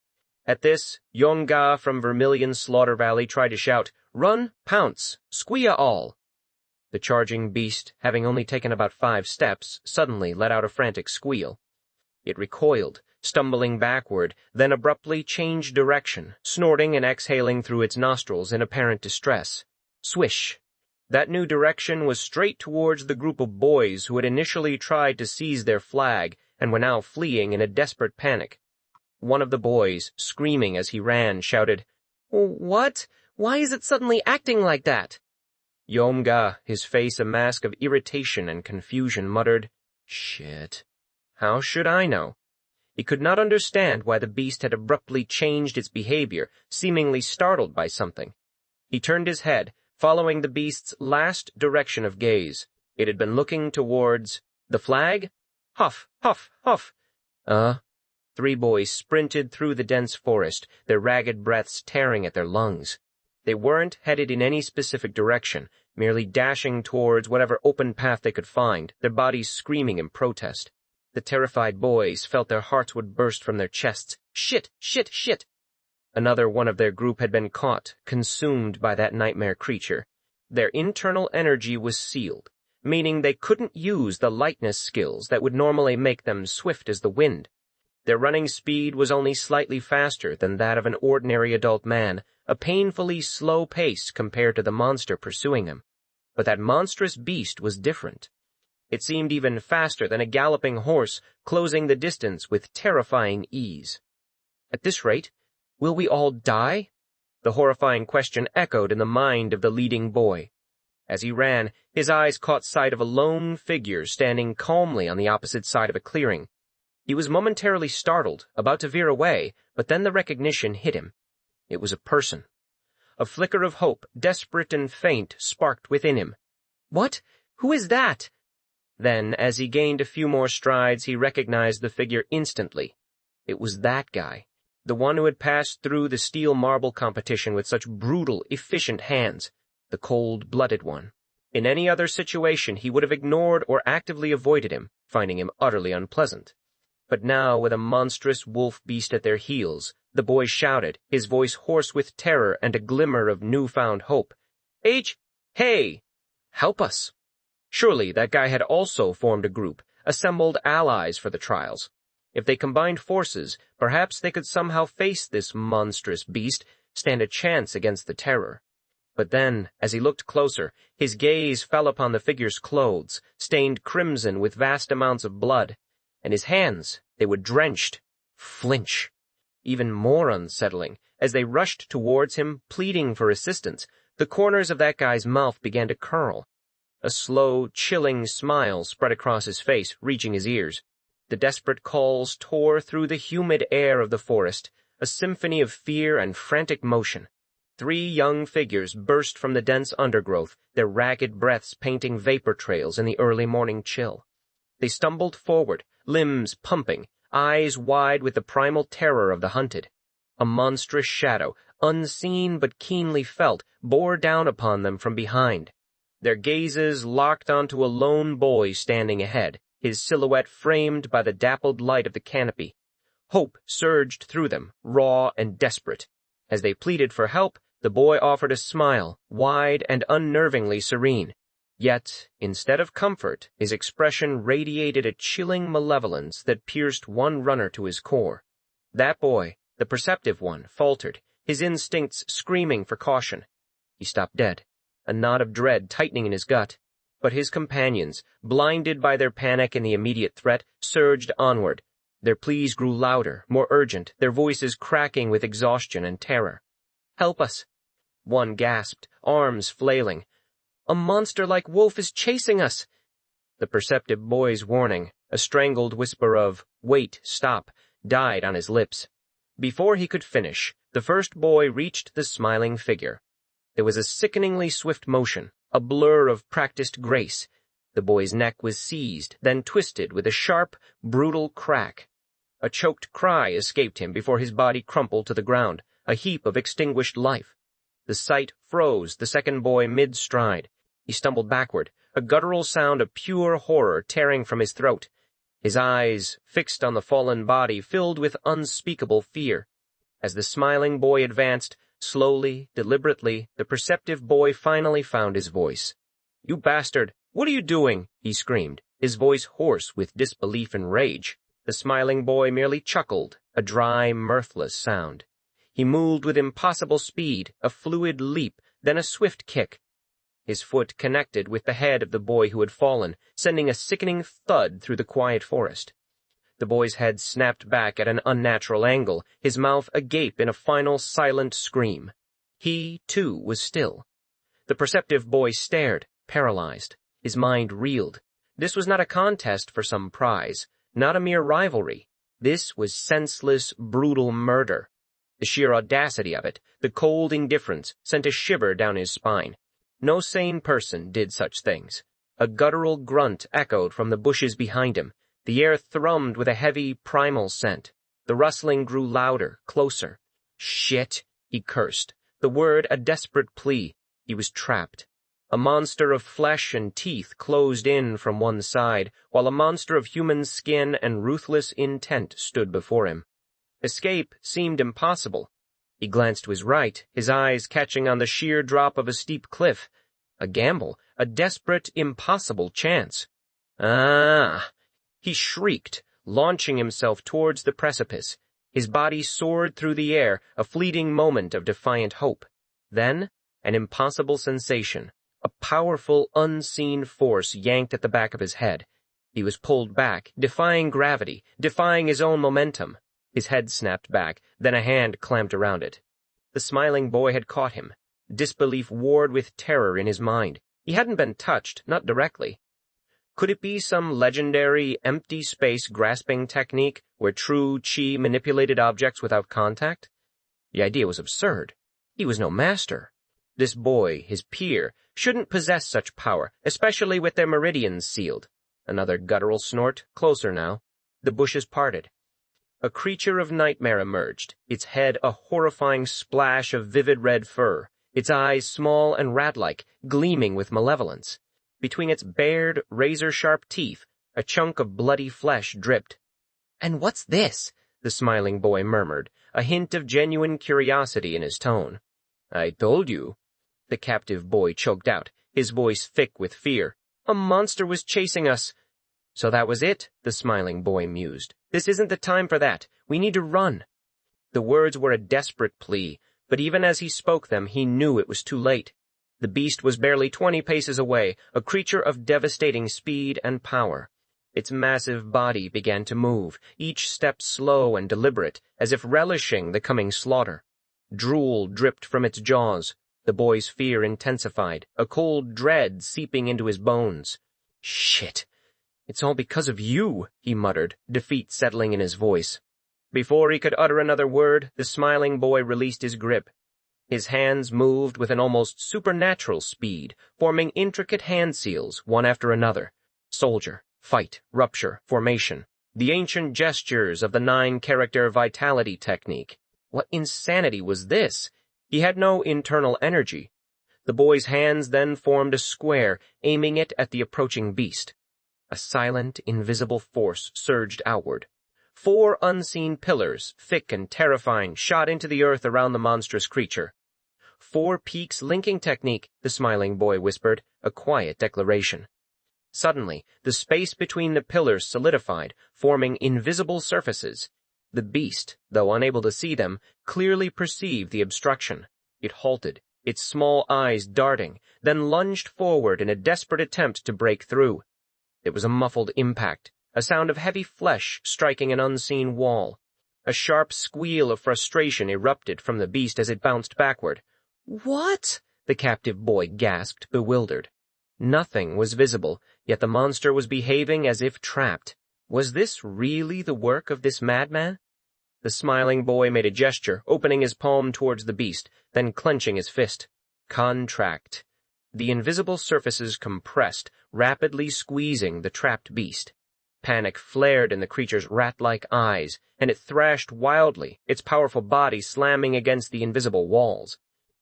S1: At this, Yong-ga from Vermilion Slaughter Valley tried to shout, "Run, pounce, squeal all!" The charging beast, having only taken about 5 steps, suddenly let out a frantic squeal. It recoiled, stumbling backward, then abruptly changed direction, snorting and exhaling through its nostrils in apparent distress. Swish! That new direction was straight towards the group of boys who had initially tried to seize their flag and were now fleeing in a desperate panic. One of the boys, screaming as he ran, shouted, "What? Why is it suddenly acting like that?" Yomga, his face a mask of irritation and confusion, muttered, "Shit. How should I know?" He could not understand why the beast had abruptly changed its behavior, seemingly startled by something. He turned his head, following the beast's last direction of gaze. It had been looking towards the flag? Huff, huff, huff. Three boys sprinted through the dense forest, their ragged breaths tearing at their lungs. They weren't headed in any specific direction, merely dashing towards whatever open path they could find, their bodies screaming in protest. The terrified boys felt their hearts would burst from their chests. Shit, shit, shit! Another one of their group had been caught, consumed by that nightmare creature. Their internal energy was sealed, meaning they couldn't use the lightness skills that would normally make them swift as the wind. Their running speed was only slightly faster than that of an ordinary adult man, a painfully slow pace compared to the monster pursuing them. But that monstrous beast was different. It seemed even faster than a galloping horse, closing the distance with terrifying ease. At this rate, will we all die? The horrifying question echoed in the mind of the leading boy. As he ran, his eyes caught sight of a lone figure standing calmly on the opposite side of a clearing. He was momentarily startled, about to veer away, but then the recognition hit him. It was a person. A flicker of hope, desperate and faint, sparked within him. "What? Who is that?" Then, as he gained a few more strides, he recognized the figure instantly. It was that guy, the one who had passed through the steel marble competition with such brutal, efficient hands, the cold-blooded one. In any other situation, he would have ignored or actively avoided him, finding him utterly unpleasant. But now, with a monstrous wolf beast at their heels, the boy shouted, his voice hoarse with terror and a glimmer of newfound hope. Hey! Help us!" Surely that guy had also formed a group, assembled allies for the trials. If they combined forces, perhaps they could somehow face this monstrous beast, stand a chance against the terror. But then, as he looked closer, his gaze fell upon the figure's clothes, stained crimson with vast amounts of blood. And his hands, they were drenched. Flinch. Even more unsettling, as they rushed towards him, pleading for assistance, the corners of that guy's mouth began to curl. A slow, chilling smile spread across his face, reaching his ears. The desperate calls tore through the humid air of the forest, a symphony of fear and frantic motion. 3 young figures burst from the dense undergrowth, their ragged breaths painting vapor trails in the early morning chill. They stumbled forward, limbs pumping, eyes wide with the primal terror of the hunted. A monstrous shadow, unseen but keenly felt, bore down upon them from behind. Their gazes locked onto a lone boy standing ahead, his silhouette framed by the dappled light of the canopy. Hope surged through them, raw and desperate. As they pleaded for help, the boy offered a smile, wide and unnervingly serene. Yet, instead of comfort, his expression radiated a chilling malevolence that pierced one runner to his core. That boy, the perceptive one, faltered, his instincts screaming for caution. He stopped dead, a knot of dread tightening in his gut. But his companions, blinded by their panic and the immediate threat, surged onward. Their pleas grew louder, more urgent, their voices cracking with exhaustion and terror. "Help us!" One gasped, arms flailing. "A monster-like wolf is chasing us!" The perceptive boy's warning, a strangled whisper of, "Wait, stop," died on his lips. Before he could finish, the first boy reached the smiling figure. There was a sickeningly swift motion, a blur of practiced grace. The boy's neck was seized, then twisted with a sharp, brutal crack. A choked cry escaped him before his body crumpled to the ground, a heap of extinguished life. The sight froze the second boy mid-stride. He stumbled backward, a guttural sound of pure horror tearing from his throat. His eyes, fixed on the fallen body, filled with unspeakable fear. As the smiling boy advanced, slowly, deliberately, the perceptive boy finally found his voice. "You bastard! What are you doing?" he screamed, his voice hoarse with disbelief and rage. The smiling boy merely chuckled, a dry, mirthless sound. He moved with impossible speed, a fluid leap, then a swift kick. His foot connected with the head of the boy who had fallen, sending a sickening thud through the quiet forest. The boy's head snapped back at an unnatural angle, his mouth agape in a final silent scream. He, too, was still. The perceptive boy stared, paralyzed. His mind reeled. This was not a contest for some prize, not a mere rivalry. This was senseless, brutal murder. The sheer audacity of it, the cold indifference, sent a shiver down his spine. No sane person did such things. A guttural grunt echoed from the bushes behind him. The air thrummed with a heavy, primal scent. The rustling grew louder, closer. Shit, he cursed. The word a desperate plea. He was trapped. A monster of flesh and teeth closed in from one side, while a monster of human skin and ruthless intent stood before him. Escape seemed impossible. He glanced to his right, his eyes catching on the sheer drop of a steep cliff. A gamble, a desperate, impossible chance. Ah! He shrieked, launching himself towards the precipice. His body soared through the air, a fleeting moment of defiant hope. Then, an impossible sensation. A powerful, unseen force yanked at the back of his head. He was pulled back, defying gravity, defying his own momentum. His head snapped back, then a hand clamped around it. The smiling boy had caught him. Disbelief warred with terror in his mind. He hadn't been touched, not directly. Could it be some legendary, empty space grasping technique where true chi manipulated objects without contact? The idea was absurd. He was no master. This boy, his peer, shouldn't possess such power, especially with their meridians sealed. Another guttural snort, closer now. The bushes parted. A creature of nightmare emerged, its head a horrifying splash of vivid red fur, its eyes small and rat-like, gleaming with malevolence. Between its bared, razor-sharp teeth, a chunk of bloody flesh dripped. "And what's this?" the smiling boy murmured, a hint of genuine curiosity in his tone. "I told you," the captive boy choked out, his voice thick with fear. "A monster was chasing us." "So that was it," the smiling boy mused. "This isn't the time for that. We need to run." The words were a desperate plea, but even as he spoke them, he knew it was too late. The beast was barely 20 paces away, a creature of devastating speed and power. Its massive body began to move, each step slow and deliberate, as if relishing the coming slaughter. Drool dripped from its jaws. The boy's fear intensified, a cold dread seeping into his bones. "Shit! It's all because of you," he muttered, defeat settling in his voice. Before he could utter another word, the smiling boy released his grip. His hands moved with an almost supernatural speed, forming intricate hand seals, one after another. Soldier, fight, rupture, formation. The ancient gestures of the 9-character vitality technique. What insanity was this? He had no internal energy. The boy's hands then formed a square, aiming it at the approaching beast. A silent, invisible force surged outward. 4 unseen pillars, thick and terrifying, shot into the earth around the monstrous creature. 4 peaks linking technique, the smiling boy whispered, a quiet declaration. Suddenly, the space between the pillars solidified, forming invisible surfaces. The beast, though unable to see them, clearly perceived the obstruction. It halted, its small eyes darting, then lunged forward in a desperate attempt to break through. There was a muffled impact, a sound of heavy flesh striking an unseen wall. A sharp squeal of frustration erupted from the beast as it bounced backward. "What?" the captive boy gasped, bewildered. Nothing was visible, yet the monster was behaving as if trapped. Was this really the work of this madman? The smiling boy made a gesture, opening his palm towards the beast, then clenching his fist. Contract. The invisible surfaces compressed, rapidly squeezing the trapped beast. Panic flared in the creature's rat-like eyes, and it thrashed wildly, its powerful body slamming against the invisible walls.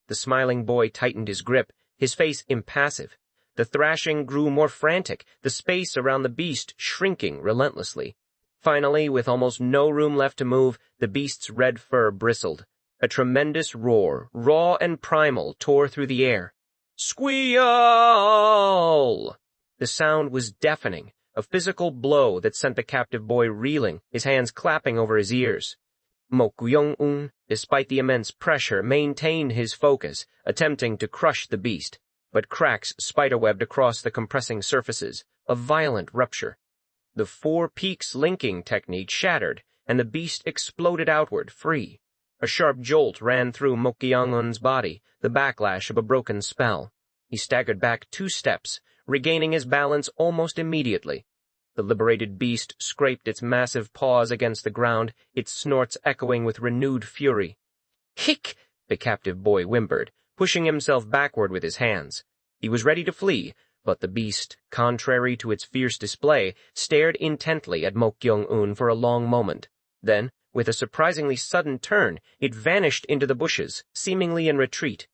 S1: The smiling boy tightened his grip, his face impassive. The thrashing grew more frantic, the space around the beast shrinking relentlessly. Finally, with almost no room left to move, the beast's red fur bristled. A tremendous roar, raw and primal, tore through the air. Squeal! The sound was deafening, a physical blow that sent the captive boy reeling, his hands clapping over his ears. Mok Gyeong-un, despite the immense pressure, maintained his focus, attempting to crush the beast, but cracks spiderwebbed across the compressing surfaces, a violent rupture. The four peaks linking technique shattered, and the beast exploded outward, free. A sharp jolt ran through Mok Gyeong-un's body, the backlash of a broken spell. He staggered back 2 steps, regaining his balance almost immediately. The liberated beast scraped its massive paws against the ground, its snorts echoing with renewed fury. "Hick!" the captive boy whimpered, pushing himself backward with his hands. He was ready to flee, but the beast, contrary to its fierce display, stared intently at Mok Gyeong-un for a long moment. Then, with a surprisingly sudden turn, it vanished into the bushes, seemingly in retreat.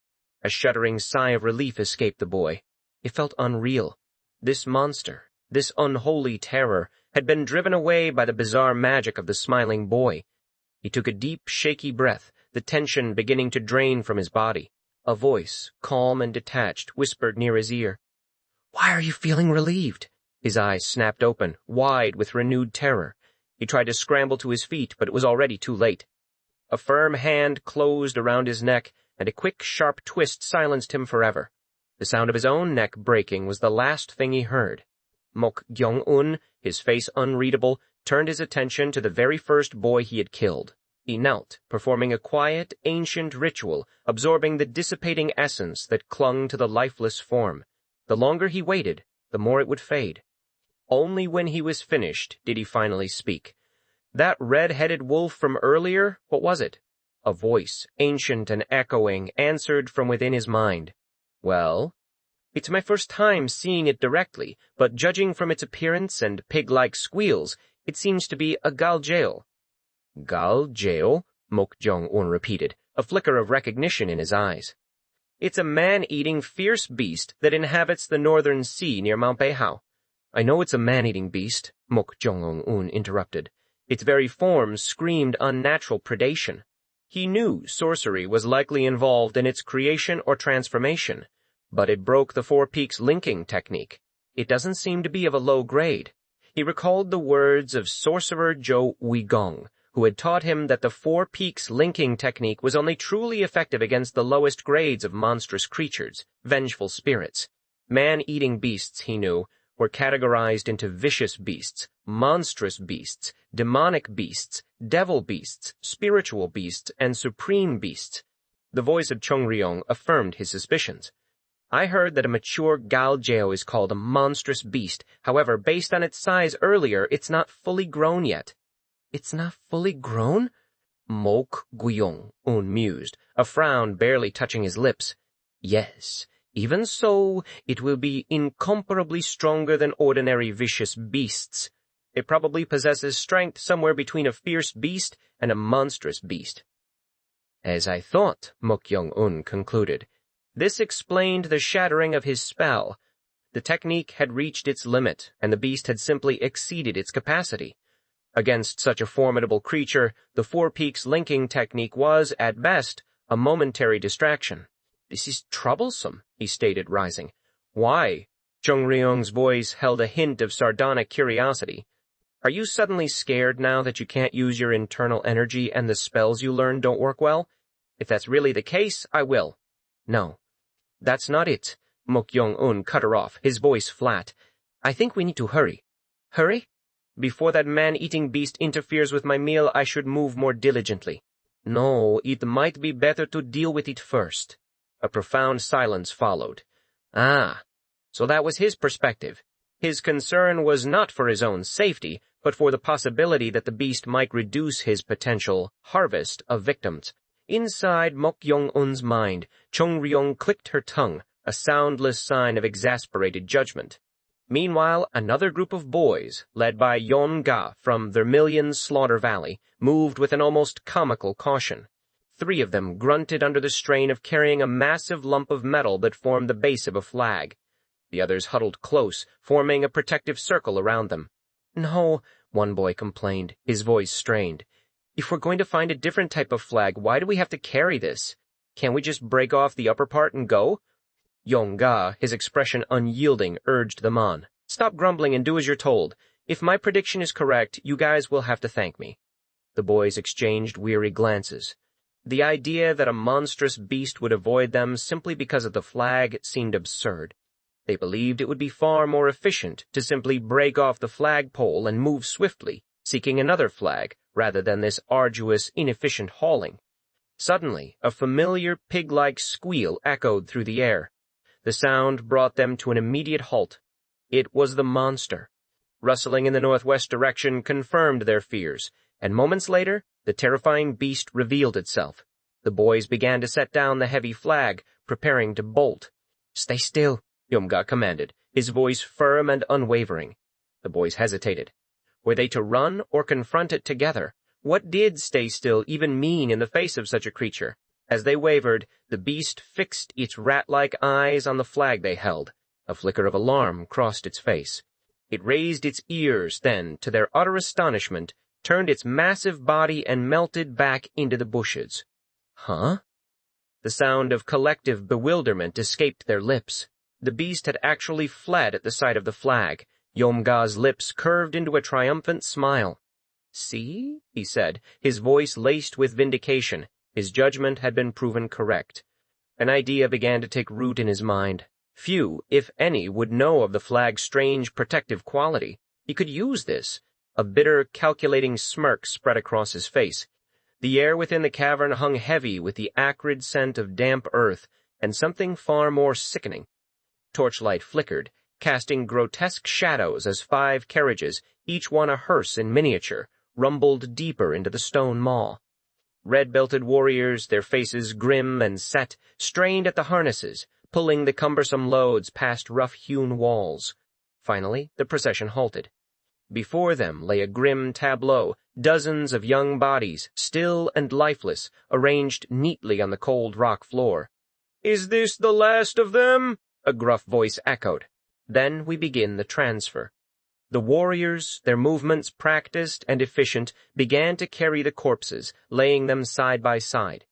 S1: A shuddering sigh of relief escaped the boy. It felt unreal. This monster, this unholy terror, had been driven away by the bizarre magic of the smiling boy. He took a deep, shaky breath, the tension beginning to drain from his body. A voice, calm and detached, whispered near his ear. "Why are you feeling relieved?" His eyes snapped open, wide with renewed terror. He tried to scramble to his feet, but it was already too late. A firm hand closed around his neck, and a quick, sharp twist silenced him forever. The sound of his own neck breaking was the last thing he heard. Mok Gyeong-un, his face unreadable, turned his attention to the very first boy he had killed. He knelt, performing a quiet, ancient ritual, absorbing the dissipating essence that clung to the lifeless form. The longer he waited, the more it would fade. Only when he was finished did he finally speak. "That red-headed wolf from earlier, what was it?" A voice, ancient and echoing, answered from within his mind. "Well, it's my first time seeing it directly, but judging from its appearance and pig-like squeals, it seems to be a Gal-jeo." "Gal-jeo?" Mok Gyeong-un repeated, a flicker of recognition in his eyes. "It's a man-eating fierce beast that inhabits the northern sea near Mount Beihao." "I know it's a man-eating beast," Mok Gyeong-un interrupted. Its very form screamed unnatural predation. He knew sorcery was likely involved in its creation or transformation, but it broke the four peaks linking technique. It doesn't seem to be of a low grade. He recalled the words of sorcerer Jo Weigong, who had taught him that the four peaks linking technique was only truly effective against the lowest grades of monstrous creatures, vengeful spirits. Man-eating beasts, he knew, were categorized into vicious beasts, monstrous beasts, demonic beasts, devil beasts, spiritual beasts, and supreme beasts. The voice of Chung Ryong affirmed his suspicions. "I heard that a mature Gal-jeo is called a monstrous beast. However, based on its size earlier, it's not fully grown yet." "It's not fully grown?" Mok Gyeong-un mused, a frown barely touching his lips. "Yes. Even so, it will be incomparably stronger than ordinary vicious beasts. It probably possesses strength somewhere between a fierce beast and a monstrous beast." "As I thought," Mok Gyeong-un concluded. This explained the shattering of his spell. The technique had reached its limit, and the beast had simply exceeded its capacity. Against such a formidable creature, the four peaks linking technique was, at best, a momentary distraction. "This is troublesome," he stated, rising. "Why?" Chung Ryong's voice held a hint of sardonic curiosity. "Are you suddenly scared now that you can't use your internal energy and the spells you learned don't work well? If that's really the case, I will." "No, that's not it," Mok Gyeong-un cut her off, his voice flat. "I think we need to hurry." "Hurry? Before that man-eating beast interferes with my meal, I should move more diligently." "No, it might be better to deal with it first." A profound silence followed. Ah, so that was his perspective. His concern was not for his own safety, but for the possibility that the beast might reduce his potential harvest of victims. Inside Mok Gyeong-un's mind, Chung Ryong clicked her tongue, a soundless sign of exasperated judgment. Meanwhile, another group of boys, led by Yon-ga from Vermilion's Slaughter Valley, moved with an almost comical caution. 3 of them grunted under the strain of carrying a massive lump of metal that formed the base of a flag. The others huddled close, forming a protective circle around them. "No," one boy complained, his voice strained. "If we're going to find a different type of flag, why do we have to carry this? Can't we just break off the upper part and go?" Yong-ga, his expression unyielding, urged them on. "Stop grumbling and do as you're told. If my prediction is correct, you guys will have to thank me." The boys exchanged weary glances. The idea that a monstrous beast would avoid them simply because of the flag seemed absurd. They believed it would be far more efficient to simply break off the flagpole and move swiftly, seeking another flag, rather than this arduous, inefficient hauling. Suddenly, a familiar pig-like squeal echoed through the air. The sound brought them to an immediate halt. It was the monster. Rustling in the northwest direction confirmed their fears, and moments later, the terrifying beast revealed itself. The boys began to set down the heavy flag, preparing to bolt. "Stay still," Yomga commanded, his voice firm and unwavering. The boys hesitated. Were they to run or confront it together? What did stay still even mean in the face of such a creature? As they wavered, the beast fixed its rat-like eyes on the flag they held. A flicker of alarm crossed its face. It raised its ears, then, to their utter astonishment, turned its massive body and melted back into the bushes. Huh? The sound of collective bewilderment escaped their lips. The beast had actually fled at the sight of the flag. Yomga's lips curved into a triumphant smile. "See?" he said, his voice laced with vindication. His judgment had been proven correct. An idea began to take root in his mind. Few, if any, would know of the flag's strange protective quality. He could use this. A bitter, calculating smirk spread across his face. The air within the cavern hung heavy with the acrid scent of damp earth, and something far more sickening. Torchlight flickered, casting grotesque shadows as 5 carriages, each one a hearse in miniature, rumbled deeper into the stone maw. Red-belted warriors, their faces grim and set, strained at the harnesses, pulling the cumbersome loads past rough-hewn walls. Finally, the procession halted. Before them lay a grim tableau, dozens of young bodies, still and lifeless, arranged neatly on the cold rock floor. "Is this the last of them?" a gruff voice echoed. "Then we begin the transfer." The warriors, their movements practiced and efficient, began to carry the corpses, laying them side by side.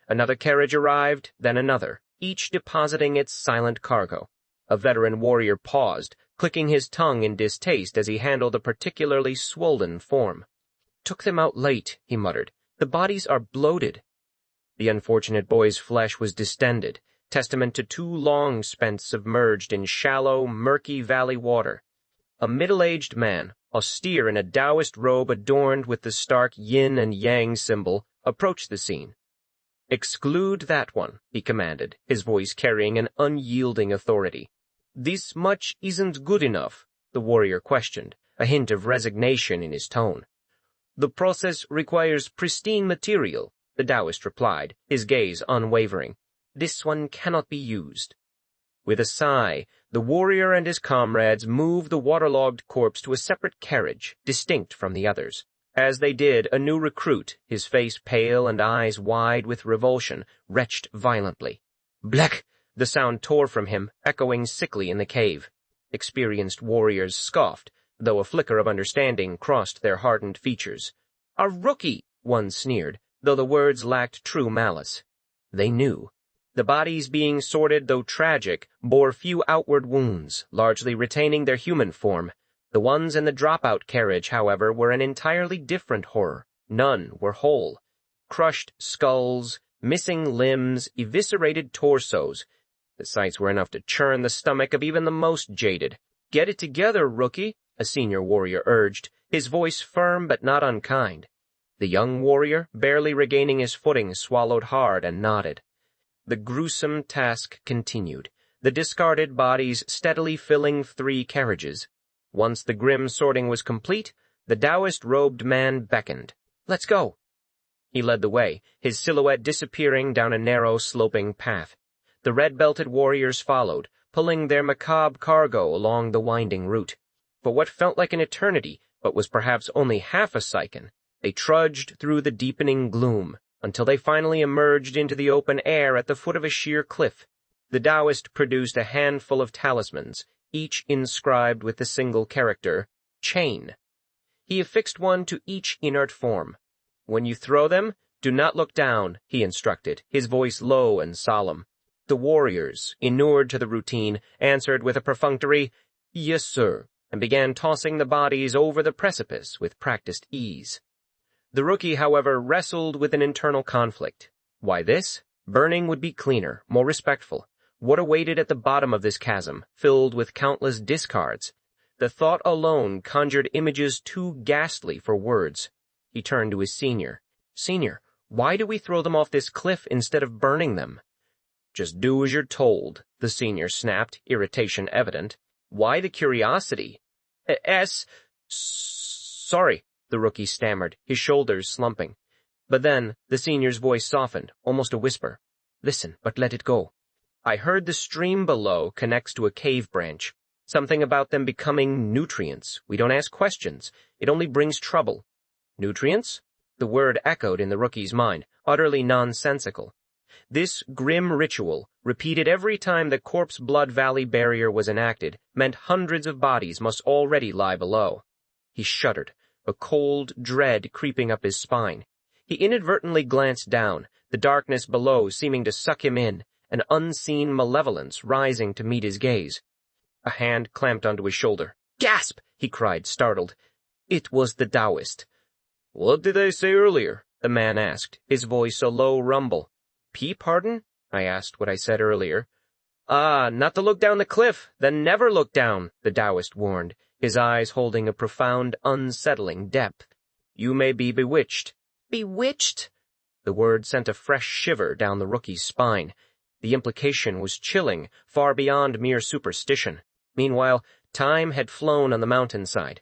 S1: Another carriage arrived, then another, each depositing its silent cargo. A veteran warrior paused, clicking his tongue in distaste as he handled a particularly swollen form. "Took them out late," he muttered. "The bodies are bloated." The unfortunate boy's flesh was distended, testament to 2 long spent submerged in shallow, murky valley water. A middle-aged man, austere in a Taoist robe adorned with the stark yin and yang symbol, approached the scene. "Exclude that one," he commanded, his voice carrying an unyielding authority. "This much isn't good enough," the warrior questioned, a hint of resignation in his tone. "The process requires pristine material," the Taoist replied, his gaze unwavering. "This one cannot be used." With a sigh, the warrior and his comrades moved the waterlogged corpse to a separate carriage, distinct from the others. As they did, a new recruit, his face pale and eyes wide with revulsion, retched violently. "Blek!" The sound tore from him, echoing sickly in the cave. Experienced warriors scoffed, though a flicker of understanding crossed their hardened features. "A rookie!" one sneered, though the words lacked true malice. They knew. The bodies being sorted, though tragic, bore few outward wounds, largely retaining their human form. The ones in the dropout carriage, however, were an entirely different horror. None were whole. Crushed skulls, missing limbs, eviscerated torsos. The sights were enough to churn the stomach of even the most jaded. "Get it together, rookie," a senior warrior urged, his voice firm but not unkind. The young warrior, barely regaining his footing, swallowed hard and nodded. The gruesome task continued, the discarded bodies steadily filling 3 carriages. Once the grim sorting was complete, the Taoist-robed man beckoned. "Let's go." He led the way, his silhouette disappearing down a narrow, sloping path. The red-belted warriors followed, pulling their macabre cargo along the winding route. For what felt like an eternity, but was perhaps only half a cycle, they trudged through the deepening gloom, until they finally emerged into the open air at the foot of a sheer cliff. The Taoist produced a handful of talismans, each inscribed with the single character, chain. He affixed one to each inert form. "When you throw them, do not look down," he instructed, his voice low and solemn. The warriors, inured to the routine, answered with a perfunctory, "Yes, sir," and began tossing the bodies over the precipice with practiced ease. The rookie, however, wrestled with an internal conflict. Why this? Burning would be cleaner, more respectful. What awaited at the bottom of this chasm, filled with countless discards? The thought alone conjured images too ghastly for words. He turned to his senior. "Senior, why do we throw them off this cliff instead of burning them?" "Just do as you're told," the senior snapped, irritation evident. "Why the curiosity?" Sorry," the rookie stammered, his shoulders slumping. But then, the senior's voice softened, almost a whisper. "Listen, but let it go. I heard the stream below connects to a cave branch. Something about them becoming nutrients. We don't ask questions. It only brings trouble." "Nutrients?" The word echoed in the rookie's mind, utterly nonsensical. This grim ritual, repeated every time the Corpse Blood Valley barrier was enacted, meant hundreds of bodies must already lie below. He shuddered, a cold dread creeping up his spine. He inadvertently glanced down, the darkness below seeming to suck him in, an unseen malevolence rising to meet his gaze. A hand clamped onto his shoulder. "Gasp!" he cried, startled. It was the Taoist. "What did I say earlier?" the man asked, his voice a low rumble. Pardon?" I asked what I said earlier. Not to look down the cliff, then never look down," the Taoist warned, his eyes holding a profound, unsettling depth. "You may be bewitched." "Bewitched?" The word sent a fresh shiver down the rookie's spine. The implication was chilling, far beyond mere superstition. Meanwhile, time had flown on the mountainside.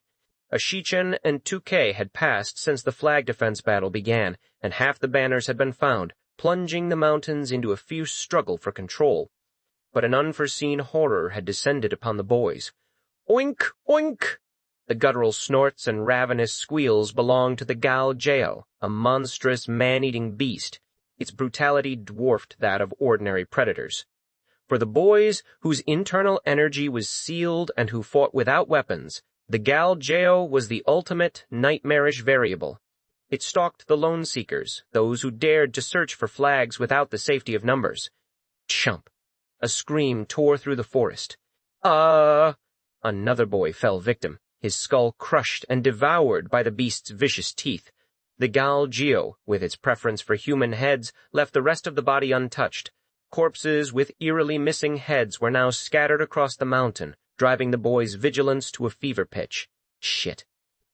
S1: A Shichen and 2K had passed since the flag defense battle began, and half the banners had been found, plunging the mountains into a fierce struggle for control. But an unforeseen horror had descended upon the boys. "Oink! Oink!" The guttural snorts and ravenous squeals belonged to the Gal-jeo, a monstrous man-eating beast. Its brutality dwarfed that of ordinary predators. For the boys whose internal energy was sealed and who fought without weapons, the Gal-jeo was the ultimate nightmarish variable. It stalked the lone seekers, those who dared to search for flags without the safety of numbers. Chump! A scream tore through the forest. Another boy fell victim, his skull crushed and devoured by the beast's vicious teeth. The Gal-jeo, with its preference for human heads, left the rest of the body untouched. Corpses with eerily missing heads were now scattered across the mountain, driving the boys' vigilance to a fever pitch. "Shit.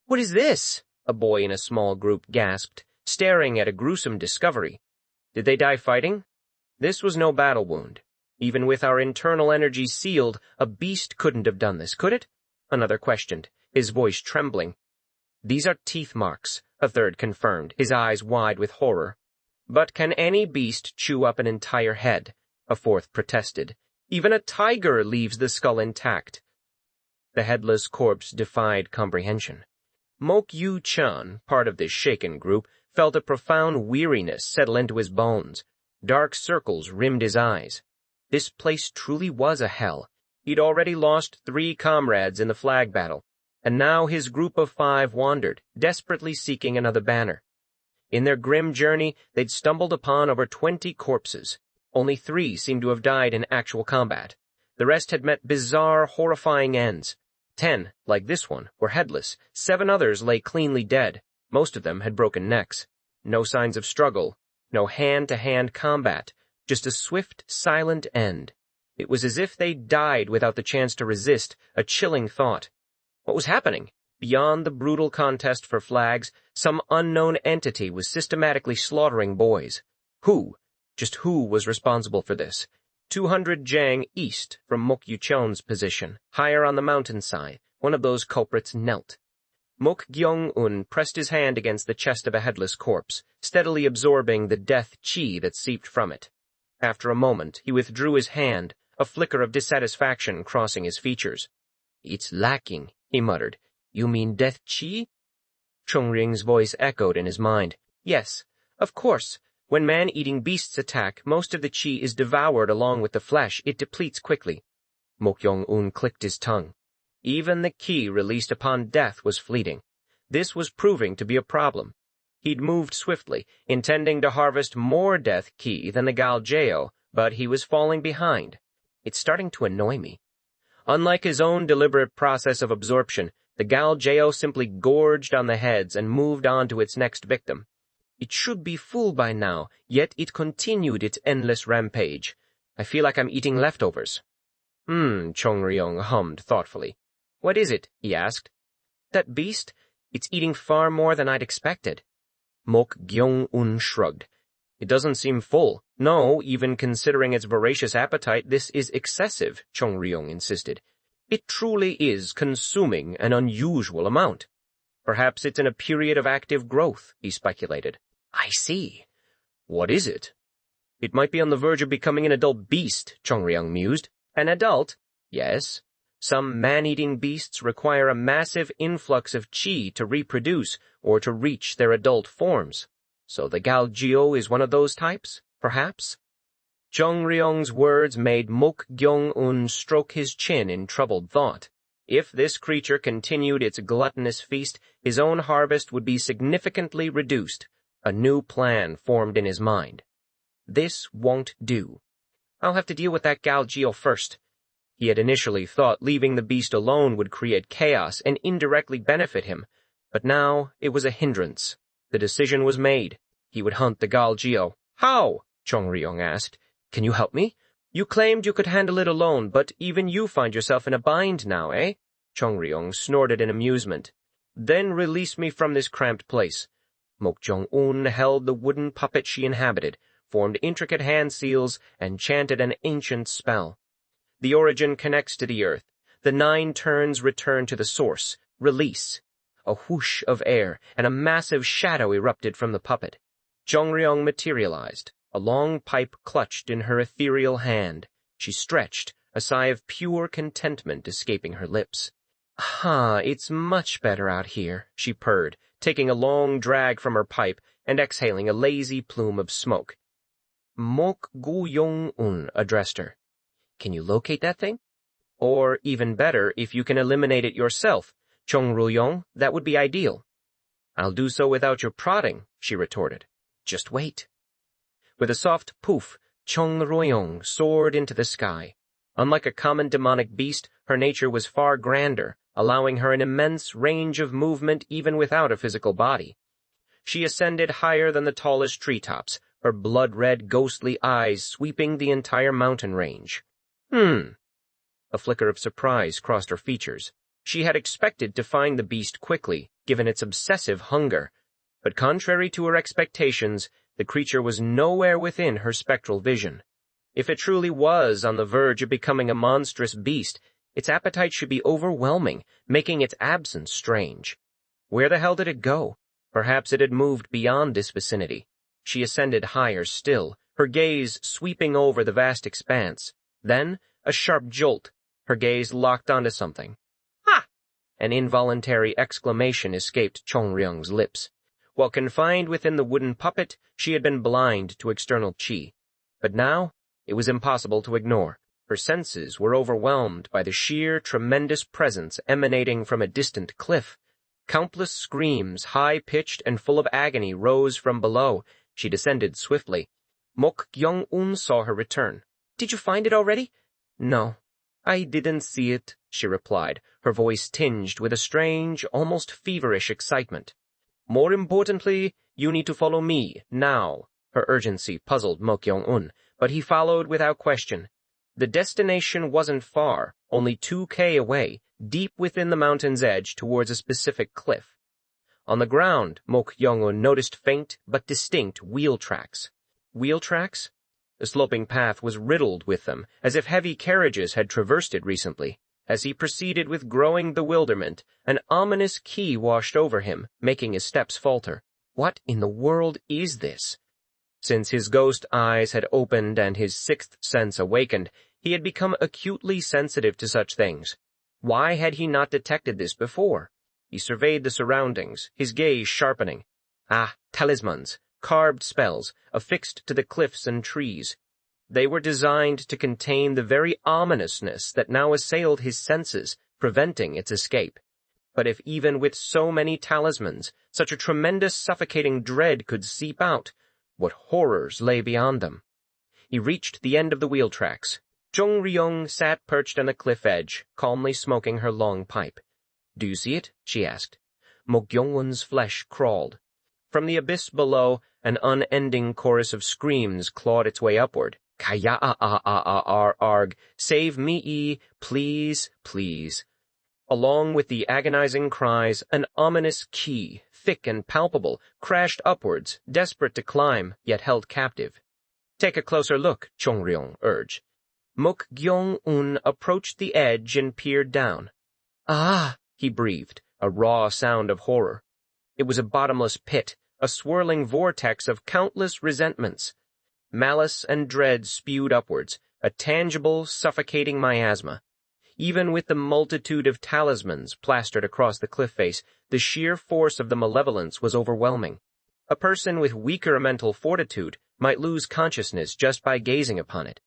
S1: What is this?" a boy in a small group gasped, staring at a gruesome discovery. Did they die fighting? This was no battle wound. Even with our internal energies sealed, a beast couldn't have done this, could it? Another questioned, his voice trembling. "These are teeth marks," a third confirmed, his eyes wide with horror. "But can any beast chew up an entire head?" a fourth protested. "Even a tiger leaves the skull intact." The headless corpse defied comprehension. Mok Gyeong-un, part of this shaken group, felt a profound weariness settle into his bones. Dark circles rimmed his eyes. This place truly was a hell. He'd already lost 3 comrades in the flag battle, and now his group of 5 wandered, desperately seeking another banner. In their grim journey, they'd stumbled upon over 20 corpses. Only 3 seemed to have died in actual combat. The rest had met bizarre, horrifying ends. 10, like this one, were headless. 7 others lay cleanly dead. Most of them had broken necks. No signs of struggle. No hand-to-hand combat. Just a swift, silent end. It was as if they died without the chance to resist, a chilling thought. What was happening? Beyond the brutal contest for flags, some unknown entity was systematically slaughtering boys. Who? Just who was responsible for this? 200 jang east from Mok Gyeong-un's position, higher on the mountainside, one of those culprits knelt. Mok Gyeong-un pressed his hand against the chest of a headless corpse, steadily absorbing the death chi that seeped from it. After a moment, he withdrew his hand, a flicker of dissatisfaction crossing his features. "It's lacking," he muttered. "You mean death chi?" Chong-ring's voice echoed in his mind. "Yes, of course. When man-eating beasts attack, most of the chi is devoured along with the flesh. It depletes quickly." Mok Gyeong-un clicked his tongue. Even the ki released upon death was fleeting. This was proving to be a problem. He'd moved swiftly, intending to harvest more death ki than the Gal-jeo, but he was falling behind. It's starting to annoy me. Unlike his own deliberate process of absorption, the Gal-jeo simply gorged on the heads and moved on to its next victim. It should be full by now, yet it continued its endless rampage. I feel like I'm eating leftovers. Chong Ryong hummed thoughtfully. What is it? He asked. That beast? It's eating far more than I'd expected. Mok Gyeong-un shrugged. It doesn't seem full. No, even considering its voracious appetite, this is excessive, Chong Ryong insisted. It truly is consuming an unusual amount. Perhaps it's in a period of active growth, he speculated. I see. What is it? It might be on the verge of becoming an adult beast, Chong Ryong mused. An adult? Yes. Some man-eating beasts require a massive influx of qi to reproduce or to reach their adult forms. So the Gal-jeo is one of those types, perhaps? Chong Ryong's words made Mok Gyeong-un stroke his chin in troubled thought. If this creature continued its gluttonous feast, his own harvest would be significantly reduced. A new plan formed in his mind. This won't do. I'll have to deal with that Gal-jeo first. He had initially thought leaving the beast alone would create chaos and indirectly benefit him, but now it was a hindrance. The decision was made. He would hunt the Gal-jeo. How? Chong Ryong asked. Can you help me? You claimed you could handle it alone, but even you find yourself in a bind now, eh? Chong Ryong snorted in amusement. Then release me from this cramped place. Mok Gyeong-un held the wooden puppet she inhabited, formed intricate hand seals, and chanted an ancient spell. The origin connects to the earth. The 9 turns return to the source. Release. A whoosh of air, and a massive shadow erupted from the puppet. Chong Ryong materialized, a long pipe clutched in her ethereal hand. She stretched, a sigh of pure contentment escaping her lips. It's much better out here, she purred, taking a long drag from her pipe and exhaling a lazy plume of smoke. Mok Gyeong-un addressed her. Can you locate that thing? Or, even better, if you can eliminate it yourself, Chong Ryong, that would be ideal. I'll do so without your prodding, she retorted. Just wait. With a soft poof, Chong Ryong soared into the sky. Unlike a common demonic beast, her nature was far grander, allowing her an immense range of movement even without a physical body. She ascended higher than the tallest treetops, her blood-red, ghostly eyes sweeping the entire mountain range. A flicker of surprise crossed her features. She had expected to find the beast quickly, given its obsessive hunger. But contrary to her expectations, the creature was nowhere within her spectral vision. If it truly was on the verge of becoming a monstrous beast, its appetite should be overwhelming, making its absence strange. Where the hell did it go? Perhaps it had moved beyond this vicinity. She ascended higher still, her gaze sweeping over the vast expanse. Then, a sharp jolt. Her gaze locked onto something. Ha! An involuntary exclamation escaped Chong Ryong's lips. While confined within the wooden puppet, she had been blind to external qi. But now, it was impossible to ignore. Her senses were overwhelmed by the sheer, tremendous presence emanating from a distant cliff. Countless screams, high-pitched and full of agony, rose from below. She descended swiftly. Mok Gyeong-un saw her return. Did you find it already? No, I didn't see it, she replied, her voice tinged with a strange, almost feverish excitement. More importantly, you need to follow me, now. Her urgency puzzled Mok Gyeong-un, but he followed without question. The destination wasn't far, only 2K away, deep within the mountain's edge towards a specific cliff. On the ground, Mok Gyeong-un noticed faint but distinct wheel tracks. Wheel tracks? The sloping path was riddled with them, as if heavy carriages had traversed it recently. As he proceeded with growing bewilderment, an ominous qi washed over him, making his steps falter. What in the world is this? Since his ghost eyes had opened and his 6th sense awakened, he had become acutely sensitive to such things. Why had he not detected this before? He surveyed the surroundings, his gaze sharpening. Talismans, carved spells, affixed to the cliffs and trees. They were designed to contain the very ominousness that now assailed his senses, preventing its escape. But if even with so many talismans, such a tremendous suffocating dread could seep out, what horrors lay beyond them? He reached the end of the wheel tracks. Chong Ryong sat perched on the cliff edge, calmly smoking her long pipe. Do you see it? She asked. Mok Gyeong-un's flesh crawled. From the abyss below, an unending chorus of screams clawed its way upward. Kaya-a-a-a-a-arg, save me-e, please, please. Along with the agonizing cries, an ominous key, thick and palpable, crashed upwards, desperate to climb, yet held captive. Take a closer look, Chongryong urged. Mok Gyeong-un approached the edge and peered down. Ah, he breathed, a raw sound of horror. It was a bottomless pit, a swirling vortex of countless resentments. Malice and dread spewed upwards, a tangible, suffocating miasma. Even with the multitude of talismans plastered across the cliff face, the sheer force of the malevolence was overwhelming. A person with weaker mental fortitude might lose consciousness just by gazing upon it.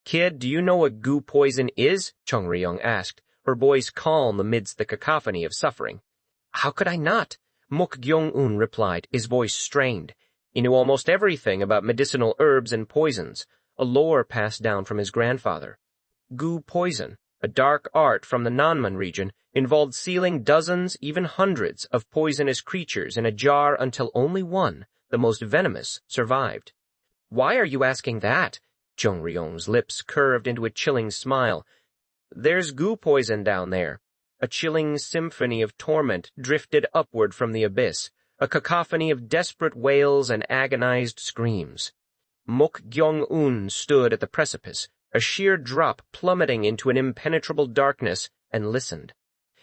S1: Kid, do you know what goo poison is? Chung Ryung asked, her voice calm amidst the cacophony of suffering. How could I not? Mok Gyeong-un replied, his voice strained. He knew almost everything about medicinal herbs and poisons, a lore passed down from his grandfather. Goo poison, a dark art from the Nanman region, involved sealing dozens, even hundreds, of poisonous creatures in a jar until only one, the most venomous, survived. Why are you asking that? Jung Ryong's lips curved into a chilling smile. There's goo poison down there. A chilling symphony of torment drifted upward from the abyss, a cacophony of desperate wails and agonized screams. Mok Gyeong-un stood at the precipice, a sheer drop plummeting into an impenetrable darkness, and listened.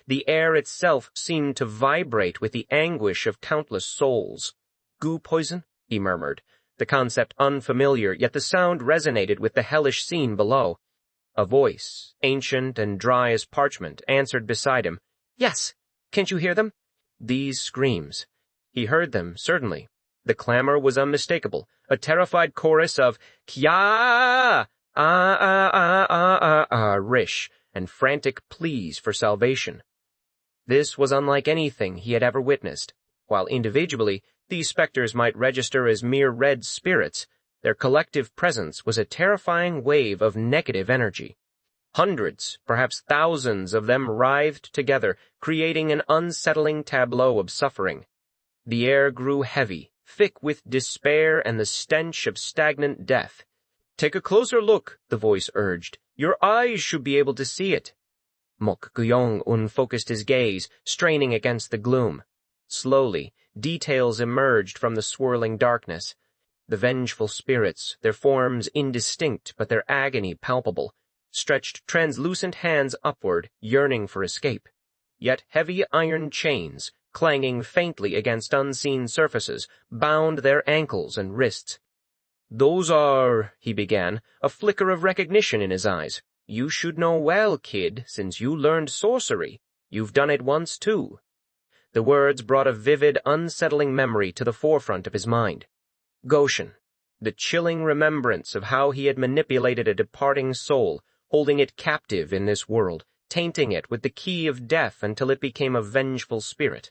S1: The air itself seemed to vibrate with the anguish of countless souls. Goo poison? He murmured, the concept unfamiliar, yet the sound resonated with the hellish scene below. A voice, ancient and dry as parchment, answered beside him. Yes, can't you hear them? These screams. He heard them, certainly. The clamor was unmistakable, a terrified chorus of Kya! Rish, and frantic pleas for salvation. This was unlike anything he had ever witnessed. While individually, these specters might register as mere red spirits, their collective presence was a terrifying wave of negative energy. Hundreds, perhaps thousands of them writhed together, creating an unsettling tableau of suffering. The air grew heavy, thick with despair and the stench of stagnant death. Take a closer look, the voice urged. Your eyes should be able to see it. Mok Gyeong-un focused his gaze, straining against the gloom. Slowly, details emerged from the swirling darkness. The vengeful spirits, their forms indistinct but their agony palpable, stretched translucent hands upward, yearning for escape. Yet heavy iron chains, clanging faintly against unseen surfaces, bound their ankles and wrists. Those are, he began, a flicker of recognition in his eyes. You should know well, kid, since you learned sorcery. You've done it once, too. The words brought a vivid, unsettling memory to the forefront of his mind. Goshen, the chilling remembrance of how he had manipulated a departing soul, holding it captive in this world, tainting it with the key of death until it became a vengeful spirit.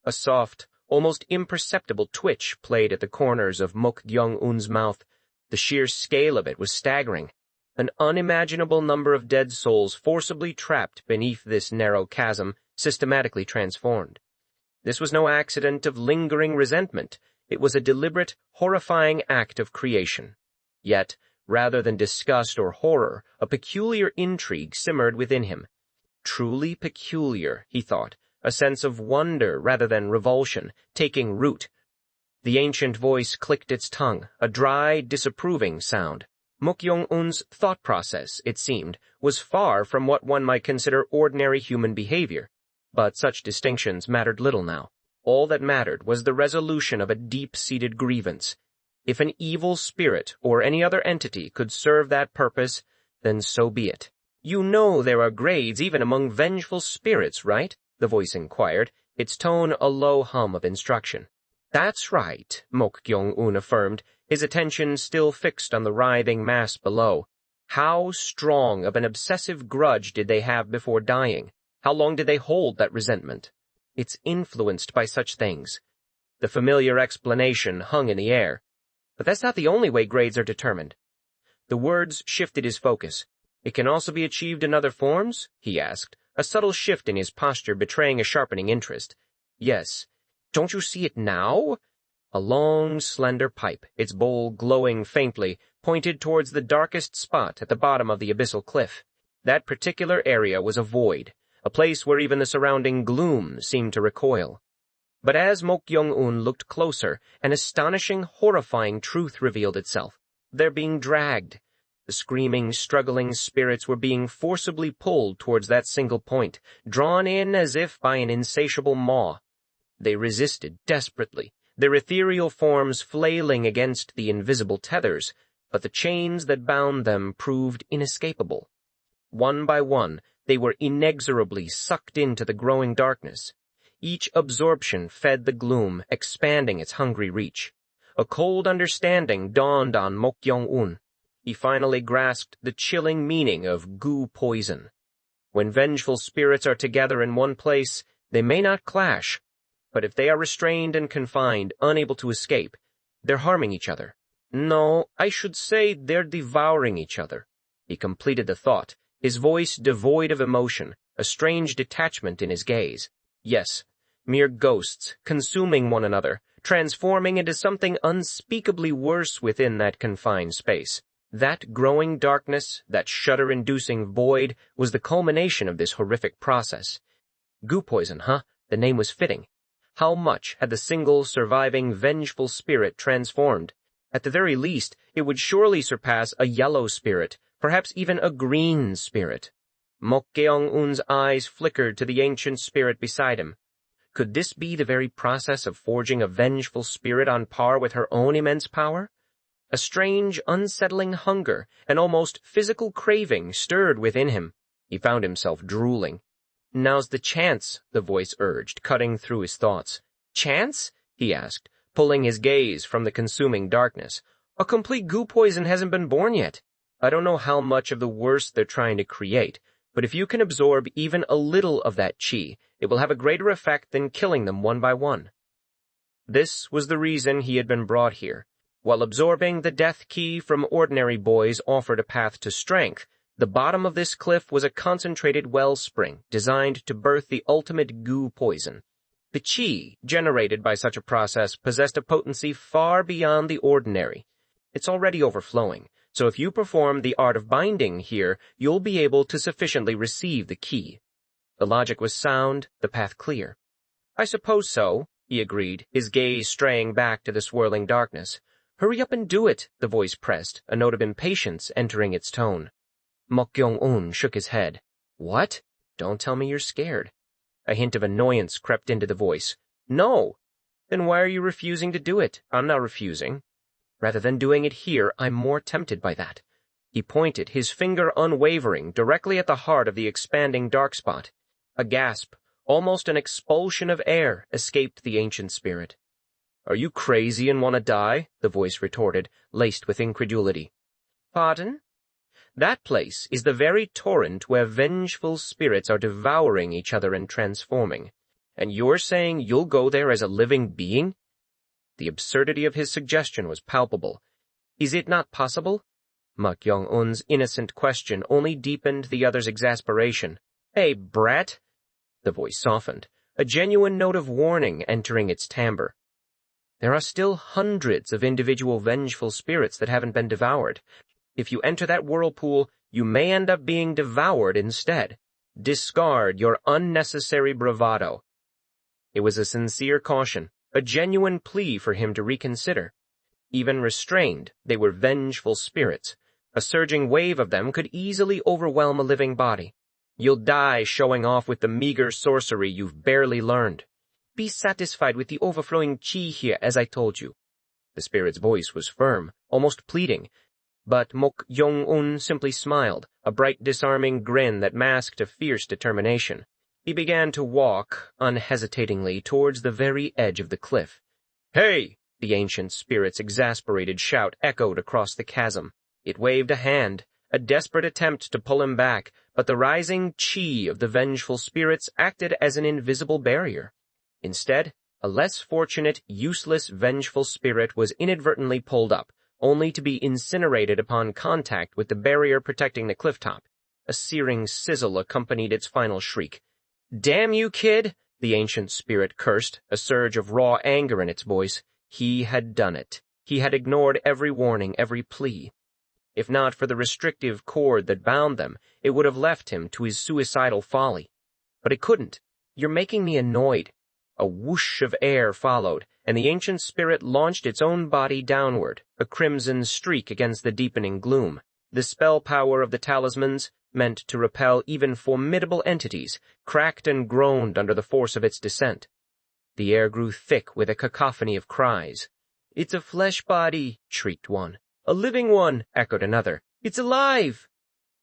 S1: A soft, almost imperceptible twitch played at the corners of Mok Gyeong-un's mouth. The sheer scale of it was staggering. An unimaginable number of dead souls forcibly trapped beneath this narrow chasm, systematically transformed. This was no accident of lingering resentment. It was a deliberate, horrifying act of creation. Yet, rather than disgust or horror, a peculiar intrigue simmered within him. Truly peculiar, he thought, a sense of wonder rather than revulsion, taking root. The ancient voice clicked its tongue, a dry, disapproving sound. Mok Gyeong-un's thought process, it seemed, was far from what one might consider ordinary human behavior. But such distinctions mattered little now. All that mattered was the resolution of a deep-seated grievance. If an evil spirit or any other entity could serve that purpose, then so be it. You know there are grades even among vengeful spirits, right? The voice inquired, its tone a low hum of instruction. That's right, Mok Gyeong-un affirmed, his attention still fixed on the writhing mass below. How strong of an obsessive grudge did they have before dying? How long did they hold that resentment? It's influenced by such things. The familiar explanation hung in the air. But that's not the only way grades are determined. The words shifted his focus. It can also be achieved in other forms? He asked, a subtle shift in his posture betraying a sharpening interest. Yes. Don't you see it now? A long, slender pipe, its bowl glowing faintly, pointed towards the darkest spot at the bottom of the abyssal cliff. That particular area was a void, a place where even the surrounding gloom seemed to recoil. But as Mok Gyeong-un looked closer, an astonishing, horrifying truth revealed itself. They're being dragged. The screaming, struggling spirits were being forcibly pulled towards that single point, drawn in as if by an insatiable maw. They resisted desperately, their ethereal forms flailing against the invisible tethers, but the chains that bound them proved inescapable. One by one, they were inexorably sucked into the growing darkness. Each absorption fed the gloom, expanding its hungry reach. A cold understanding dawned on Mok Gyeong-un. He finally grasped the chilling meaning of goo poison. When vengeful spirits are together in one place, they may not clash, but if they are restrained and confined, unable to escape, they're harming each other. No, I should say they're devouring each other. He completed the thought, his voice devoid of emotion, a strange detachment in his gaze. Yes, mere ghosts, consuming one another, transforming into something unspeakably worse within that confined space. That growing darkness, that shudder-inducing void, was the culmination of this horrific process. Goo poison, huh? The name was fitting. How much had the single surviving vengeful spirit transformed? At the very least, it would surely surpass a yellow spirit, perhaps even a green spirit. Mok Gyeong-un's eyes flickered to the ancient spirit beside him. Could this be the very process of forging a vengeful spirit on par with her own immense power? A strange, unsettling hunger, an almost physical craving stirred within him. He found himself drooling. Now's the chance, the voice urged, cutting through his thoughts. Chance? He asked, pulling his gaze from the consuming darkness. A complete goo poison hasn't been born yet. I don't know how much of the worst they're trying to create, but if you can absorb even a little of that chi, it will have a greater effect than killing them one by one. This was the reason he had been brought here. While absorbing the death key from ordinary boys offered a path to strength, the bottom of this cliff was a concentrated wellspring designed to birth the ultimate goo poison. The chi generated by such a process possessed a potency far beyond the ordinary. It's already overflowing, so if you perform the art of binding here, you'll be able to sufficiently receive the key. The logic was sound, the path clear. I suppose so, he agreed, his gaze straying back to the swirling darkness. Hurry up and do it, the voice pressed, a note of impatience entering its tone. Mok Gyeong-un shook his head. What? Don't tell me you're scared. A hint of annoyance crept into the voice. No. Then why are you refusing to do it? I'm not refusing. Rather than doing it here, I'm more tempted by that. He pointed, his finger unwavering, directly at the heart of the expanding dark spot. A gasp, almost an expulsion of air, escaped the ancient spirit. Are you crazy and want to die? The voice retorted, laced with incredulity. Pardon? That place is the very torrent where vengeful spirits are devouring each other and transforming. And you're saying you'll go there as a living being? The absurdity of his suggestion was palpable. Is it not possible? Mok Gyeong-un's innocent question only deepened the other's exasperation. Hey, brat! The voice softened, a genuine note of warning entering its timbre. There are still hundreds of individual vengeful spirits that haven't been devoured. If you enter that whirlpool, you may end up being devoured instead. Discard your unnecessary bravado. It was a sincere caution, a genuine plea for him to reconsider. Even restrained, they were vengeful spirits. A surging wave of them could easily overwhelm a living body. You'll die showing off with the meager sorcery you've barely learned. Be satisfied with the overflowing chi here, as I told you. The spirit's voice was firm, almost pleading, but Mok Gyeong-un simply smiled, a bright disarming grin that masked a fierce determination. He began to walk, unhesitatingly, towards the very edge of the cliff. Hey! The ancient spirit's exasperated shout echoed across the chasm. It waved a hand, a desperate attempt to pull him back, but the rising chi of the vengeful spirits acted as an invisible barrier. Instead, a less fortunate, useless, vengeful spirit was inadvertently pulled up, only to be incinerated upon contact with the barrier protecting the cliff top. A searing sizzle accompanied its final shriek. Damn you, kid! The ancient spirit cursed, a surge of raw anger in its voice. He had done it. He had ignored every warning, every plea. If not for the restrictive cord that bound them, it would have left him to his suicidal folly. But it couldn't. "You're making me annoyed." A whoosh of air followed, and the ancient spirit launched its own body downward, a crimson streak against the deepening gloom. The spell power of the talismans, meant to repel even formidable entities, cracked and groaned under the force of its descent. The air grew thick with a cacophony of cries. "It's a flesh body," shrieked one. "A living one," echoed another. "It's alive!"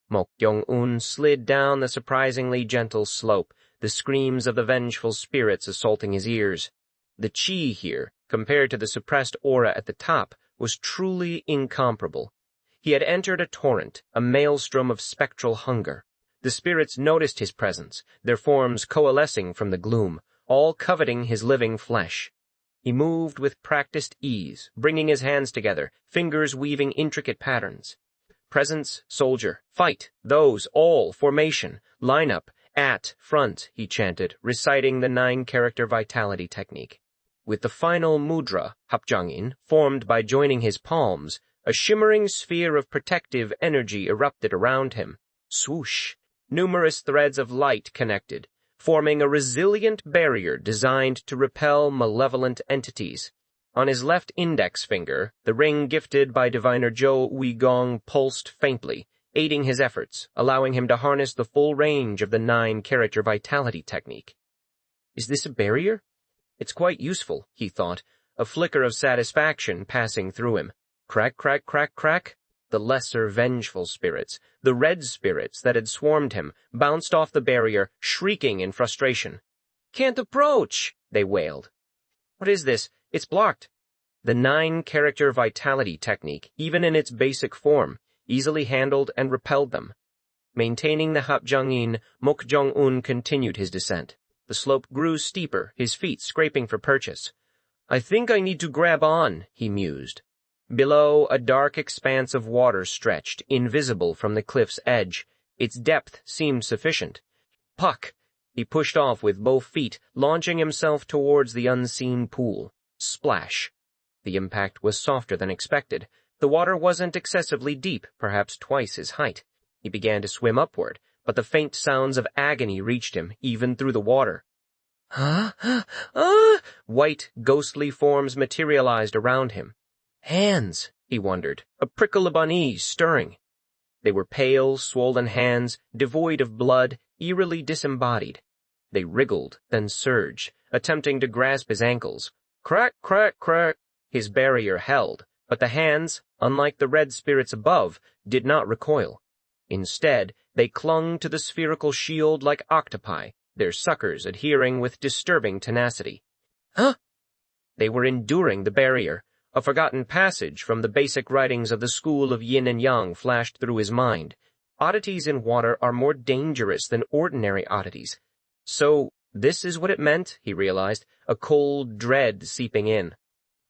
S1: Mok Gyeong-un slid down the surprisingly gentle slope, the screams of the vengeful spirits assaulting his ears. The chi here, compared to the suppressed aura at the top, was truly incomparable. He had entered a torrent, a maelstrom of spectral hunger. The spirits noticed his presence, their forms coalescing from the gloom, all coveting his living flesh. He moved with practiced ease, bringing his hands together, fingers weaving intricate patterns. Presence, soldier, fight, those, all, formation, line up, at, front, he chanted, reciting the 9-character vitality technique. With the final mudra, plunging, formed by joining his palms, a shimmering sphere of protective energy erupted around him. Swoosh! Numerous threads of light connected, forming a resilient barrier designed to repel malevolent entities. On his left index finger, the ring gifted by diviner Jo Ui-gong pulsed faintly, aiding his efforts, allowing him to harness the full range of the 9-character vitality technique. Is this a barrier? It's quite useful, he thought, a flicker of satisfaction passing through him. Crack, crack, crack, crack. The lesser vengeful spirits, the red spirits that had swarmed him, bounced off the barrier, shrieking in frustration. "Can't approach," they wailed. "What is this? It's blocked." The 9-character vitality technique, even in its basic form, easily handled and repelled them. Maintaining the plunging, Mok Gyeong-un continued his descent. The slope grew steeper, his feet scraping for purchase. "I think I need to grab on," he mused. Below, a dark expanse of water stretched, invisible from the cliff's edge. Its depth seemed sufficient. Puck! He pushed off with both feet, launching himself towards the unseen pool. Splash! The impact was softer than expected. The water wasn't excessively deep, perhaps twice his height. He began to swim upward, but the faint sounds of agony reached him, even through the water. White, ghostly forms materialized around him. Hands, he wondered, a prickle of unease stirring. They were pale, swollen hands, devoid of blood, eerily disembodied. They wriggled, then surged, attempting to grasp his ankles. Crack, crack, crack. His barrier held, but the hands, unlike the red spirits above, did not recoil. Instead, they clung to the spherical shield like octopi, their suckers adhering with disturbing tenacity. Huh? They were enduring the barrier. A forgotten passage from the basic writings of the school of yin and yang flashed through his mind. Oddities in water are more dangerous than ordinary oddities. So, this is what it meant, he realized, a cold dread seeping in.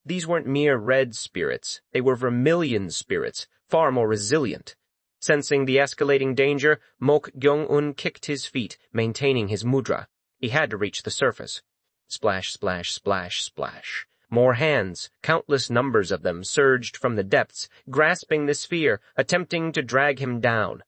S1: These weren't mere red spirits, they were vermilion spirits, far more resilient. Sensing the escalating danger, Mok Gyeong-un kicked his feet, maintaining his mudra. He had to reach the surface. Splash, splash, splash, splash. More hands, countless numbers of them, surged from the depths, grasping the sphere, attempting to drag him down.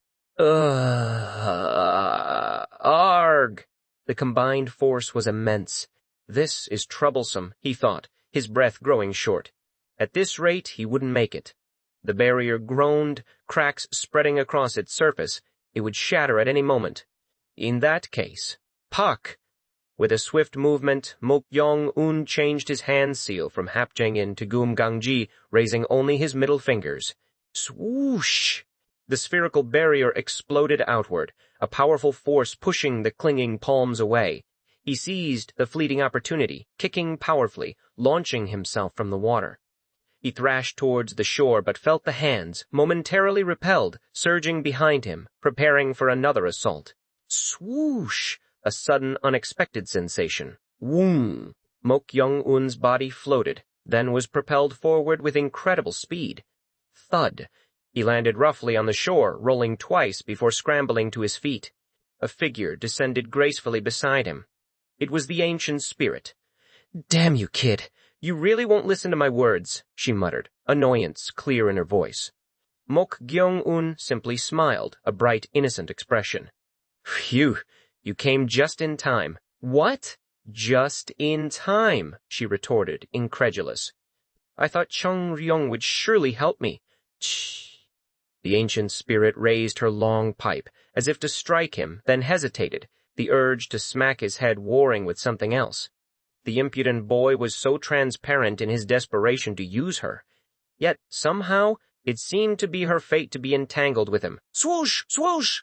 S1: Arg! The combined force was immense. This is troublesome, he thought, his breath growing short. At this rate, he wouldn't make it. The barrier groaned, cracks spreading across its surface. It would shatter at any moment. In that case, Pak! With a swift movement, Mok Gyeong-un changed his hand seal from Hapjangin to Gum-gang-ji, raising only his middle fingers. Swoosh! The spherical barrier exploded outward, a powerful force pushing the clinging palms away. He seized the fleeting opportunity, kicking powerfully, launching himself from the water. He thrashed towards the shore but felt the hands, momentarily repelled, surging behind him, preparing for another assault. Swoosh! A sudden, unexpected sensation. Woom! Mok Gyeong-un's body floated, then was propelled forward with incredible speed. Thud! He landed roughly on the shore, rolling twice before scrambling to his feet. A figure descended gracefully beside him. It was the ancient spirit. "Damn you, kid! You really won't listen to my words, she muttered, annoyance clear in her voice. Mok Gyeong-un simply smiled, a bright, innocent expression. Phew, you came just in time. What? Just in time, she retorted, incredulous. I thought Chung Ryong would surely help me. Shh. The ancient spirit raised her long pipe, as if to strike him, then hesitated, the urge to smack his head warring with something else. The impudent boy was so transparent in his desperation to use her. Yet, somehow, it seemed to be her fate to be entangled with him. Swoosh! Swoosh!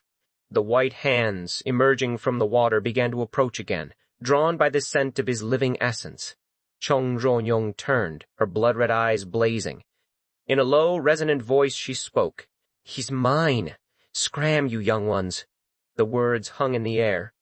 S1: The white hands, emerging from the water, began to approach again, drawn by the scent of his living essence. Chung Ro-young turned, her blood-red eyes blazing. In a low, resonant voice she spoke. He's mine. Scram, you young ones. The words hung in the air.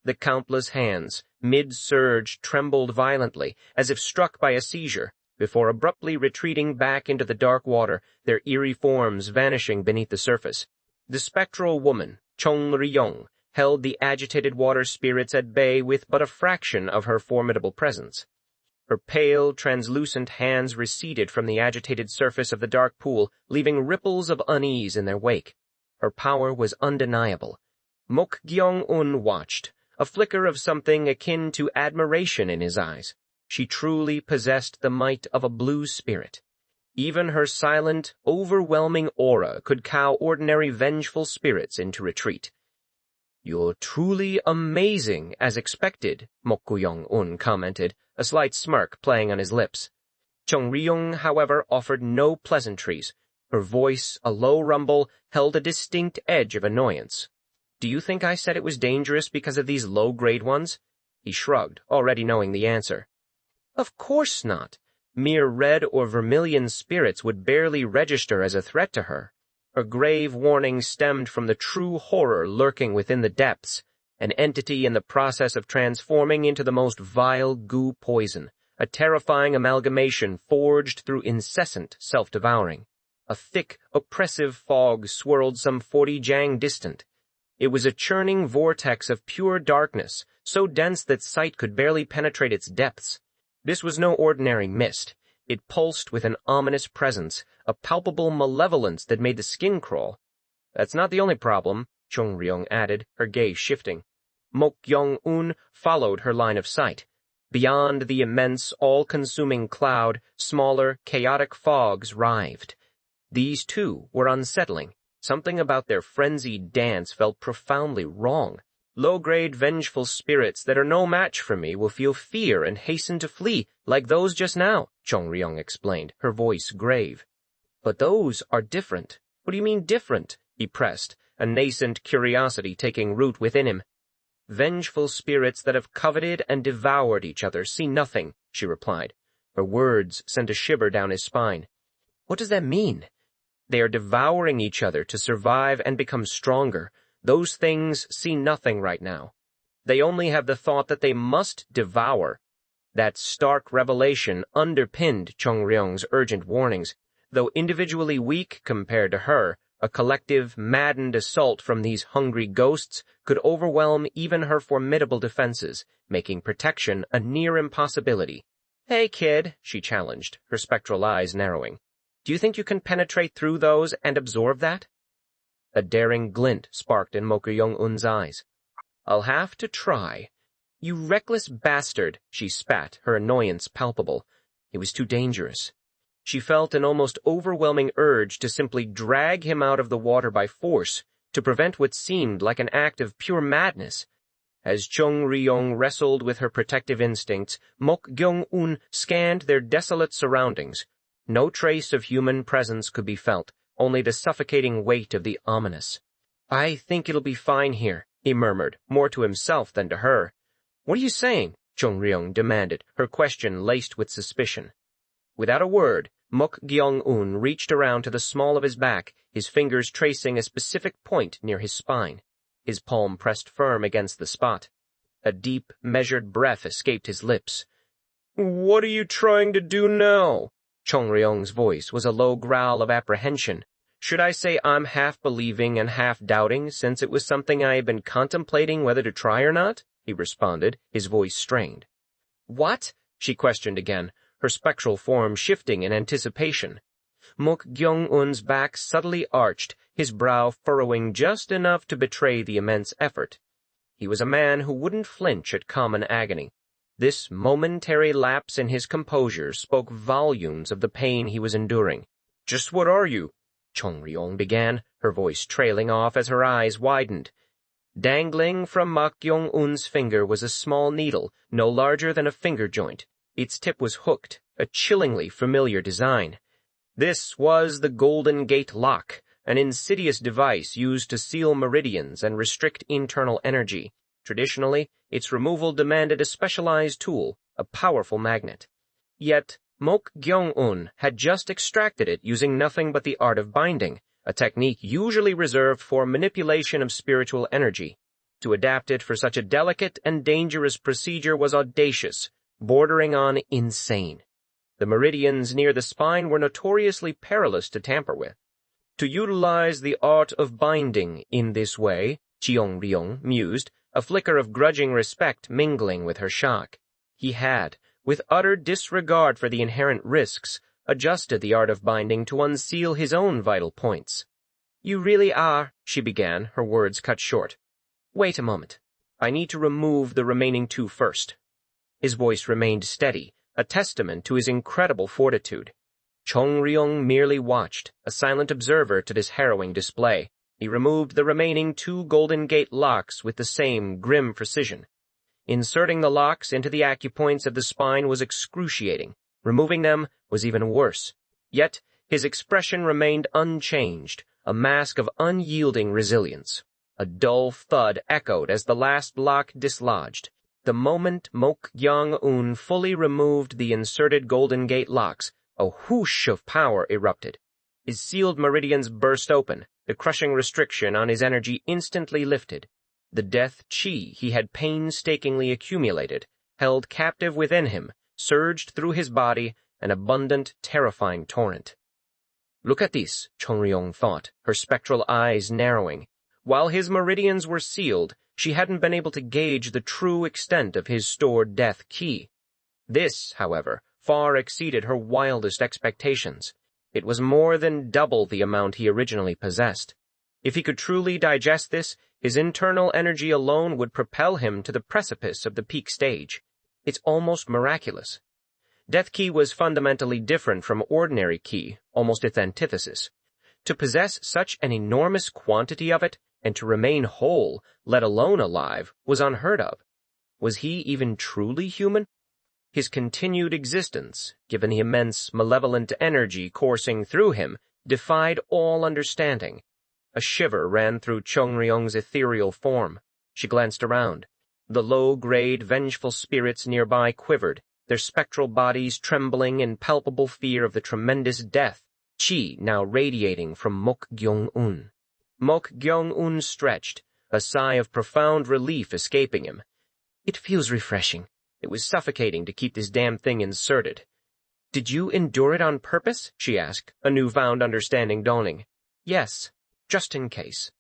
S1: The countless hands, mid-surge, trembled violently, as if struck by a seizure, before abruptly retreating back into the dark water, their eerie forms vanishing beneath the surface. The spectral woman, Chung Ryong, held the agitated water spirits at bay with but a fraction of her formidable presence. Her pale, translucent hands receded from the agitated surface of the dark pool, leaving ripples of unease in their wake. Her power was undeniable. Mok Gyeong-un watched, a flicker of something akin to admiration in his eyes. She truly possessed the might of a blue spirit. Even her silent, overwhelming aura could cow ordinary vengeful spirits into retreat. You're truly amazing, as expected, Mok Gyeong-un commented, a slight smirk playing on his lips. Chung Ryong, however, offered no pleasantries. Her voice, a low rumble, held a distinct edge of annoyance. Do you think I said it was dangerous because of these low-grade ones? He shrugged, already knowing the answer. Of course not. Mere red or vermilion spirits would barely register as a threat to her. Her grave warning stemmed from the true horror lurking within the depths, an entity in the process of transforming into the most vile goo poison, a terrifying amalgamation forged through incessant self-devouring. A thick, oppressive fog swirled some 40 jang distant. It was a churning vortex of pure darkness, so dense that sight could barely penetrate its depths. This was no ordinary mist. It pulsed with an ominous presence, a palpable malevolence that made the skin crawl. That's not the only problem, Chung Ryong added, her gaze shifting. Mok Gyeong-un followed her line of sight. Beyond the immense, all-consuming cloud, smaller, chaotic fogs writhed. These, too, were unsettling. Something about their frenzied dance felt profoundly wrong. Low-grade, vengeful spirits that are no match for me will feel fear and hasten to flee, like those just now, Chung Ryong explained, her voice grave. But those are different. What do you mean different? He pressed, a nascent curiosity taking root within him. Vengeful spirits that have coveted and devoured each other see nothing, she replied. Her words sent a shiver down his spine. What does that mean? They are devouring each other to survive and become stronger. Those things see nothing right now. They only have the thought that they must devour. That stark revelation underpinned Chung Ryong's urgent warnings. Though individually weak compared to her, a collective, maddened assault from these hungry ghosts could overwhelm even her formidable defenses, making protection a near impossibility. Hey, kid, she challenged, her spectral eyes narrowing. Do you think you can penetrate through those and absorb that? A daring glint sparked in Mok Gyeong-un's eyes. I'll have to try. You reckless bastard, she spat, her annoyance palpable. It was too dangerous. She felt an almost overwhelming urge to simply drag him out of the water by force, to prevent what seemed like an act of pure madness. As Chung Ryong wrestled with her protective instincts, Mok Gyeong-un scanned their desolate surroundings. No trace of human presence could be felt, only the suffocating weight of the ominous. I think it'll be fine here, he murmured, more to himself than to her. What are you saying? Chung Ryong demanded, her question laced with suspicion. Without a word, Mok Gyeong-un reached around to the small of his back, his fingers tracing a specific point near his spine. His palm pressed firm against the spot. A deep, measured breath escaped his lips. What are you trying to do now? Chung Ryong's voice was a low growl of apprehension. Should I say I'm half believing and half doubting, since it was something I had been contemplating whether to try or not? He responded, his voice strained. What? She questioned again, her spectral form shifting in anticipation. Mok Gyeong-un's back subtly arched, his brow furrowing just enough to betray the immense effort. He was a man who wouldn't flinch at common agony. This momentary lapse in his composure spoke volumes of the pain he was enduring. "Just what are you?" Chung Ryong began, her voice trailing off as her eyes widened. Dangling from Mok Gyeong-un's finger was a small needle, no larger than a finger joint. Its tip was hooked, a chillingly familiar design. This was the Golden Gate Lock, an insidious device used to seal meridians and restrict internal energy. Traditionally, its removal demanded a specialized tool, a powerful magnet. Yet, Mok Gyeong-un had just extracted it using nothing but the art of binding, a technique usually reserved for manipulation of spiritual energy. To adapt it for such a delicate and dangerous procedure was audacious, bordering on insane. The meridians near the spine were notoriously perilous to tamper with. To utilize the art of binding in this way, Cheong Ryong mused, a flicker of grudging respect mingling with her shock. He had, with utter disregard for the inherent risks, adjusted the art of binding to unseal his own vital points. "You really are," she began, her words cut short. "Wait a moment. I need to remove the remaining two first." His voice remained steady, a testament to his incredible fortitude. Chung Ryong merely watched, a silent observer to this harrowing display. He removed the remaining two Golden Gate locks with the same grim precision. Inserting the locks into the acupoints of the spine was excruciating. Removing them was even worse. Yet, his expression remained unchanged, a mask of unyielding resilience. A dull thud echoed as the last lock dislodged. The moment Mok Gyeong-un fully removed the inserted Golden Gate locks, a whoosh of power erupted. His sealed meridians burst open, the crushing restriction on his energy instantly lifted. The death chi he had painstakingly accumulated, held captive within him, surged through his body, an abundant, terrifying torrent. "Look at this," Chung Ryong thought, her spectral eyes narrowing. While his meridians were sealed, she hadn't been able to gauge the true extent of his stored death ki. This, however, far exceeded her wildest expectations. It was more than double the amount he originally possessed. If he could truly digest this, his internal energy alone would propel him to the precipice of the peak stage. It's almost miraculous. Death ki was fundamentally different from ordinary ki, almost its antithesis. To possess such an enormous quantity of it, and to remain whole, let alone alive, was unheard of. Was he even truly human? His continued existence, given the immense malevolent energy coursing through him, defied all understanding. A shiver ran through Chung Ryong's ethereal form. She glanced around. The low-grade, vengeful spirits nearby quivered, their spectral bodies trembling in palpable fear of the tremendous death, chi now radiating from Mok Gyeong-un. Mok Gyeong-un stretched, a sigh of profound relief escaping him. "It feels refreshing. It was suffocating to keep this damn thing inserted." "Did you endure it on purpose?" she asked, a newfound understanding dawning. "Yes, just in case."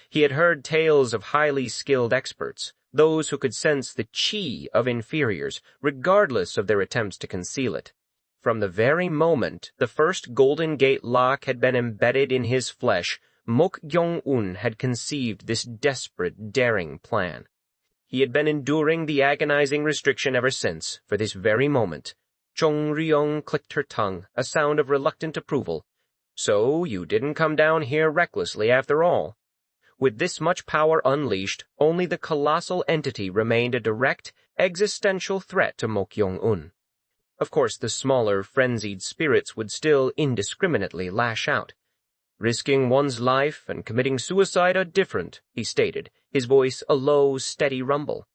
S1: He had heard tales of highly skilled experts, those who could sense the chi of inferiors, regardless of their attempts to conceal it. From the very moment the first Golden Gate lock had been embedded in his flesh, Mok Gyeong-un had conceived this desperate, daring plan. He had been enduring the agonizing restriction ever since, for this very moment. Chung Ryong clicked her tongue, a sound of reluctant approval. "So you didn't come down here recklessly after all." With this much power unleashed, only the colossal entity remained a direct, existential threat to Mok Gyeong-un. Of course, the smaller, frenzied spirits would still indiscriminately lash out. "Risking one's life and committing suicide are different," he stated, his voice a low, steady rumble.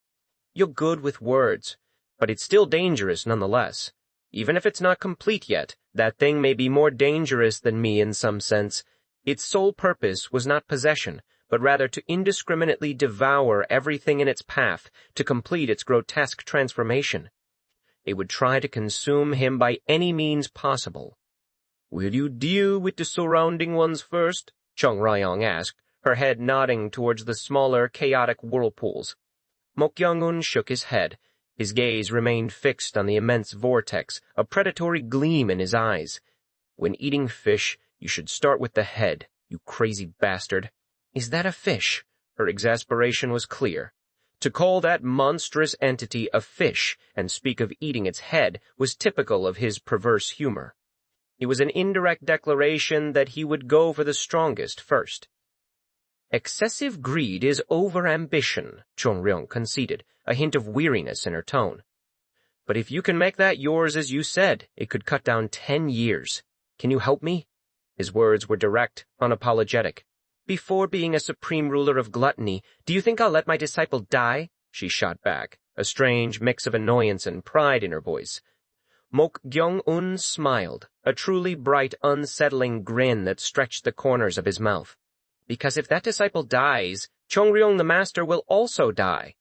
S1: "You're good with words, but it's still dangerous nonetheless. Even if it's not complete yet, that thing may be more dangerous than me in some sense. Its sole purpose was not possession, but rather to indiscriminately devour everything in its path, to complete its grotesque transformation. It would try to consume him by any means possible." "Will you deal with the surrounding ones first?" Chung Ryong asked, her head nodding towards the smaller, chaotic whirlpools. Mok Gyeong-un shook his head. His gaze remained fixed on the immense vortex, a predatory gleam in his eyes. "When eating fish, you should start with the head, you crazy bastard." "Is that a fish?" Her exasperation was clear. To call that monstrous entity a fish and speak of eating its head was typical of his perverse humor. It was an indirect declaration that he would go for the strongest first. "Excessive greed is over-ambition," Chong-ryong conceded, a hint of weariness in her tone. "But if you can make that yours as you said, it could cut down 10 years. Can you help me?" His words were direct, unapologetic. "Before being a supreme ruler of gluttony, do you think I'll let my disciple die?" she shot back, a strange mix of annoyance and pride in her voice. Mok Gyeong-un smiled, a truly bright, unsettling grin that stretched the corners of his mouth. "Because if that disciple dies, Chong-ryong the master will also die."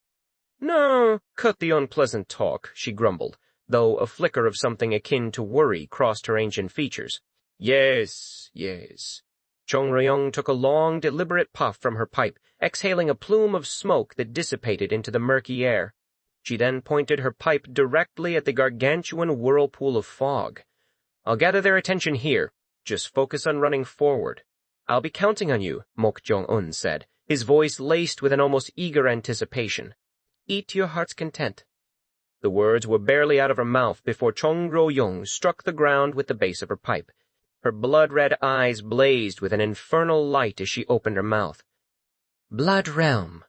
S1: "No, cut the unpleasant talk," she grumbled, though a flicker of something akin to worry crossed her ancient features. "Yes, yes." Chong-ryong took a long, deliberate puff from her pipe, exhaling a plume of smoke that dissipated into the murky air. She then pointed her pipe directly at the gargantuan whirlpool of fog. "I'll gather their attention here. Just focus on running forward." "I'll be counting on you," Mok Gyeong-un said, his voice laced with an almost eager anticipation. "Eat to your heart's content." The words were barely out of her mouth before Chong-ryong struck the ground with the base of her pipe. Her blood-red eyes blazed with an infernal light as she opened her mouth. "Blood realm."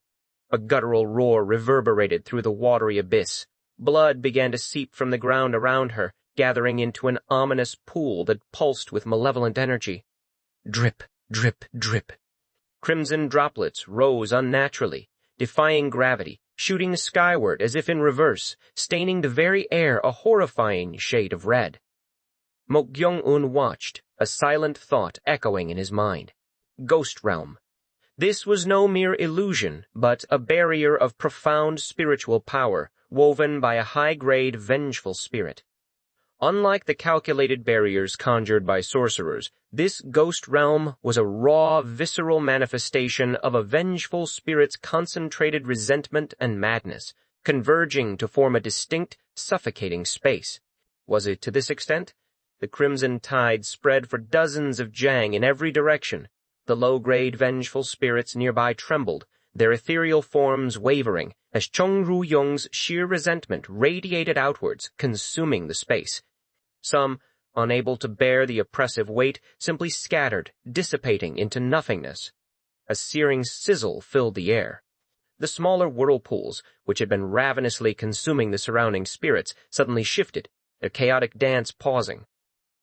S1: A guttural roar reverberated through the watery abyss. Blood began to seep from the ground around her, gathering into an ominous pool that pulsed with malevolent energy. Drip, drip, drip. Crimson droplets rose unnaturally, defying gravity, shooting skyward as if in reverse, staining the very air a horrifying shade of red. Mok Gyeong-un watched, a silent thought echoing in his mind. Ghost realm. This was no mere illusion, but a barrier of profound spiritual power, woven by a high-grade, vengeful spirit. Unlike the calculated barriers conjured by sorcerers, this ghost realm was a raw, visceral manifestation of a vengeful spirit's concentrated resentment and madness, converging to form a distinct, suffocating space. Was it to this extent? The crimson tide spread for dozens of jang in every direction. The low-grade vengeful spirits nearby trembled, their ethereal forms wavering, as Chong-ryong's sheer resentment radiated outwards, consuming the space. Some, unable to bear the oppressive weight, simply scattered, dissipating into nothingness. A searing sizzle filled the air. The smaller whirlpools, which had been ravenously consuming the surrounding spirits, suddenly shifted, their chaotic dance pausing.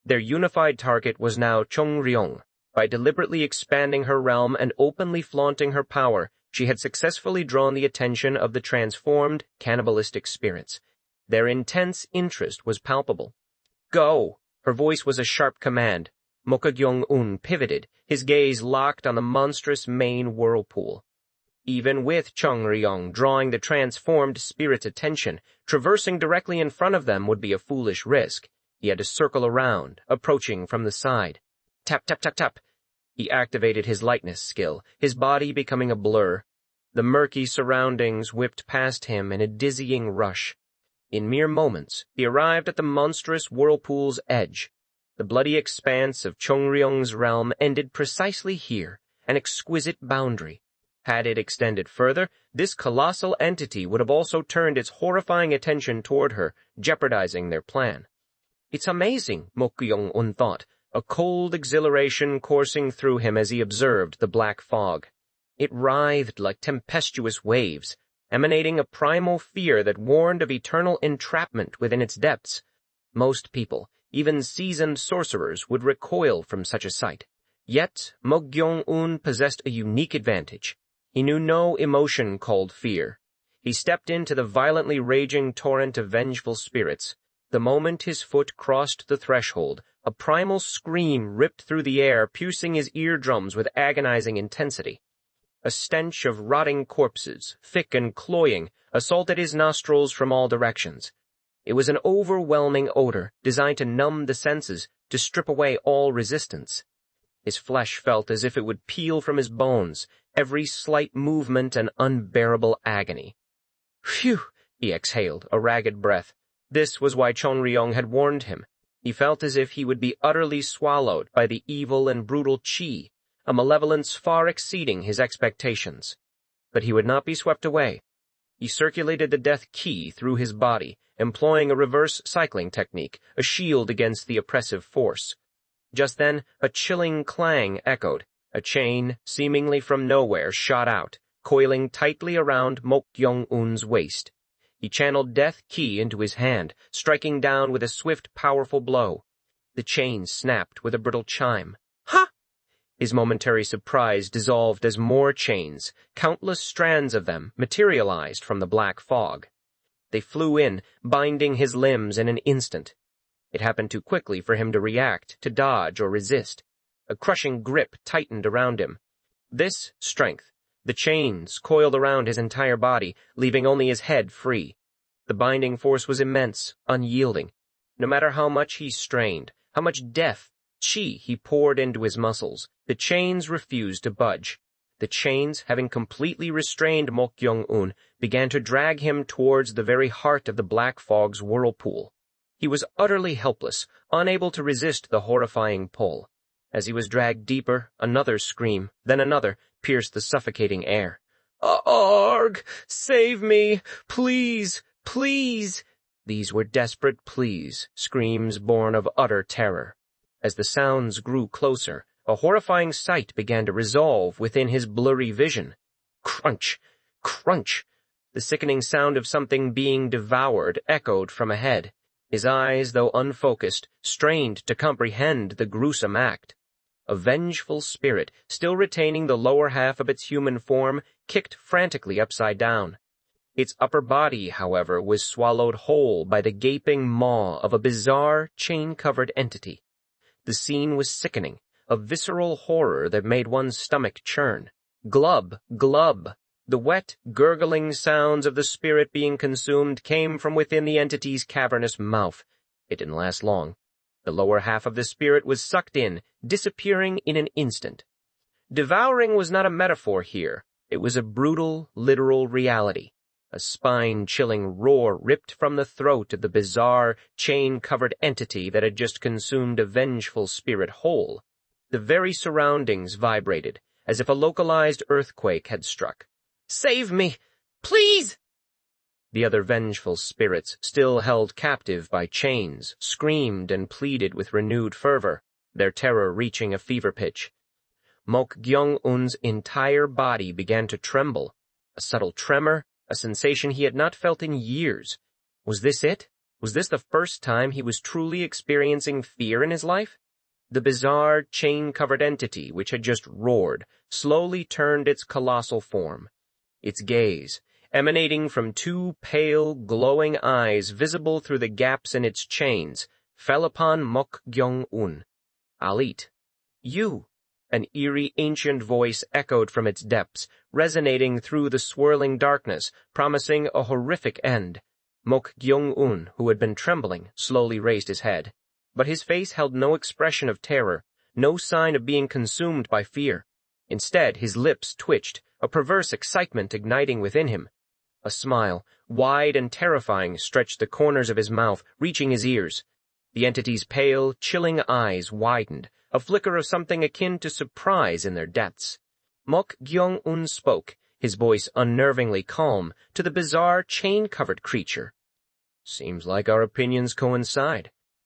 S1: Their unified target was now Chong-ryong. By deliberately expanding her realm and openly flaunting her power, she had successfully drawn the attention of the transformed, cannibalistic spirits. Their intense interest was palpable. "Go!" Her voice was a sharp command. Mok Gyeong-un pivoted, his gaze locked on the monstrous main whirlpool. Even with Chong-ryong drawing the transformed spirit's attention, traversing directly in front of them would be a foolish risk. He had to circle around, approaching from the side. Tap, tap, tap, tap. He activated his lightness skill, his body becoming a blur. The murky surroundings whipped past him in a dizzying rush. In mere moments, he arrived at the monstrous whirlpool's edge. The bloody expanse of Chong-ryong's realm ended precisely here, an exquisite boundary. Had it extended further, this colossal entity would have also turned its horrifying attention toward her, jeopardizing their plan. "It's amazing," Mok Gyeong-un thought, a cold exhilaration coursing through him as he observed the black fog. It writhed like tempestuous waves, emanating a primal fear that warned of eternal entrapment within its depths. Most people, even seasoned sorcerers, would recoil from such a sight. Yet, Mok Gyeong-un possessed a unique advantage. He knew no emotion called fear. He stepped into the violently raging torrent of vengeful spirits. The moment his foot crossed the threshold, a primal scream ripped through the air, piercing his eardrums with agonizing intensity. A stench of rotting corpses, thick and cloying, assaulted his nostrils from all directions. It was an overwhelming odor, designed to numb the senses, to strip away all resistance. His flesh felt as if it would peel from his bones, every slight movement an unbearable agony. "Phew!" He exhaled, a ragged breath. This was why Chonryong had warned him. He felt as if he would be utterly swallowed by the evil and brutal Qi, a malevolence far exceeding his expectations. But he would not be swept away. He circulated the death Qi through his body, employing a reverse cycling technique, a shield against the oppressive force. Just then, a chilling clang echoed. A chain, seemingly from nowhere, shot out, coiling tightly around Mok Gyeong-un's waist. He channeled death Qi into his hand, striking down with a swift, powerful blow. The chain snapped with a brittle chime. Ha! His momentary surprise dissolved as more chains, countless strands of them, materialized from the black fog. They flew in, binding his limbs in an instant. It happened too quickly for him to react, to dodge, or resist. A crushing grip tightened around him. This strength, the chains coiled around his entire body, leaving only his head free. The binding force was immense, unyielding. No matter how much he strained, how much death, Qi he poured into his muscles, the chains refused to budge. The chains, having completely restrained Mok Gyeong-un, began to drag him towards the very heart of the black fog's whirlpool. He was utterly helpless, unable to resist the horrifying pull. As he was dragged deeper, another scream, then another, pierced the suffocating air. "Arg! Save me! Please! Please!" These were desperate pleas, screams born of utter terror. As the sounds grew closer, a horrifying sight began to resolve within his blurry vision. Crunch! Crunch! The sickening sound of something being devoured echoed from ahead. His eyes, though unfocused, strained to comprehend the gruesome act. A vengeful spirit, still retaining the lower half of its human form, kicked frantically upside down. Its upper body, however, was swallowed whole by the gaping maw of a bizarre, chain-covered entity. The scene was sickening, a visceral horror that made one's stomach churn. Glub, glub. The wet, gurgling sounds of the spirit being consumed came from within the entity's cavernous mouth. It didn't last long. The lower half of the spirit was sucked in, disappearing in an instant. Devouring was not a metaphor here. It was a brutal, literal reality. A spine-chilling roar ripped from the throat of the bizarre, chain-covered entity that had just consumed a vengeful spirit whole. The very surroundings vibrated, as if a localized earthquake had struck. "Save me! Please!" The other vengeful spirits, still held captive by chains, screamed and pleaded with renewed fervor, their terror reaching a fever pitch. Mok Gyeong-un's entire body began to tremble. A subtle tremor, a sensation he had not felt in years. Was this it? Was this the first time he was truly experiencing fear in his life? The bizarre, chain-covered entity which had just roared slowly turned its colossal form. Its gaze, emanating from two pale, glowing eyes visible through the gaps in its chains, fell upon Mok Gyeong-un. "I'll eat." "You!" An eerie, ancient voice echoed from its depths, resonating through the swirling darkness, promising a horrific end. Mok Gyeong-un, who had been trembling, slowly raised his head. But his face held no expression of terror, no sign of being consumed by fear. Instead, his lips twitched, a perverse excitement igniting within him. A smile, wide and terrifying, stretched the corners of his mouth, reaching his ears. The entity's pale, chilling eyes widened, a flicker of something akin to surprise in their depths. Mok Gyeong-un spoke, his voice unnervingly calm, to the bizarre, chain-covered creature. "Seems like our opinions coincide.